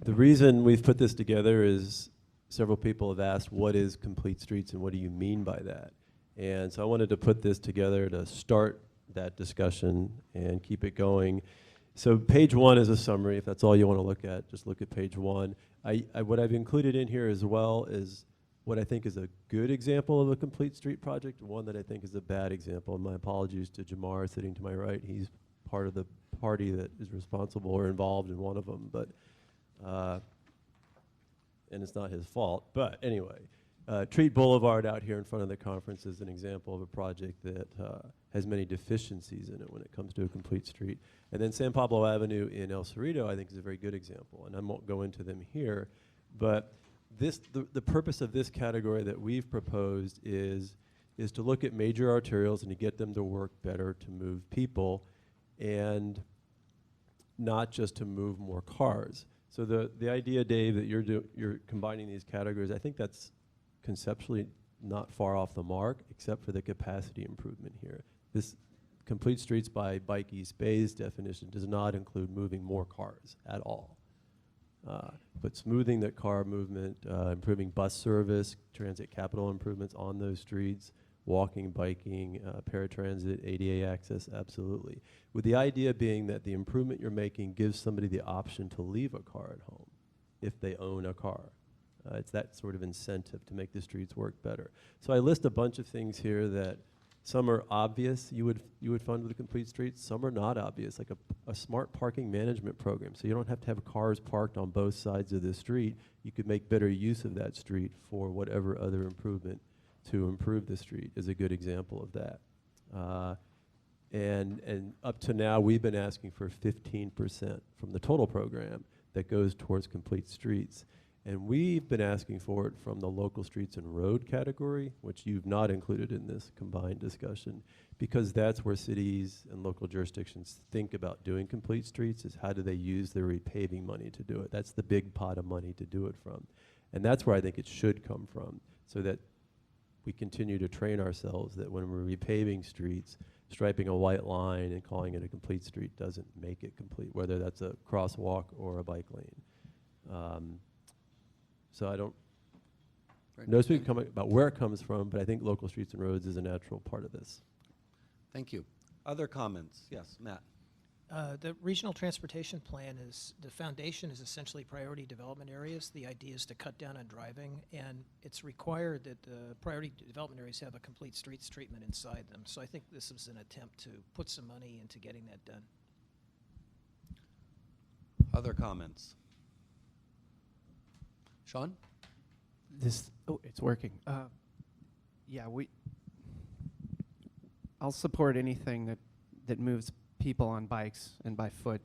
The reason we've put this together is several people have asked, what is complete streets and what do you mean by that? And so I wanted to put this together to start that discussion and keep it going. So page 1 is a summary. If that's all you want to look at, just look at page 1. What I've included in here as well is what I think is a good example of a complete street project, one that I think is a bad example. And my apologies to Jamar sitting to my right. He's part of the party that is responsible or involved in one of them, but and it's not his fault. But anyway, Treat Boulevard out here in front of the conference is an example of a project that has many deficiencies in it when it comes to a complete street. And then San Pablo Avenue in El Cerrito, I think, is a very good example. And I won't go into them here, but the purpose of this category that we've proposed is to look at major arterials and to get them to work better to move people and not just to move more cars. So the idea, Dave, that you're combining these categories, I think that's conceptually not far off the mark, except for the capacity improvement here. This complete streets by Bike East Bay's definition does not include moving more cars at all. But smoothing the car movement, improving bus service, transit capital improvements on those streets, walking, biking, paratransit, ADA access, absolutely. With the idea being that the improvement you're making gives somebody the option to leave a car at home if they own a car. It's that sort of incentive to make the streets work better. So I list a bunch of things here that some are obvious you would fund with a complete streets, some are not obvious, like a smart parking management program. So you don't have to have cars parked on both sides of the street. You could make better use of that street for whatever other improvement to improve the street is a good example of that. And up to now, we've been asking for 15% from the total program that goes towards complete streets. And we've been asking for it from the local streets and road category, which you've not included in this combined discussion, because that's where cities and local jurisdictions think about doing complete streets, is how do they use their repaving money to do it. That's the big pot of money to do it from. And that's where I think it should come from, so that we continue to train ourselves that when we're repaving streets, striping a white line and calling it a complete street doesn't make it complete, whether that's a crosswalk or a bike lane. So I don't know speak about where it comes from, but I think local streets and roads is a natural part of this. Thank you. Other comments? Yes, Matt. The regional transportation plan the foundation is essentially priority development areas. The idea is to cut down on driving, and it's required that the priority development areas have a complete streets treatment inside them. So I think this is an attempt to put some money into getting that done. Other comments? Sean? It's working. Yeah, I'll support anything that moves people on bikes and by foot,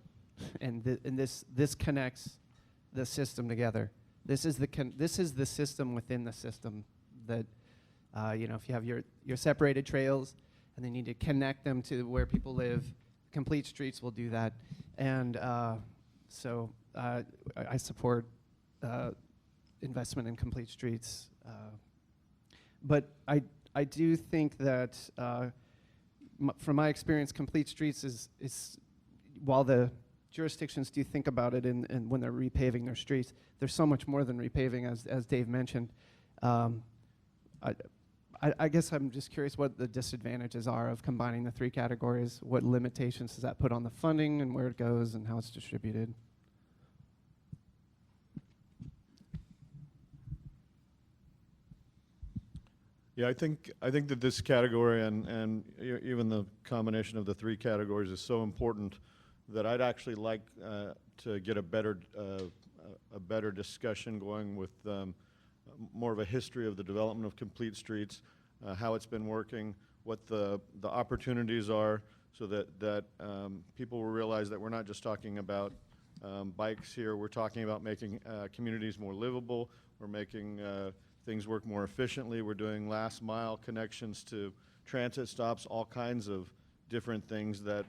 and this connects the system together. This is the system within the system that if you have your separated trails and they need to connect them to where people live, complete streets will do that, and so I support investment in complete streets, but I do think that. From my experience, complete streets is while the jurisdictions do think about it and when they're repaving their streets, there's so much more than repaving, as Dave mentioned. I guess I'm just curious what the disadvantages are of combining the three categories. What limitations does that put on the funding and where it goes and how it's distributed? Yeah, I think that this category and even the combination of the three categories is so important that I'd actually like to get a better discussion going with more of a history of the development of complete streets, how it's been working, what the opportunities are, so that people will realize that we're not just talking about bikes here. We're talking about making communities more livable. We're making things work more efficiently. We're doing last mile connections to transit stops, all kinds of different things that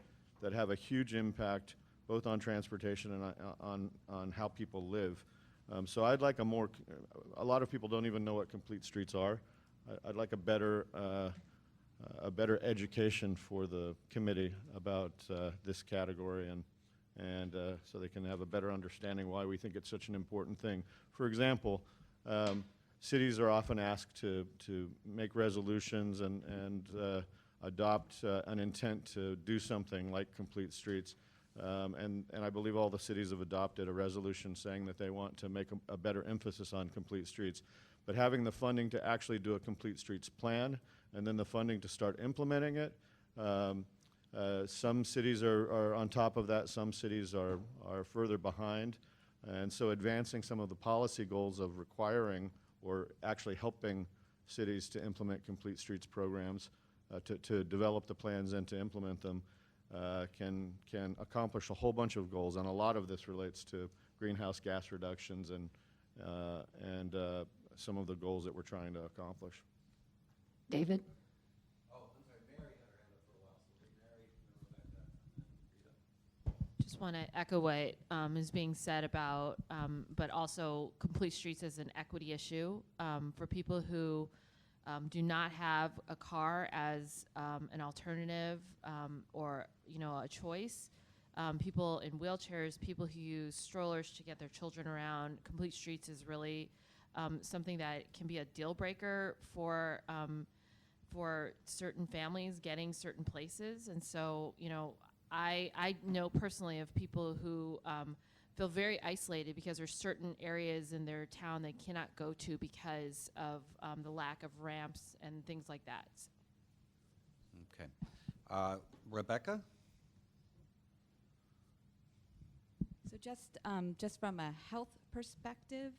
have a huge impact both on transportation and on how people live. So I'd like a lot of people don't even know what complete streets are. I'd like a better education for the committee about this category and so they can have a better understanding why we think it's such an important thing. For example, cities are often asked to make resolutions and adopt an intent to do something like complete streets. And I believe all the cities have adopted a resolution saying that they want to make a better emphasis on complete streets. But having the funding to actually do a complete streets plan and then the funding to start implementing it, some cities are on top of that, some cities are further behind. And so advancing some of the policy goals of requiring or actually helping cities to implement complete streets programs, to develop the plans and to implement them, can accomplish a whole bunch of goals. And a lot of this relates to greenhouse gas reductions and some of the goals that we're trying to accomplish. David? Just want to echo what is being said about, but also complete streets as an equity issue for people who do not have a car as an alternative or a choice. People in wheelchairs, people who use strollers to get their children around. Complete streets is really something that can be a deal breaker for certain families getting certain places. And so, I know personally of people who feel very isolated because there's certain areas in their town they cannot go to because of the lack of ramps and things like that. Okay. Rebecca? So just from a health perspective,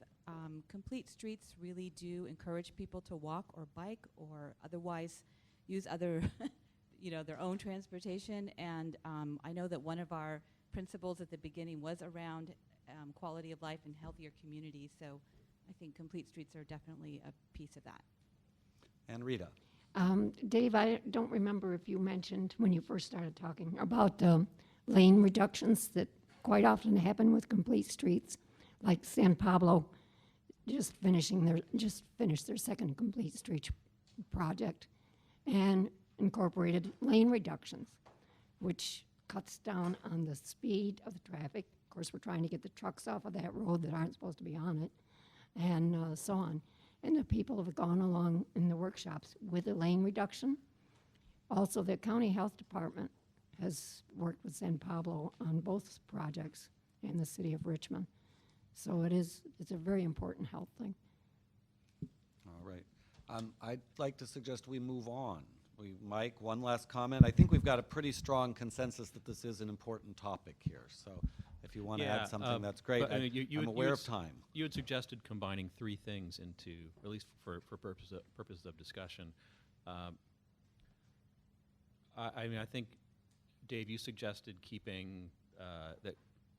complete streets really do encourage people to walk or bike or otherwise use other, their own transportation. And I know that one of our principles at the beginning was around quality of life and healthier communities. So I think complete streets are definitely a piece of that. And Rita? Dave, I don't remember if you mentioned when you first started talking about lane reductions that quite often happen with complete streets, like San Pablo just finished their second complete street project and incorporated lane reductions, which cuts down on the speed of the traffic. Of course, we're trying to get the trucks off of that road that aren't supposed to be on it, and so on. And the people have gone along in the workshops with a lane reduction. Also, the county health department has worked with San Pablo on both projects in the city of Richmond. So it's a very important health thing. All right. I'd like to suggest we move on. Mike, one last comment. I think we've got a pretty strong consensus that this is an important topic here. So if you want to add something, that's great. But, I'm aware of time. You had suggested combining three things into, at least for purposes of discussion. I think, Dave, you suggested keeping that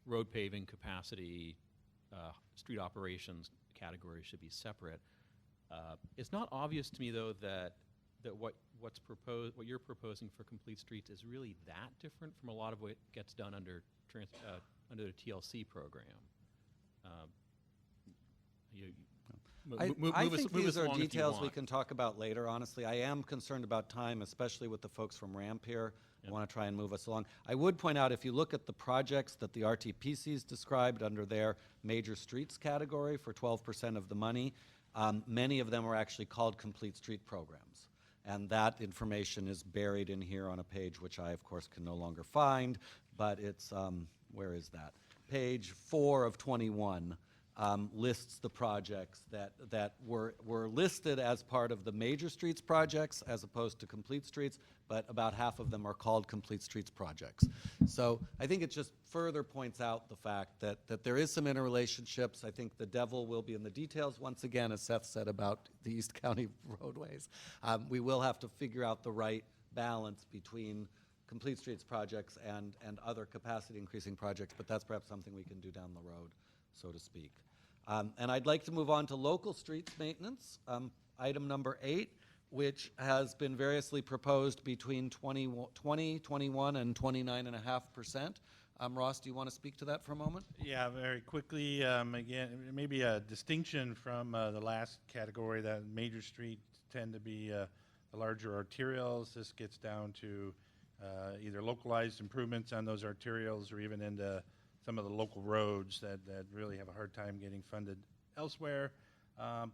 road paving capacity, street operations categories should be separate. It's not obvious to me, though, that what you're proposing for complete streets is really that different from a lot of what gets done under the TLC program. I think these are details we can talk about later, honestly. I am concerned about time, especially with the folks from RAMP here. I want to try and move us along. I would point out, if you look at the projects that the RTPC's described under their major streets category for 12% of the money, many of them are actually called complete street programs. And that information is buried in here on a page which I, of course, can no longer find, but it's, where is that? Page 4 of 21 lists the projects that were listed as part of the major streets projects as opposed to complete streets, but about half of them are called complete streets projects. So I think it just further points out the fact that there is some interrelationships. I think the devil will be in the details once again, as Seth said about the East County roadways. We will have to figure out the right balance between complete streets projects and other capacity increasing projects, but that's perhaps something we can do down the road, so to speak. And I'd like to move on to local streets maintenance, item number 8, which has been variously proposed between 20, 21, and 29.5%. Ross, do you want to speak to that for a moment? Yeah, very quickly. Again, maybe a distinction from the last category, that major streets tend to be the larger arterials. This gets down to either localized improvements on those arterials or even into some of the local roads that really have a hard time getting funded elsewhere.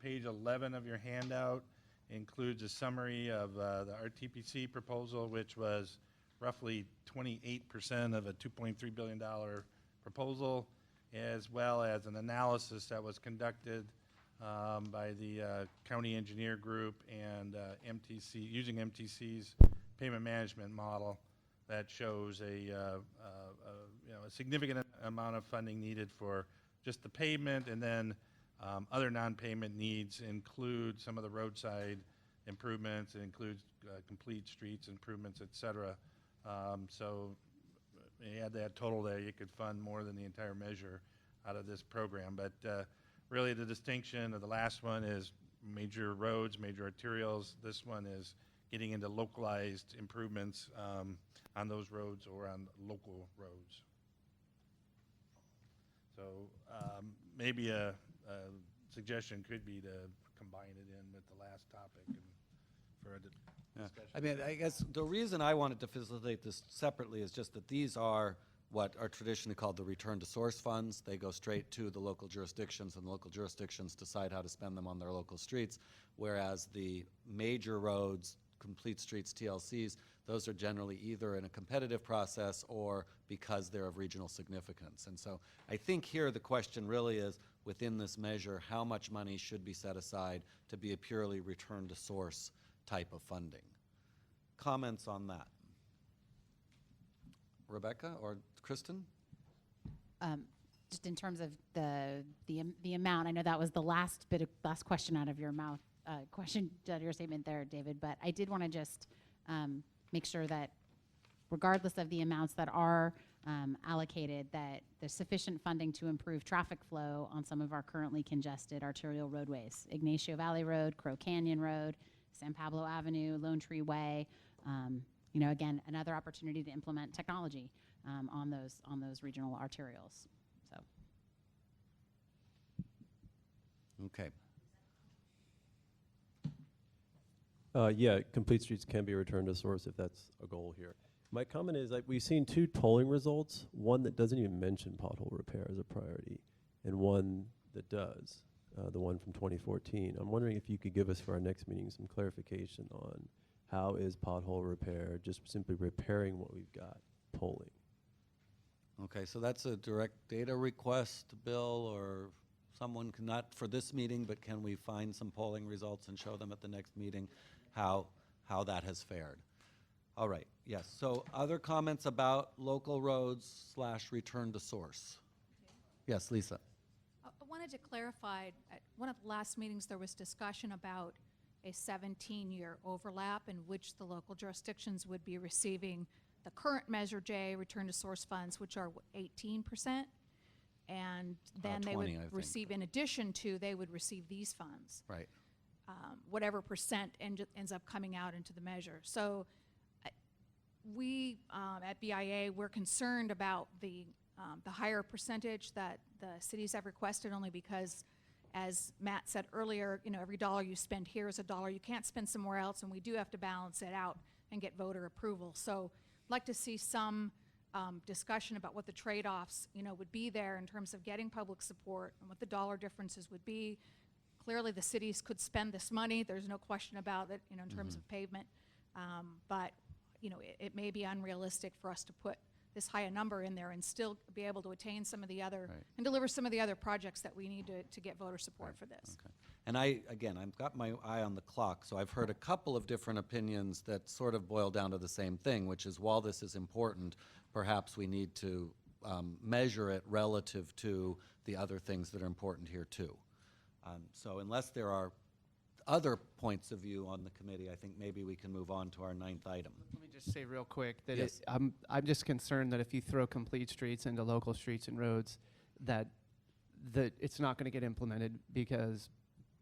Page 11 of your handout includes a summary of the RTPC proposal, which was roughly 28% of a $2.3 billion proposal, as well as an analysis that was conducted by the county engineer group and MTC, using MTC's payment management model that shows a significant amount of funding needed for just the pavement, and then other non-payment needs include some of the roadside improvements. It includes complete streets improvements, et cetera. So you add that total there, you could fund more than the entire measure out of this program. But really the distinction of the last one is major roads, major arterials. This one is getting into localized improvements on those roads or on local roads. So maybe a suggestion could be to combine it in with the last topic and for a discussion. I mean, I guess the reason I wanted to facilitate this separately is just that these are what are traditionally called the return to source funds. They go straight to the local jurisdictions, and the local jurisdictions decide how to spend them on their local streets, whereas the major roads, complete streets, TLCs, those are generally either in a competitive process or because they're of regional significance. And so I think here the question really is, within this measure, how much money should be set aside to be a purely return to source type of funding? Comments on that? Rebecca or Kristen? Just in terms of the amount, I know that was the last question out of your mouth, question out of your statement there, David, but I did want to just make sure that regardless of the amounts that are allocated, that there's sufficient funding to improve traffic flow on some of our currently congested arterial roadways. Ignacio Valley Road, Crow Canyon Road, San Pablo Avenue, Lone Tree Way. Again, another opportunity to implement technology on those regional arterials. So. Okay. Yeah, complete streets can be returned to source if that's a goal here. My comment is that we've seen two tolling results, one that doesn't even mention pothole repair as a priority, and one that does, the one from 2014. I'm wondering if you could give us for our next meeting some clarification on how is pothole repair, just simply repairing what we've got, tolling. Okay, so that's a direct data request, Bill, or someone can, not for this meeting, but can we find some polling results and show them at the next meeting how that has fared? All right, yes. So other comments about local roads / return to source? Yes, Lisa. I wanted to clarify, at one of the last meetings, there was discussion about a 17-year overlap in which the local jurisdictions would be receiving the current Measure J return to source funds, which are 18%, and then they 20, would I think. receive, in addition to, they would receive these funds. Right. Whatever percent ends up coming out into the measure. So we at BIA, we're concerned about the higher percentage that the cities have requested, only because, as Matt said earlier, every dollar you spend here is a dollar you can't spend somewhere else, and we do have to balance it out and get voter approval. So I'd like to see some discussion about what the trade-offs, would be there in terms of getting public support and what the dollar differences would be. Clearly, the cities could spend this money. There's no question about it, in terms of pavement. But, it may be unrealistic for us to put this high a number in there and still be able to attain some of the other, and deliver some of the other projects that we need to get voter support for this. Okay. And I've got my eye on the clock, so I've heard a couple of different opinions that sort of boil down to the same thing, which is, while this is important, perhaps we need to measure it relative to the other things that are important here too. So unless there are other points of view on the committee, I think maybe we can move on to our 9th item. Let me just say real quick that Yes. I'm just concerned that if you throw complete streets into local streets and roads, that it's not going to get implemented because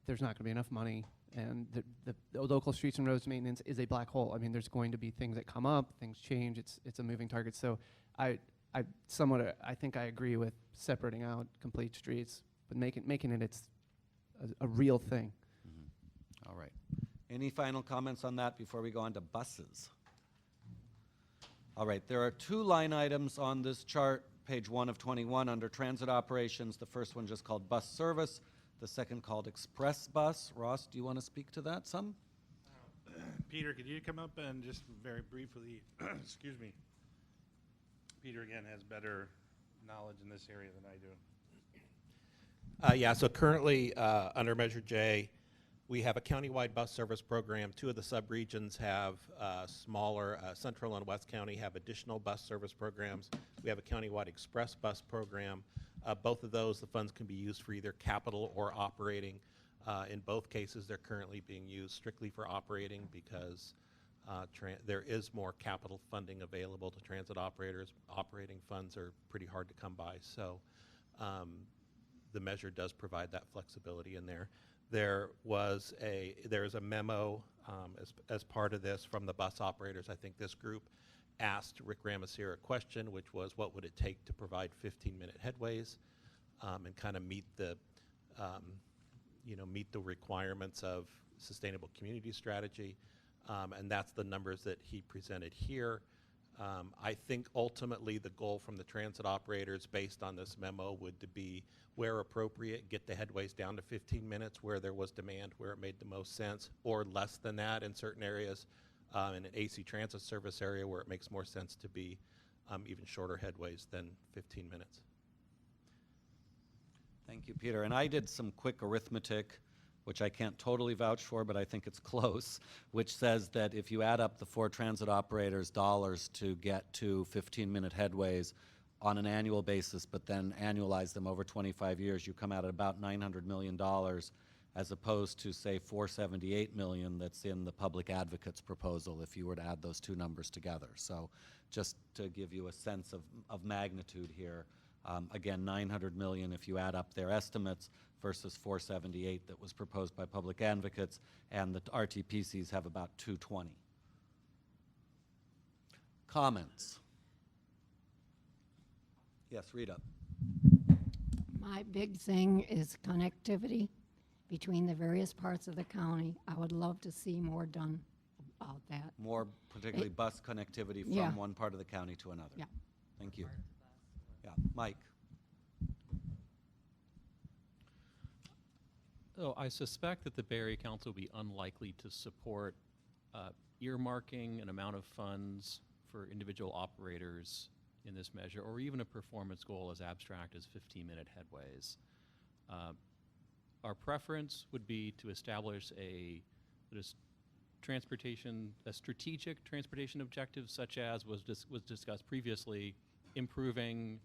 there's not going to be enough money, and the local streets and roads maintenance is a black hole. I mean, there's going to be things that come up, things change. It's a moving target. So I think I agree with separating out complete streets, but making it a real thing. All right. Any final comments on that before we go on to buses? All right, there are 2 line items on this chart, page 1 of 21, under transit operations, the first one just called bus service, the second called express bus. Ross, do you want to speak to that some? Peter, could you come up and just very briefly, excuse me. Peter, again, has better knowledge in this area than I do. Yeah, so currently, under Measure J, we have a countywide bus service program. Two of the subregions have smaller, Central and West County have additional bus service programs. We have a countywide express bus program. Both of those, the funds can be used for either capital or operating. In both cases, they're currently being used strictly for operating because there is more capital funding available to transit operators. Operating funds are pretty hard to come by, so the measure does provide that flexibility in there. There is a memo as part of this from the bus operators. I think this group asked Rick Ramasir a question, which was, what would it take to provide 15-minute headways and kind of meet the requirements of sustainable community strategy, and that's the numbers that he presented here. I think ultimately the goal from the transit operators based on this memo would be, where appropriate, get the headways down to 15 minutes where there was demand, where it made the most sense, or less than that in certain areas, in an AC transit service area where it makes more sense to be even shorter headways than 15 minutes. Thank you, Peter. And I did some quick arithmetic, which I can't totally vouch for, but I think it's close, which says that if you add up the 4 transit operators' dollars to get to 15-minute headways on an annual basis, but then annualize them over 25 years, you come out at about $900 million, as opposed to, say, $478 million that's in the public advocate's proposal if you were to add those two numbers together. So just to give you a sense of magnitude here, again, $900 million if you add up their estimates versus $478 that was proposed by public advocates, and the RTPCs have about $220. Comments? Yes, Rita. My big thing is connectivity between the various parts of the county. I would love to see more done about that. More particularly bus connectivity from Yeah. one part of the county to another. Yeah. Thank you. Yeah, Mike. Oh, I suspect that the Bay Area Council will be unlikely to support earmarking an amount of funds for individual operators in this measure, or even a performance goal as abstract as 15-minute headways. Our preference would be to establish a strategic transportation objective, such as was discussed previously, improving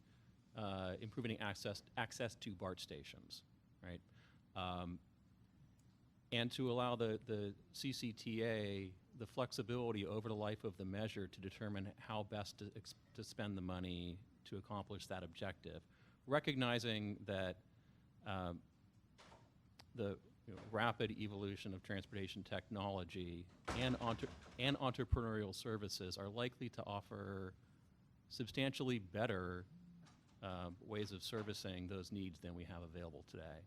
access to BART stations, right? And to allow the CCTA the flexibility over the life of the measure to determine how best to spend the money to accomplish that objective, recognizing that the rapid evolution of transportation technology and entrepreneurial services are likely to offer substantially better ways of servicing those needs than we have available today.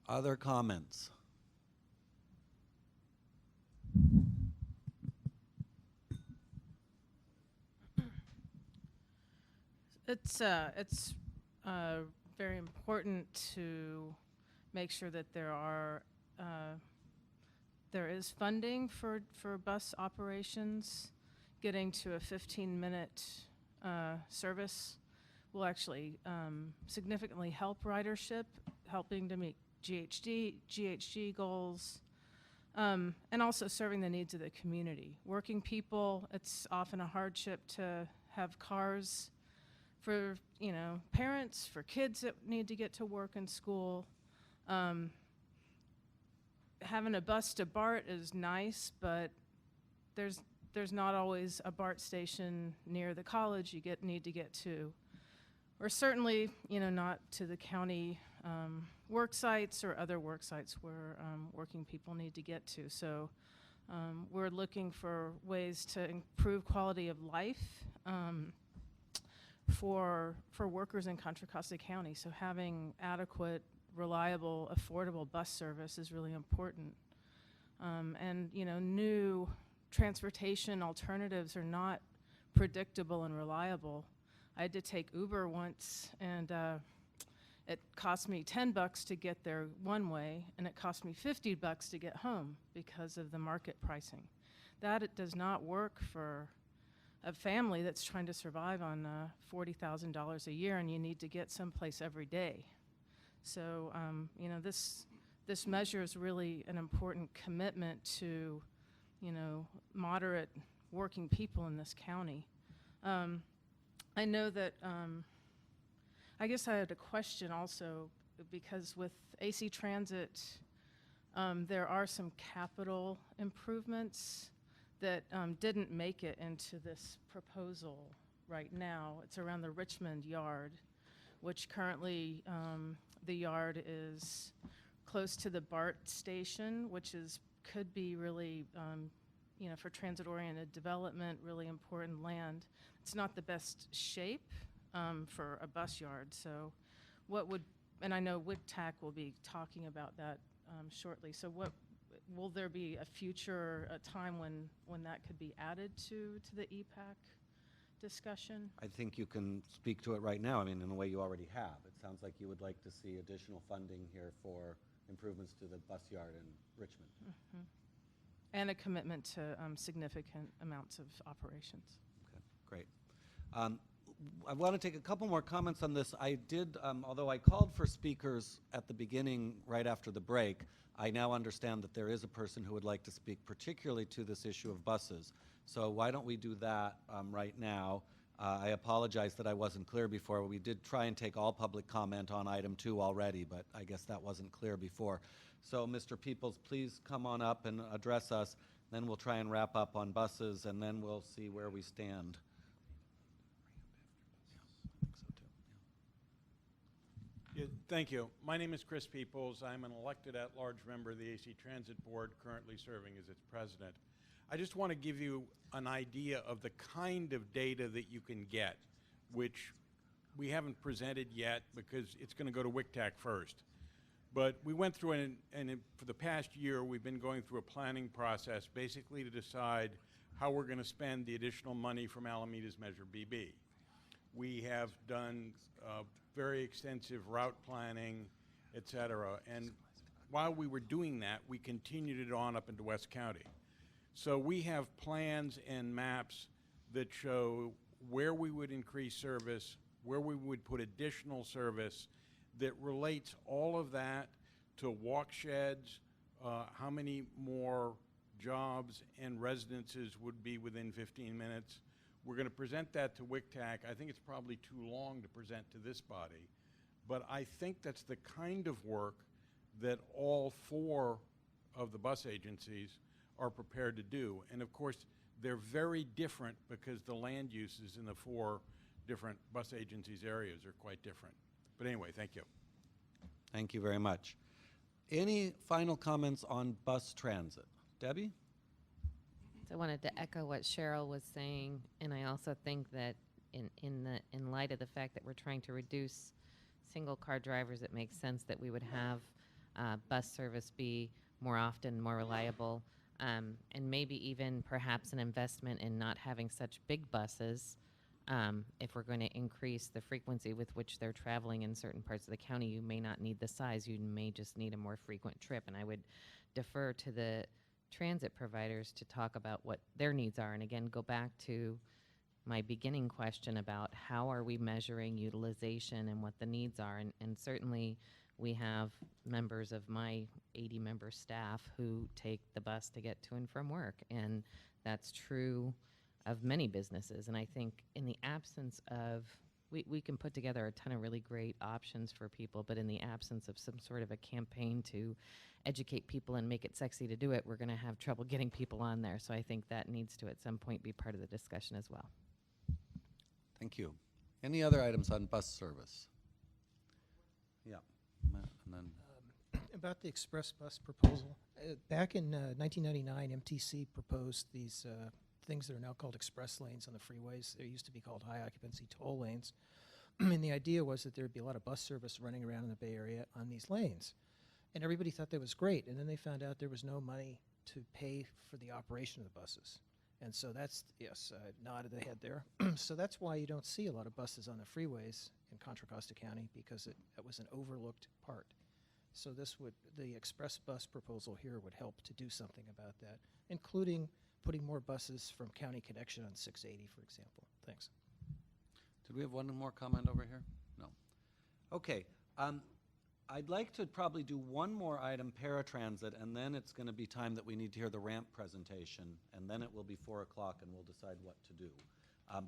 Other comments? It's very important to make sure that there is funding for bus operations. Getting to a 15-minute service will actually significantly help ridership, helping to meet GHG goals, and also serving the needs of the community. Working people, it's often a hardship to have cars for, parents, for kids that need to get to work and school. Having a bus to BART is nice, but there's not always a BART station near the college you need to get to. Or certainly, not to the county work sites or other work sites where working people need to get to. So we're looking for ways to improve quality of life for workers in Contra Costa County. So having adequate reliable, affordable bus service is really important. And, you know, new transportation alternatives are not predictable and reliable. I had to take Uber once, and it cost me $10 to get there one way, and it cost me $50 to get home because of the market pricing. That it does not work for a family that's trying to survive on $40,000 a year, and you need to get someplace every day. So, you know, this measure is really an important commitment to, you know, moderate working people in this county. I know that, I guess I had a question also, because with AC Transit, there are some capital improvements that didn't make it into this proposal right now. It's around the Richmond yard, which currently the yard is close to the BART station, which could be really, you know, for transit-oriented development, really important land. It's not the best shape for a bus yard. So what would, and I know WICTAC will be talking about that shortly. So what, will there be a future time when that could be added to the EPAC discussion? I think you can speak to it right now, I mean, in a way you already have. It sounds like you would like to see additional funding here for improvements to the bus yard in Richmond. Mm-hmm. And a commitment to significant amounts of operations. Okay, great. I want to take a couple more comments on this. I did, although I called for speakers at the beginning, right after the break, I now understand that there is a person who would like to speak particularly to this issue of buses. So why don't we do that right now? I apologize that I wasn't clear before. We did try and take all public comment on item 2 already, but I guess that wasn't clear before. So Mr. Peoples, please come on up and address us. Then we'll try and wrap up on buses, and then we'll see where we stand. Yeah, thank you. My name is Chris Peoples. I'm an elected at-large member of the AC Transit Board, currently serving as its president. I just want to give you an idea of the kind of data that you can get, which we haven't presented yet because it's going to go to WICTAC first. But we went through, and for the past year, we've been going through a planning process basically to decide how we're going to spend the additional money from Alameda's Measure BB. We have done very extensive route planning, et cetera. And while we were doing that, we continued it on up into West County. So we have plans and maps that show where we would increase service, where we would put additional service, that relates all of that to walk sheds, how many more jobs and residences would be within 15 minutes. We're going to present that to WICTAC. I think it's probably too long to present to this body, but I think that's the kind of work that all 4 of the bus agencies are prepared to do. And of course, they're very different because the land uses in the 4 different bus agencies areas are quite different. But anyway, thank you. Thank you very much. Any final comments on bus transit? Debbie? So I wanted to echo what Cheryl was saying, and I also think that in light of the fact that we're trying to reduce single car drivers, it makes sense that we would have bus service be more often, more reliable, and maybe even perhaps an investment in not having such big buses. If we're going to increase the frequency with which they're traveling in certain parts of the county, you may not need the size. You may just need a more frequent trip. And I would defer to the transit providers to talk about what their needs are. And again, go back to my beginning question about how are we measuring utilization and what the needs are. And certainly we have members of my 80-member staff who take the bus to get to and from work. And that's true of many businesses. And I think in the absence of, we can put together a ton of really great options for people, but in the absence of some sort of a campaign to educate people and make it sexy to do it, we're going to have trouble getting people on there. So I think that needs to at some point be part of the discussion as well. Thank you. Any other items on bus service? Yeah, Matt, and then About the express bus proposal, back in 1999, MTC proposed these things that are now called express lanes on the freeways. They used to be called high occupancy toll lanes. And the idea was that there'd be a lot of bus service running around in the Bay Area on these lanes. And everybody thought that was great. And then they found out there was no money to pay for the operation of the buses. And so that's, yes, I nodded the head there. So that's why you don't see a lot of buses on the freeways in Contra Costa County, because it was an overlooked part. So the express bus proposal here would help to do something about that, including putting more buses from County Connection on 680, for example. Thanks. Did we have one more comment over here? No. Okay. I'd like to probably do one more item, paratransit, and then it's going to be time that we need to hear the ramp presentation, and then it will be 4 o'clock and we'll decide what to do.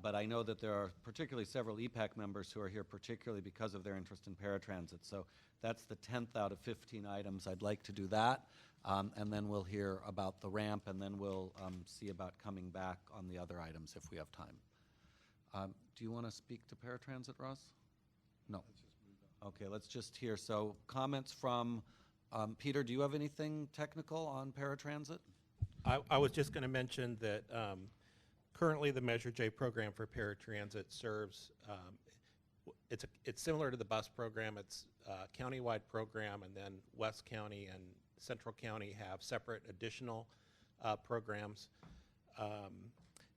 But I know that there are particularly several EPAC members who are here particularly because of their interest in paratransit. So that's the 10th out of 15 items. I'd like to do that. And then we'll hear about the ramp, and then we'll see about coming back on the other items if we have time. Do you want to speak to paratransit, Ross? No. Okay, let's just hear. So comments from Peter, do you have anything technical on paratransit? I was just going to mention that currently the Measure J program for paratransit serves, it's similar to the bus program. It's a countywide program, and then West County and Central County have separate additional programs.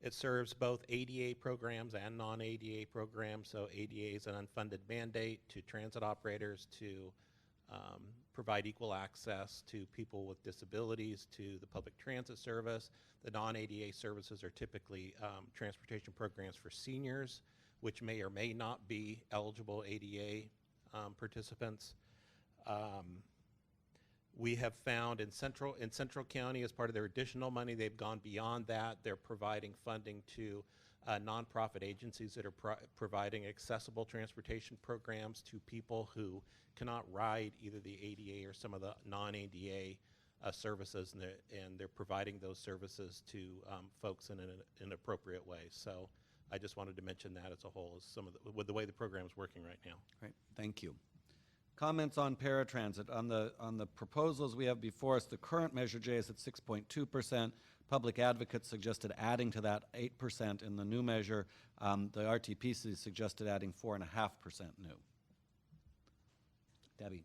It serves both ADA programs and non-ADA programs. So ADA is an unfunded mandate to transit operators to provide equal access to people with disabilities to the public transit service. The non-ADA services are typically transportation programs for seniors, which may or may not be eligible ADA participants. We have found in Central County, as part of their additional money, they've gone beyond that. They're providing funding to nonprofit agencies that are providing accessible transportation programs to people who cannot ride either the ADA or some of the non-ADA services, and they're providing those services to folks in an appropriate way. So I just wanted to mention that as a whole, as some of with the way the program is working right now. Great, thank you. Comments on paratransit. On the proposals we have before us, the current Measure J is at 6.2%. Public advocates suggested adding to that 8% in the new measure. The RTPC suggested adding 4.5% new. Debbie.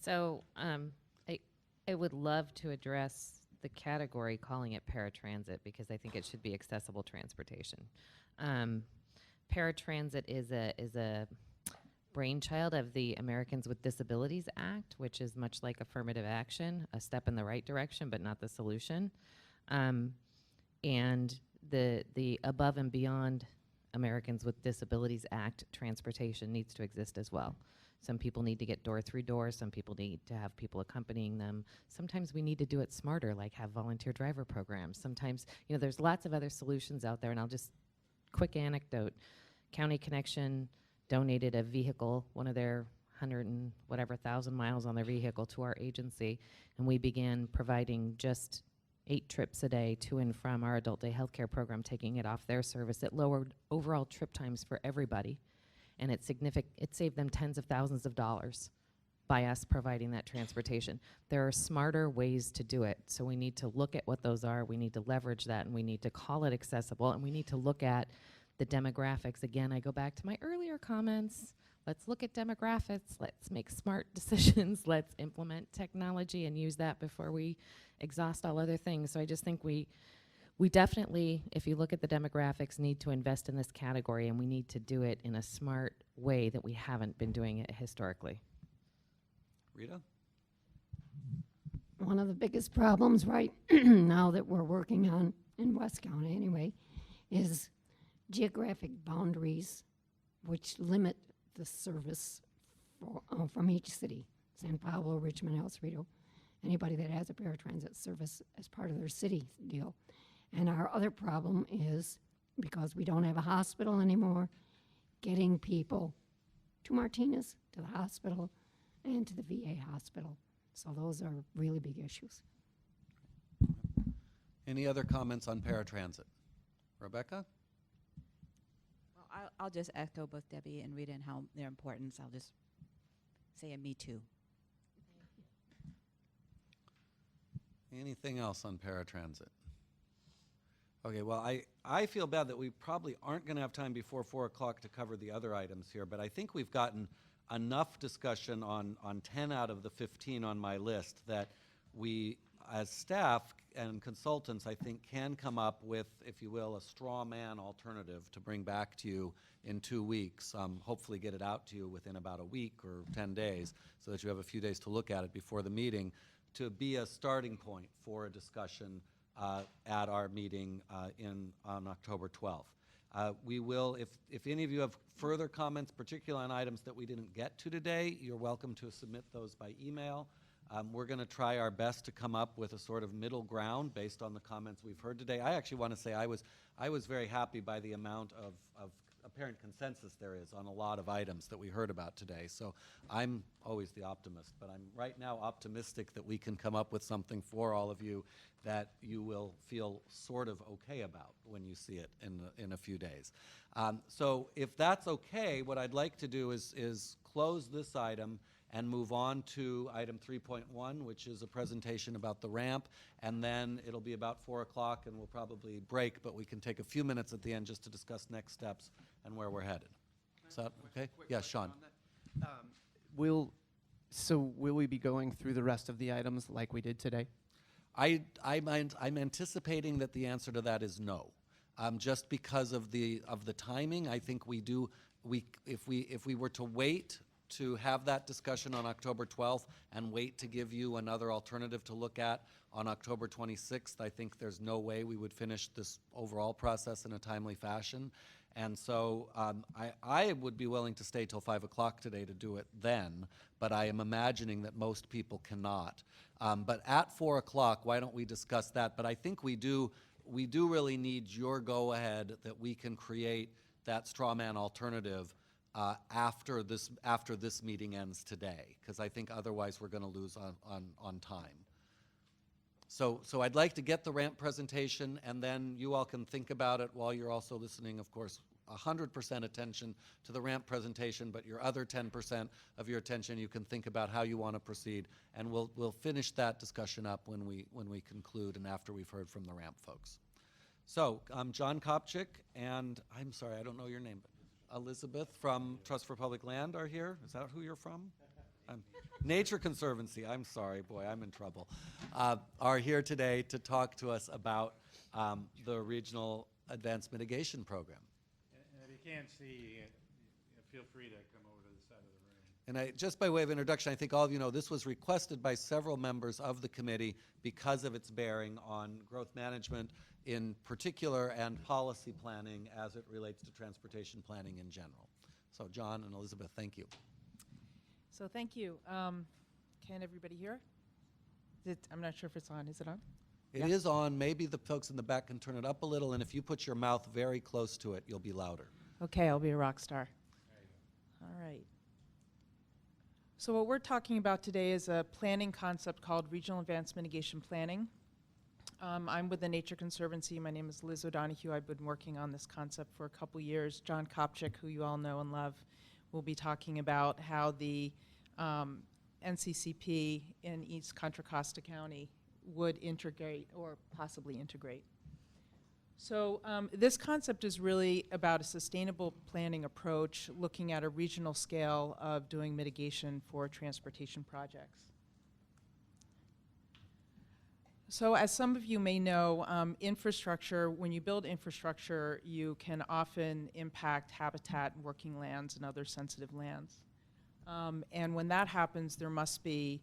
So I would love to address the category calling it paratransit, because I think it should be accessible transportation. Paratransit is a brainchild of the Americans with Disabilities Act, which is much like affirmative action, a step in the right direction, but not the solution. And the above and beyond Americans with Disabilities Act transportation needs to exist as well. Some people need to get door through door. Some people need to have people accompanying them. Sometimes we need to do it smarter, like have volunteer driver programs. Sometimes, there's lots of other solutions out there, and I'll just, quick anecdote, County Connection donated a vehicle, one of their 100 and whatever thousand miles on their vehicle, to our agency, and we began providing just 8 trips a day to and from our adult day healthcare program, taking it off their service. It lowered overall trip times for everybody, and it saved them tens of thousands of dollars by us providing that transportation. There are smarter ways to do it, so we need to look at what those are, we need to leverage that, and we need to call it accessible, and we need to look at the demographics. Again, I go back to my earlier comments. Let's look at demographics, let's make smart decisions, let's implement technology and use that before we exhaust all other things. So I just think we definitely, if you look at the demographics, need to invest in this category, and we need to do it in a smart way that we haven't been doing it historically. Rita? One of the biggest problems right now that we're working on, in West County anyway, is geographic boundaries which limit the service from each city. San Pablo, Richmond, El Cerrito, anybody that has a paratransit service as part of their city deal. And our other problem is, because we don't have a hospital anymore, getting people to Martinez, to the hospital, and to the VA hospital. So those are really big issues. Any other comments on paratransit? Rebecca? Well, I'll just echo both Debbie and Rita and how their importance. I'll just say a me too. Anything else on paratransit? Okay, well, I feel bad that we probably aren't going to have time before 4 o'clock to cover the other items here, but I think we've gotten enough discussion on 10 out of the 15 on my list that we, as staff and consultants, I think can come up with, if you will, a straw man alternative to bring back to you in 2 weeks. Hopefully get it out to you within about a week or 10 days so that you have a few days to look at it before the meeting, to be a starting point for a discussion at our meeting on October 12th. We will, if any of you have further comments, particularly on items that we didn't get to today, you're welcome to submit those by email. We're going to try our best to come up with a sort of middle ground based on the comments we've heard today. I actually want to say I was very happy by the amount of apparent consensus there is on a lot of items that we heard about today. So I'm always the optimist, but I'm right now optimistic that we can come up with something for all of you that you will feel sort of okay about when you see it in a few days. So if that's okay, what I'd like to do is close this item and move on to item 3.1, which is a presentation about the ramp, and then it'll be about 4 o'clock and we'll probably break, but we can take a few minutes at the end just to discuss next steps and where we're headed. Is that okay? Yeah, Sean. Will we be going through the rest of the items like we did today? I'm anticipating that the answer to that is no. Just because of the timing, I think if we were to wait to have that discussion on October 12th and wait to give you another alternative to look at on October 26th, I think there's no way we would finish this overall process in a timely fashion. And so I would be willing to stay till 5 o'clock today to do it then, but I am imagining that most people cannot. But at 4 o'clock, why don't we discuss that? But I think we do really need your go-ahead that we can create that straw man alternative after this meeting ends today, because I think otherwise we're going to lose on time. So I'd like to get the ramp presentation, and then you all can think about it while you're also listening, of course, 100% attention to the ramp presentation, but your other 10% of your attention, you can think about how you want to proceed, and we'll finish that discussion up when we conclude and after we've heard from the ramp folks. So John Kopchik and, I'm sorry, I don't know your name, but Elizabeth from Trust for Public Land are here. Is that who you're from? Nature Conservancy, I'm sorry, boy, I'm in trouble, are here today to talk to us about the Regional Advanced Mitigation Program. And if you can't see, feel free to come over to the side of the room. And just by way of introduction, I think all of you know this was requested by several members of the committee because of its bearing on growth management in particular and policy planning as it relates to transportation planning in general. So John and Elizabeth, thank you. So thank you. Can everybody hear? I'm not sure if it's on. Is it on? It is on. Maybe the folks in the back can turn it up a little, and if you put your mouth very close to it, you'll be louder. Okay, I'll be a rock star. All right. So what we're talking about today is a planning concept called Regional Advanced Mitigation Planning. I'm with the Nature Conservancy. My name is Liz O'Donoghue. I've been working on this concept for a couple years. John Kopchik, who you all know and love, will be talking about how the NCCP in East Contra Costa County would integrate or possibly integrate. So this concept is really about a sustainable planning approach, looking at a regional scale of doing mitigation for transportation projects. So as some of you may know, infrastructure, when you build infrastructure, you can often impact habitat, working lands, and other sensitive lands. And when that happens, there must be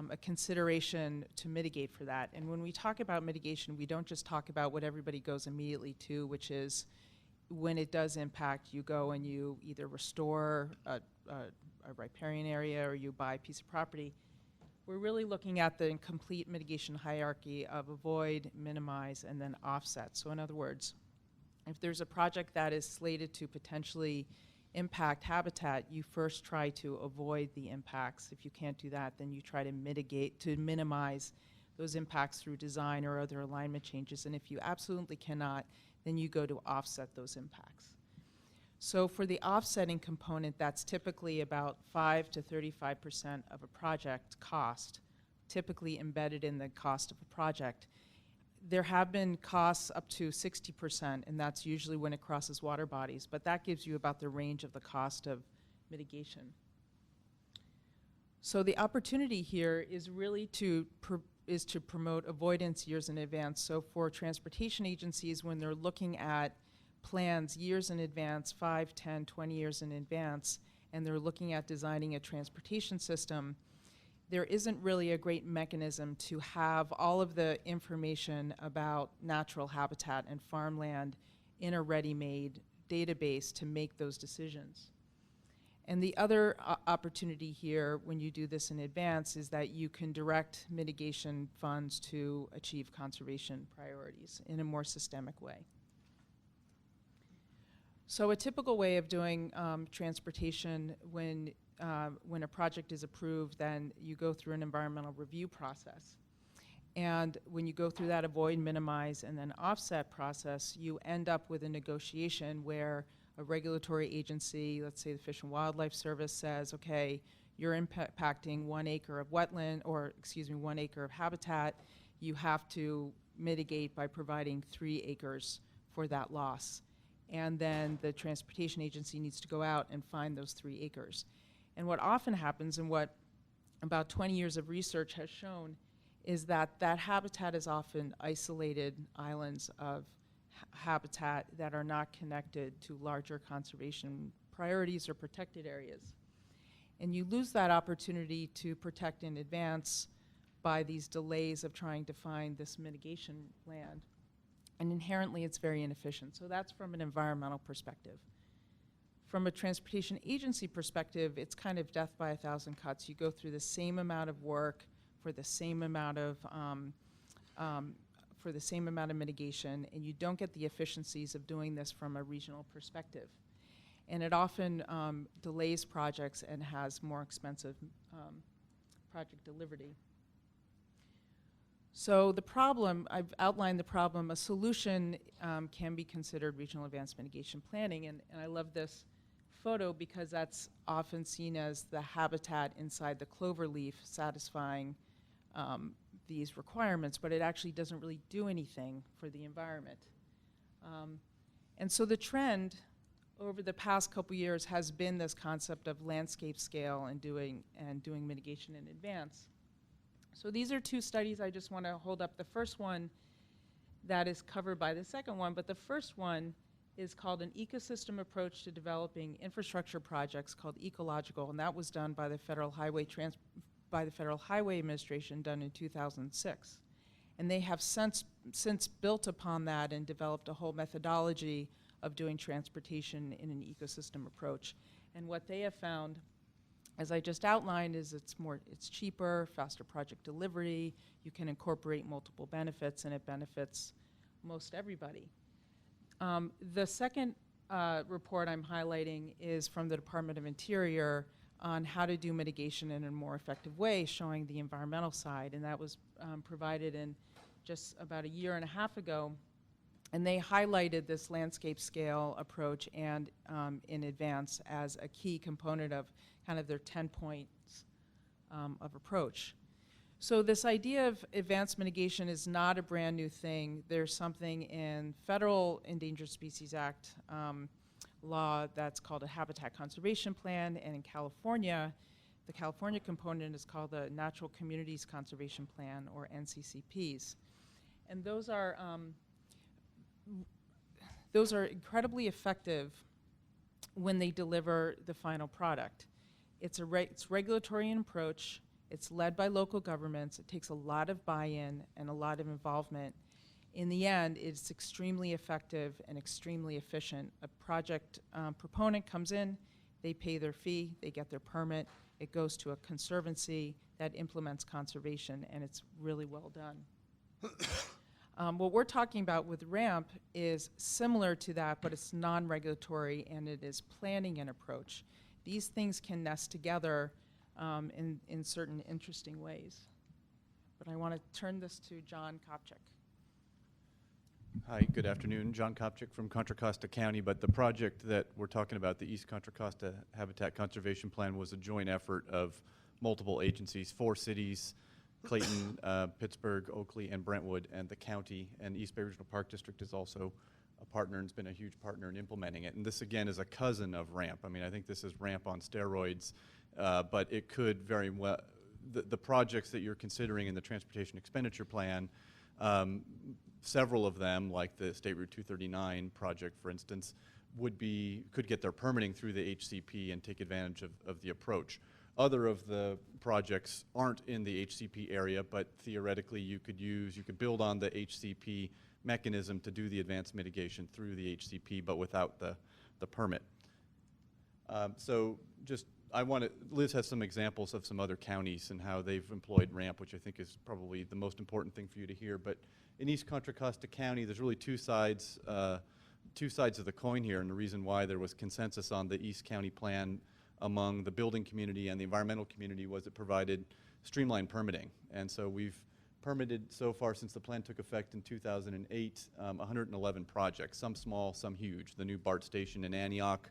a consideration to mitigate for that. And when we talk about mitigation, we don't just talk about what everybody goes immediately to, which is when it does impact, you go and you either restore a riparian area or you buy a piece of property. We're really looking at the complete mitigation hierarchy of avoid, minimize, and then offset. So in other words, if there's a project that is slated to potentially impact habitat, you first try to avoid the impacts. If you can't do that, then you try to mitigate, to minimize those impacts through design or other alignment changes. And if you absolutely cannot, then you go to offset those impacts. So for the offsetting component, that's typically about 5 to 35% of a project cost, typically embedded in the cost of a project. There have been costs up to 60%, and that's usually when it crosses water bodies, but that gives you about the range of the cost of mitigation. So the opportunity here is really to promote avoidance years in advance. So for transportation agencies, when they're looking at plans years in advance, 5, 10, 20 years in advance, and they're looking at designing a transportation system, there isn't really a great mechanism to have all of the information about natural habitat and farmland in a ready-made database to make those decisions. And the other opportunity here when you do this in advance is that you can direct mitigation funds to achieve conservation priorities in a more systemic way. So a typical way of doing transportation when a project is approved, then you go through an environmental review process. And when you go through that avoid, minimize, and then offset process, you end up with a negotiation where a regulatory agency, let's say the Fish and Wildlife Service, says, okay, you're impacting 1 acre of wetland, or excuse me, 1 acre of habitat. You have to mitigate by providing 3 acres for that loss. And then the transportation agency needs to go out and find those 3 acres. And what often happens, and what about 20 years of research has shown, is that that habitat is often isolated islands of habitat that are not connected to larger conservation priorities or protected areas. And you lose that opportunity to protect in advance by these delays of trying to find this mitigation land. And inherently, it's very inefficient. So that's from an environmental perspective. From a transportation agency perspective, it's kind of death by 1,000 cuts. You go through the same amount of work for the same amount of mitigation, and you don't get the efficiencies of doing this from a regional perspective. And it often delays projects and has more expensive project delivery. So the problem, I've outlined the problem. A solution can be considered regional advanced mitigation planning, and I love this photo because that's often seen as the habitat inside the clover leaf satisfying these requirements, but it actually doesn't really do anything for the environment. And so the trend over the past couple years has been this concept of landscape scale and doing mitigation in advance. So these are 2 studies I just want to hold up. The first one that is covered by the second one, but the first one is called an ecosystem approach to developing infrastructure projects, called Ecological, and that was done by the Federal Highway Administration, done in 2006. And they have since built upon that and developed a whole methodology of doing transportation in an ecosystem approach. And what they have found, as I just outlined, is it's cheaper, faster project delivery, you can incorporate multiple benefits, and it benefits most everybody. The second report I'm highlighting is from the Department of Interior on how to do mitigation in a more effective way, showing the environmental side, and that was provided in just about 1.5 years ago. And they highlighted this landscape scale approach and in advance as a key component of kind of their 10 points of approach. So this idea of advanced mitigation is not a brand new thing. There's something in Federal Endangered Species Act law that's called a Habitat Conservation Plan, and in California, the California component is called the Natural Communities Conservation Plan, or NCCPs. And those are incredibly effective when they deliver the final product. It's regulatory in approach. It's led by local governments. It takes a lot of buy-in and a lot of involvement. In the end, it's extremely effective and extremely efficient. A project proponent comes in, they pay their fee, they get their permit, it goes to a conservancy that implements conservation, and it's really well done. What we're talking about with RAMP is similar to that, but it's non-regulatory, and it is planning and approach. These things can nest together in certain interesting ways. But I want to turn this to John Kopchak. Hi, good afternoon. John Kopchak from Contra Costa County, but the project that we're talking about, the East Contra Costa Habitat Conservation Plan, was a joint effort of multiple agencies, 4 cities, Clayton, Pittsburgh, Oakley, and Brentwood, and the county, and East Bay Regional Park District is also a partner and has been a huge partner in implementing it. And this, again, is a cousin of RAMP. I mean, I think this is RAMP on steroids, but it could very well, the projects that you're considering in the Transportation Expenditure Plan, several of them, like the State Route 239 project, for instance, could get their permitting through the HCP and take advantage of the approach. Other of the projects aren't in the HCP area, but theoretically you could build on the HCP mechanism to do the advanced mitigation through the HCP, but without the permit. Liz has some examples of some other counties and how they've employed RAMP, which I think is probably the most important thing for you to hear. But in East Contra Costa County, there's really two sides of the coin here, and the reason why there was consensus on the East County plan among the building community and the environmental community was it provided streamlined permitting. And so we've permitted so far since the plan took effect in 2008, 111 projects, some small, some huge. The new BART station in Antioch,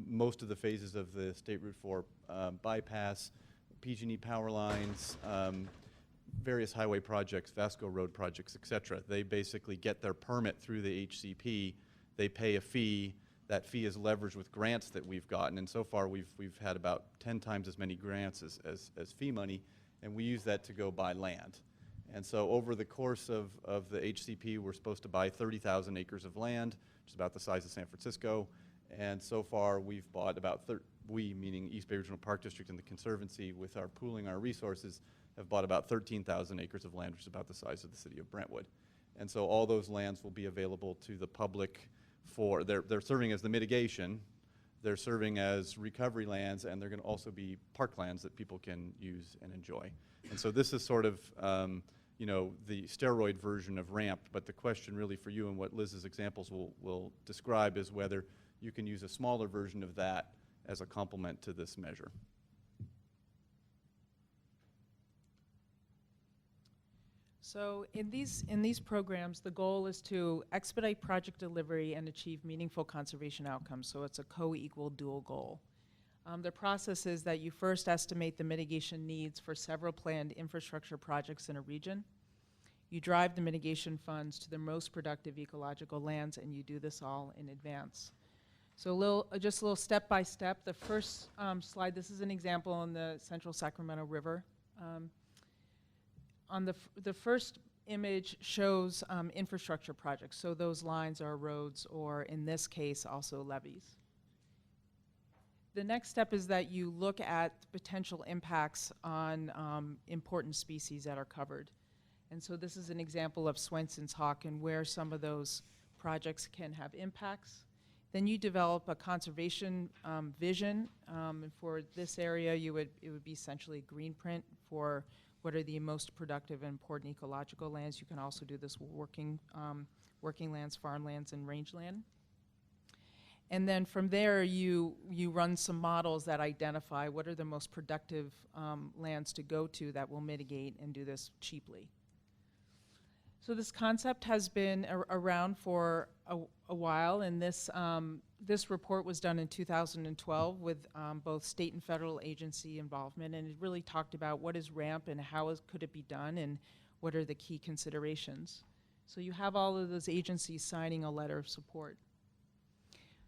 most of the phases of the State Route 4 bypass, PG&E power lines, various highway projects, Vasco Road projects, et cetera. They basically get their permit through the HCP. They pay a fee. That fee is leveraged with grants that we've gotten, and so far we've had about 10 times as many grants as fee money, and we use that to go buy land. And so over the course of the HCP, we're supposed to buy 30,000 acres of land, which is about the size of San Francisco, and so far we've bought about, we meaning East Bay Regional Park District and the Conservancy, with our pooling our resources, have bought about 13,000 acres of land, which is about the size of the city of Brentwood. And so all those lands will be available to the public for, they're serving as the mitigation, they're serving as recovery lands, and they're going to also be parklands that people can use and enjoy. And so this is sort of, the steroid version of RAMP, but the question really for you and what Liz's examples will describe is whether you can use a smaller version of that as a complement to this measure. So in these programs, the goal is to expedite project delivery and achieve meaningful conservation outcomes. So it's a co-equal dual goal. The process is that you first estimate the mitigation needs for several planned infrastructure projects in a region. You drive the mitigation funds to the most productive ecological lands, and you do this all in advance. So just a little step by step. The first slide, this is an example on the Central Sacramento River. On the first image shows infrastructure projects. So those lines are roads, or in this case, also levees. The next step is that you look at potential impacts on important species that are covered. And so this is an example of Swenson's hawk and where some of those projects can have impacts. Then you develop a conservation vision. And for this area, it would be essentially a green print for what are the most productive and important ecological lands. You can also do this working lands, farmlands, and rangeland. And then from there, you run some models that identify what are the most productive lands to go to that will mitigate and do this cheaply. So this concept has been around for a while, and this report was done in 2012 with both state and federal agency involvement, and it really talked about what is RAMP and how could it be done and what are the key considerations. So you have all of those agencies signing a letter of support.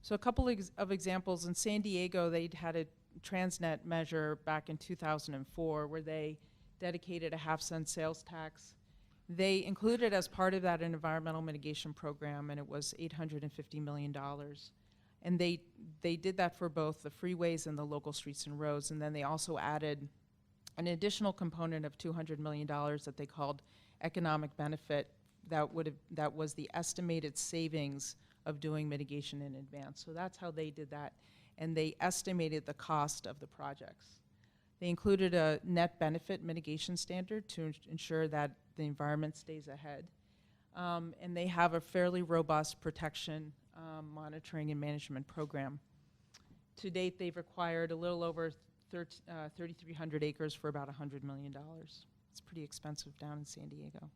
So a couple of examples. In San Diego, they'd had a Transnet measure back in 2004 where they dedicated a half-cent sales tax. They included as part of that an environmental mitigation program, and it was $850 million. And they did that for both the freeways and the local streets and roads, and then they also added an additional component of $200 million that they called economic benefit that was the estimated savings of doing mitigation in advance. So that's how they did that, and they estimated the cost of the projects. They included a net benefit mitigation standard to ensure that the environment stays ahead. And they have a fairly robust protection, monitoring, and management program. To date, they've acquired a little over 3,300 acres for about $100 million. It's pretty expensive down in San Diego.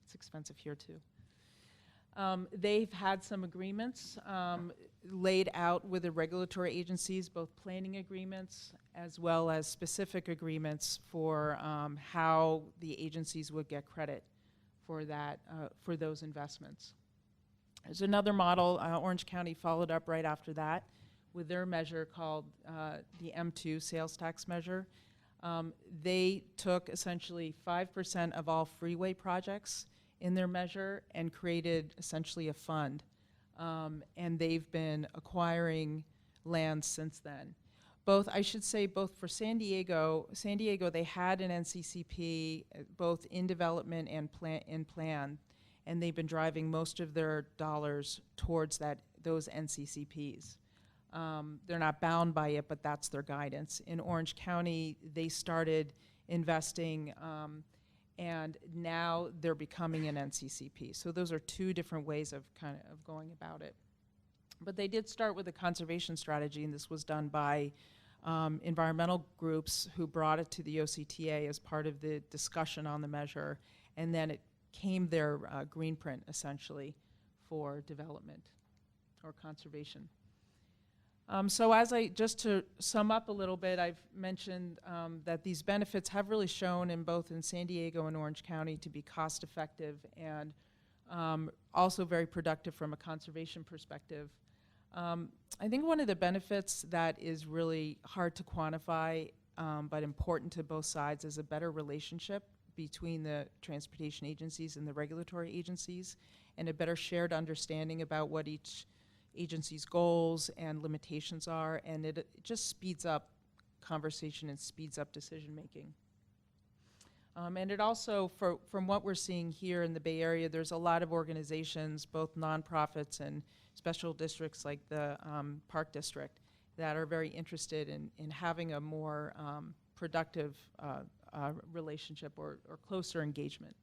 It's expensive here too. They've had some agreements laid out with the regulatory agencies, both planning agreements as well as specific agreements for how the agencies would get credit for that, for those investments. There's another model, Orange County followed up right after that with their measure called the M2 sales tax measure. They took essentially 5% of all freeway projects in their measure and created essentially a fund. And they've been acquiring land since then. I should say both for San Diego, they had an NCCP both in development and in plan, and they've been driving most of their dollars towards those NCCPs. They're not bound by it, but that's their guidance. In Orange County, they started investing, and now they're becoming an NCCP. So those are two different ways of of going about it. But they did start with a conservation strategy, and this was done by environmental groups who brought it to the OCTA as part of the discussion on the measure, and then it came their green print, essentially, for development or conservation. So just to sum up a little bit, I've mentioned that these benefits have really shown in both in San Diego and Orange County to be cost effective and also very productive from a conservation perspective. I think one of the benefits that is really hard to quantify but important to both sides is a better relationship between the transportation agencies and the regulatory agencies, and a better shared understanding about what each agency's goals and limitations are, and it just speeds up conversation and speeds up decision making. And it also, from what we're seeing here in the Bay Area, there's a lot of organizations, both nonprofits and special districts like the Park District, that are very interested in having a more productive relationship or closer engagement.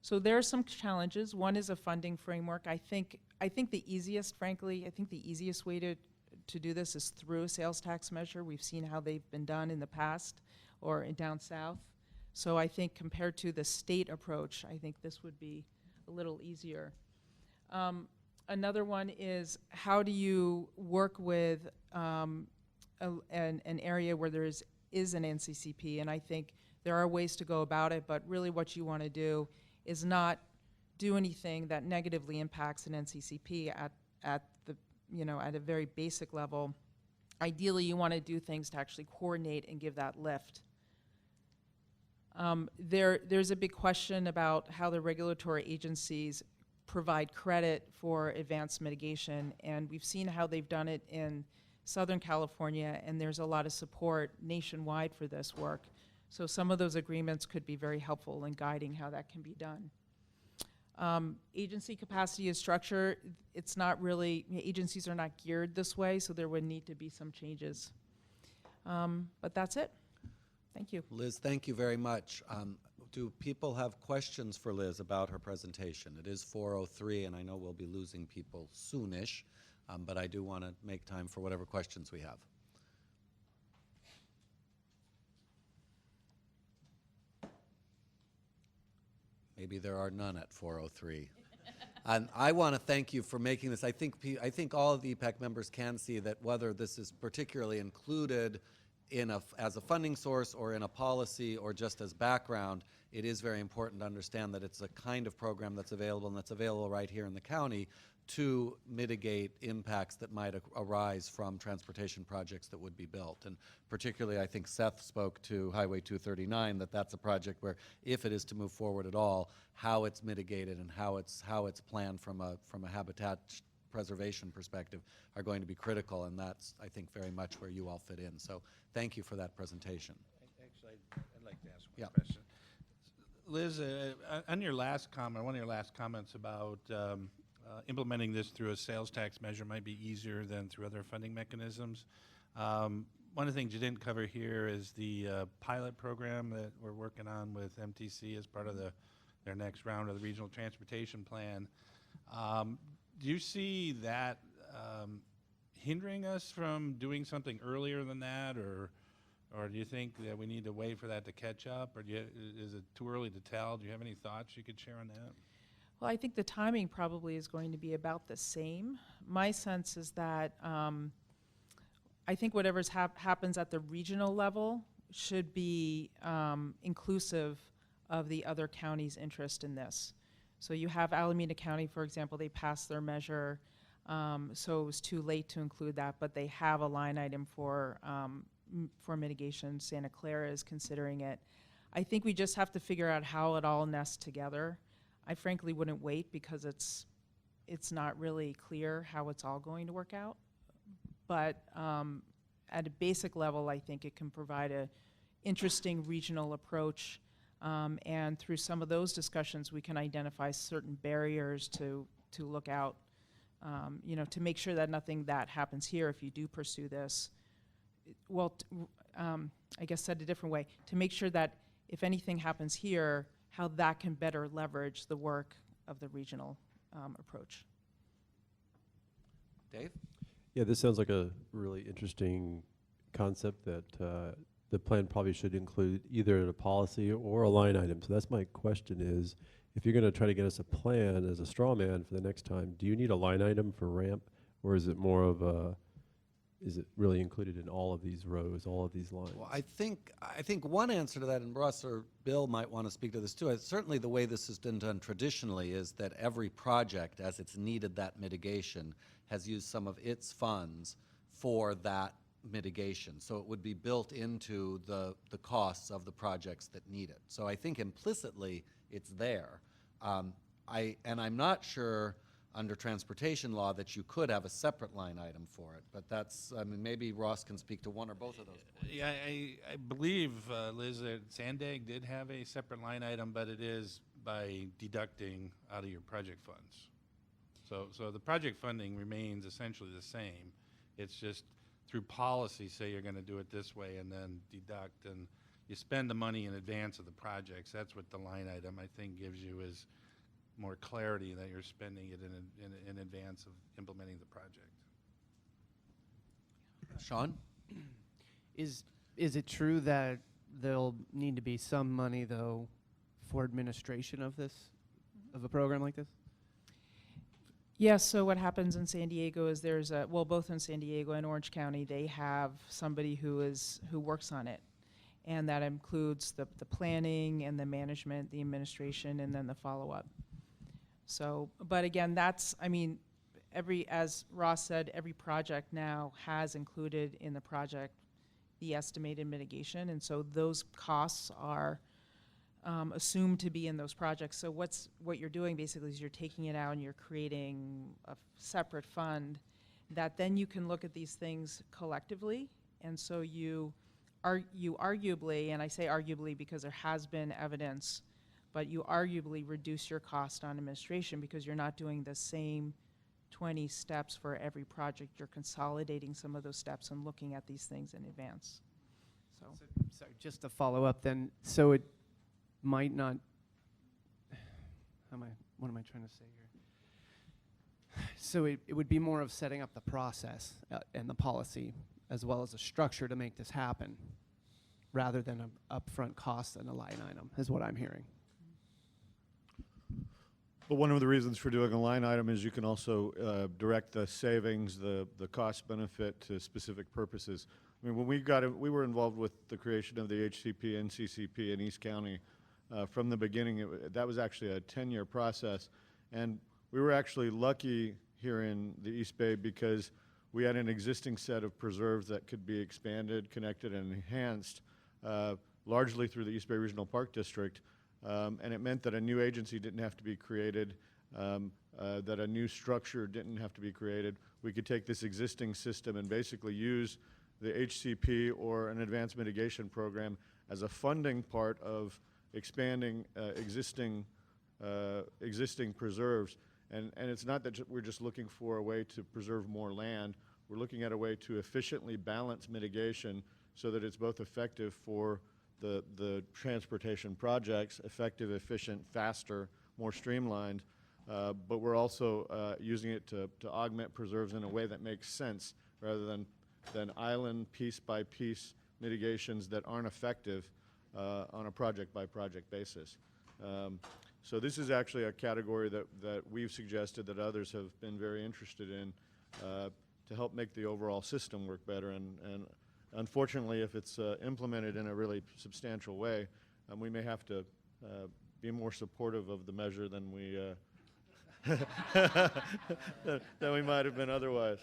So there are some challenges. One is a funding framework. I think the easiest, frankly, the easiest way to do this is through a sales tax measure. We've seen how they've been done in the past or down south. So I think compared to the state approach, I think this would be a little easier. Another one is, how do you work with an area where there is an NCCP? And I think there are ways to go about it, but really what you want to do is not do anything that negatively impacts an NCCP at a very basic level. Ideally, you want to do things to actually coordinate and give that lift. There's a big question about how the regulatory agencies provide credit for advanced mitigation, and we've seen how they've done it in Southern California, and there's a lot of support nationwide for this work. So some of those agreements could be very helpful in guiding how that can be done. Agency capacity and structure, it's not really, agencies are not geared this way, so there would need to be some changes. But that's it. Thank you. Liz, thank you very much. Do people have questions for Liz about her presentation? It is 4:03, and I know we'll be losing people soonish, but I do want to make time for whatever questions we have. Maybe there are none at 4:03. And I want to thank you for making this. I think all of the EPAC members can see that whether this is particularly included as a funding source or in a policy or just as background, it is very important to understand that it's a kind of program that's available, and that's available right here in the county to mitigate impacts that might arise from transportation projects that would be built. And particularly, I think Seth spoke to Highway 239, that's a project where, if it is to move forward at all, how it's mitigated and how it's planned from a habitat preservation perspective are going to be critical, and that's, I think, very much where you all fit in. So thank you for that presentation. Actually, I'd like to ask one question. Liz, on your last comment, one of your last comments about implementing this through a sales tax measure might be easier than through other funding mechanisms. One of the things you didn't cover here is the pilot program that we're working on with MTC as part of their next round of the Regional Transportation Plan. Do you see that hindering us from doing something earlier than that, or do you think that we need to wait for that to catch up, or is it too early to tell? Do you have any thoughts you could share on that? Well, I think the timing probably is going to be about the same. My sense is that I think whatever's happens at the regional level should be inclusive of the other counties' interest in this. So you have Alameda County, for example, they passed their measure, so it was too late to include that, but they have a line item for mitigation. Santa Clara is considering it. I think we just have to figure out how it all nests together. I frankly wouldn't wait because it's not really clear how it's all going to work out. But at a basic level, I think it can provide a interesting regional approach. And through some of those discussions, we can identify certain barriers to look out, to make sure that nothing that happens here, if you do pursue this, well, I guess said a different way, to make sure that if anything happens here, how that can better leverage the work of the regional approach. Dave? Yeah, this sounds like a really interesting concept that the plan probably should include either a policy or a line item. So that's my question is, if you're going to try to get us a plan as a straw man for the next time, do you need a line item for ramp, or is it more of a, is it really included in all of these rows, all of these lines? Well, I think one answer to that, and Russ or Bill might want to speak to this too, certainly the way this has been done traditionally is that every project, as it's needed that mitigation, has used some of its funds for that mitigation. So it would be built into the costs of the projects that need it. So I think implicitly it's there. I'm not sure under transportation law that you could have a separate line item for it, but that's, I mean, maybe Ross can speak to one or both of those points. Yeah, I believe, Liz, that Sandag did have a separate line item, but it is by deducting out of your project funds. So the project funding remains essentially the same. It's just through policy, say you're going to do it this way and then deduct, and you spend the money in advance of the projects. That's what the line item, I think, gives you, is more clarity that you're spending it in advance of implementing the project. Sean? Is it true that there'll need to be some money, though, for administration of this, of a program like this? Yes, so what happens in San Diego is there's a, well, both in San Diego and Orange County, they have somebody who works on it. And that includes the planning and the management, the administration, and then the follow-up. So, but again, that's, I mean, as Ross said, every project now has included in the project the estimated mitigation, and so those costs are assumed to be in those projects. So what you're doing basically is you're taking it out and you're creating a separate fund that then you can look at these things collectively, and so you arguably, and I say arguably because there has been evidence, but you arguably reduce your cost on administration because you're not doing the same 20 steps for every project. You're consolidating some of those steps and looking at these things in advance. So just to follow up then, so it might not, what am I trying to say here? So it would be more of setting up the process and the policy as well as a structure to make this happen rather than an upfront cost and a line item, is what I'm hearing. But one of the reasons for doing a line item is you can also direct the savings, the cost benefit to specific purposes. I mean, when we were involved with the creation of the HCP and CCP in East County from the beginning. That was actually a 10-year process, and we were actually lucky here in the East Bay because we had an existing set of preserves that could be expanded, connected, and enhanced largely through the East Bay Regional Park District. And it meant that a new agency didn't have to be created, that a new structure didn't have to be created. We could take this existing system and basically use the HCP or an advanced mitigation program as a funding part of expanding existing preserves. And it's not that we're just looking for a way to preserve more land. We're looking at a way to efficiently balance mitigation so that it's both effective for the transportation projects, effective, efficient, faster, more streamlined, but we're also using it to augment preserves in a way that makes sense rather than island piece-by-piece mitigations that aren't effective on a project-by-project basis. So this is actually a category that we've suggested that others have been very interested in to help make the overall system work better. And unfortunately, if it's implemented in a really substantial way, we may have to be more supportive of the measure than we than we might have been otherwise.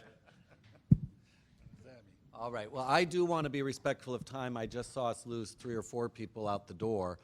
All right. Well, I do want to be respectful of time. I just saw us lose 3 or 4 people out the door.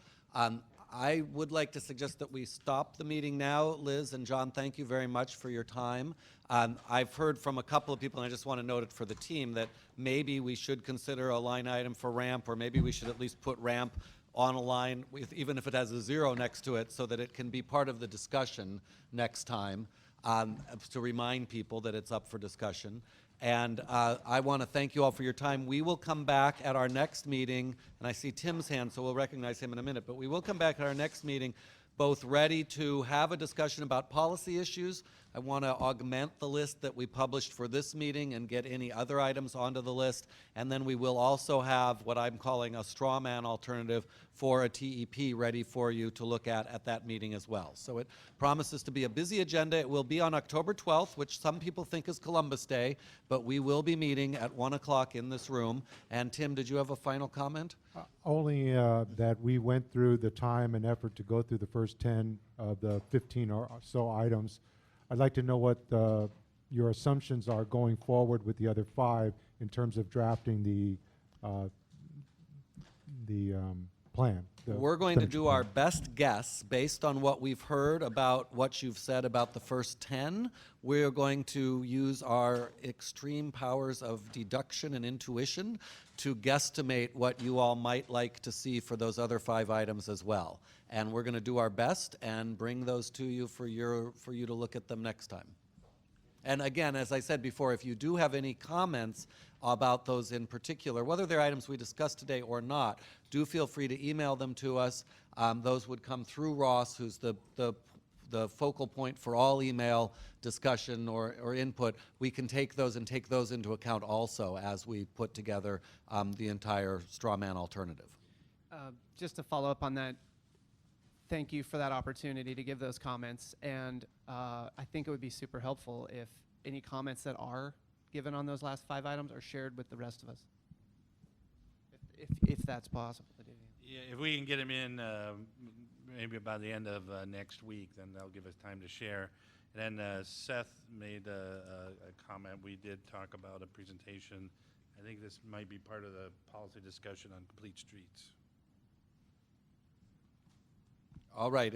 I would like to suggest that we stop the meeting now. Liz and John, thank you very much for your time. I've heard from a couple of people, and I just want to note it for the team, that maybe we should consider a line item for ramp, or maybe we should at least put ramp on a line, with, even if it has a 0 next to it, so that it can be part of the discussion next time, to remind people that it's up for discussion. And I want to thank you all for your time. We will come back at our next meeting, and I see Tim's hand, so we'll recognize him in a minute, but we will come back at our next meeting both ready to have a discussion about policy issues. I want to augment the list that we published for this meeting and get any other items onto the list. And then we will also have what I'm calling a straw man alternative for a TEP ready for you to look at that meeting as well. So it promises to be a busy agenda. It will be on October 12th, which some people think is Columbus Day, but we will be meeting at 1 o'clock in this room. And Tim, did you have a final comment? Only that we went through the time and effort to go through the first 10 of the 15 or so items. I'd like to know what your assumptions are going forward with the other 5 in terms of drafting the plan. We're going to do our best guess based on what we've heard about what you've said about the first 10. We're going to use our extreme powers of deduction and intuition to guesstimate what you all might like to see for those other 5 items as well. And we're going to do our best and bring those to you for you to look at them next time. And again, as I said before, if you do have any comments about those in particular, whether they're items we discussed today or not, do feel free to email them to us. Those would come through Ross, who's the focal point for all email discussion or input. We can take those and take those into account also as we put together the entire straw man alternative. Just to follow up on that, thank you for that opportunity to give those comments. And I think it would be super helpful if any comments that are given on those last 5 items are shared with the rest of us, if that's possible. Yeah, if we can get them in maybe by the end of next week, then that'll give us time to share. And then Seth made a comment. We did talk about a presentation. I think this might be part of the policy discussion on complete streets. All right.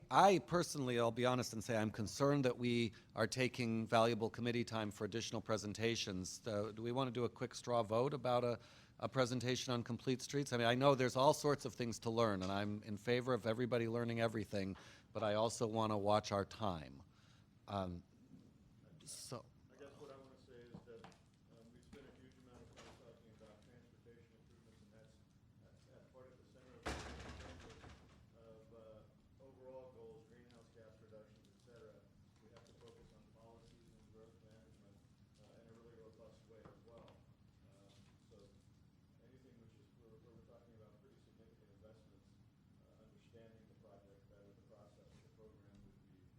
I personally, I'll be honest and say I'm concerned that we are taking valuable committee time for additional presentations. Do we want to do a quick straw vote about a presentation on complete streets? I mean, I know there's all sorts of things to learn, and I'm in favor of everybody learning everything, but I also want to watch our time. So. I guess what I want to say is that we spent a huge amount of time talking about transportation improvements, and that's part of the center of overall goals, greenhouse gas reductions, et cetera. We have to focus on policies and growth management in a really robust way as well. So anything where we're talking about pretty significant investments, understanding the project better, the process, the program would be helpful.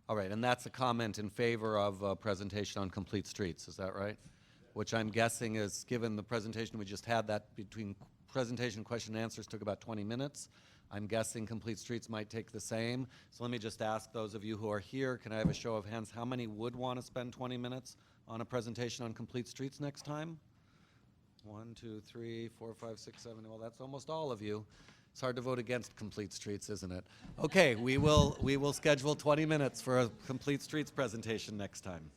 All right, and that's a comment in favor of a presentation on complete streets, is that right? Yeah. Which I'm guessing is, given the presentation we just had, that between presentation, question, and answers took about 20 minutes. I'm guessing complete streets might take the same. So let me just ask those of you who are here, can I have a show of hands? How many would want to spend 20 minutes on a presentation on complete streets next time? 1, 2, 3, 4, 5, 6, 7. Well, that's almost all of you. It's hard to vote against complete streets, isn't it? Okay, we will schedule 20 minutes for a complete streets presentation next time.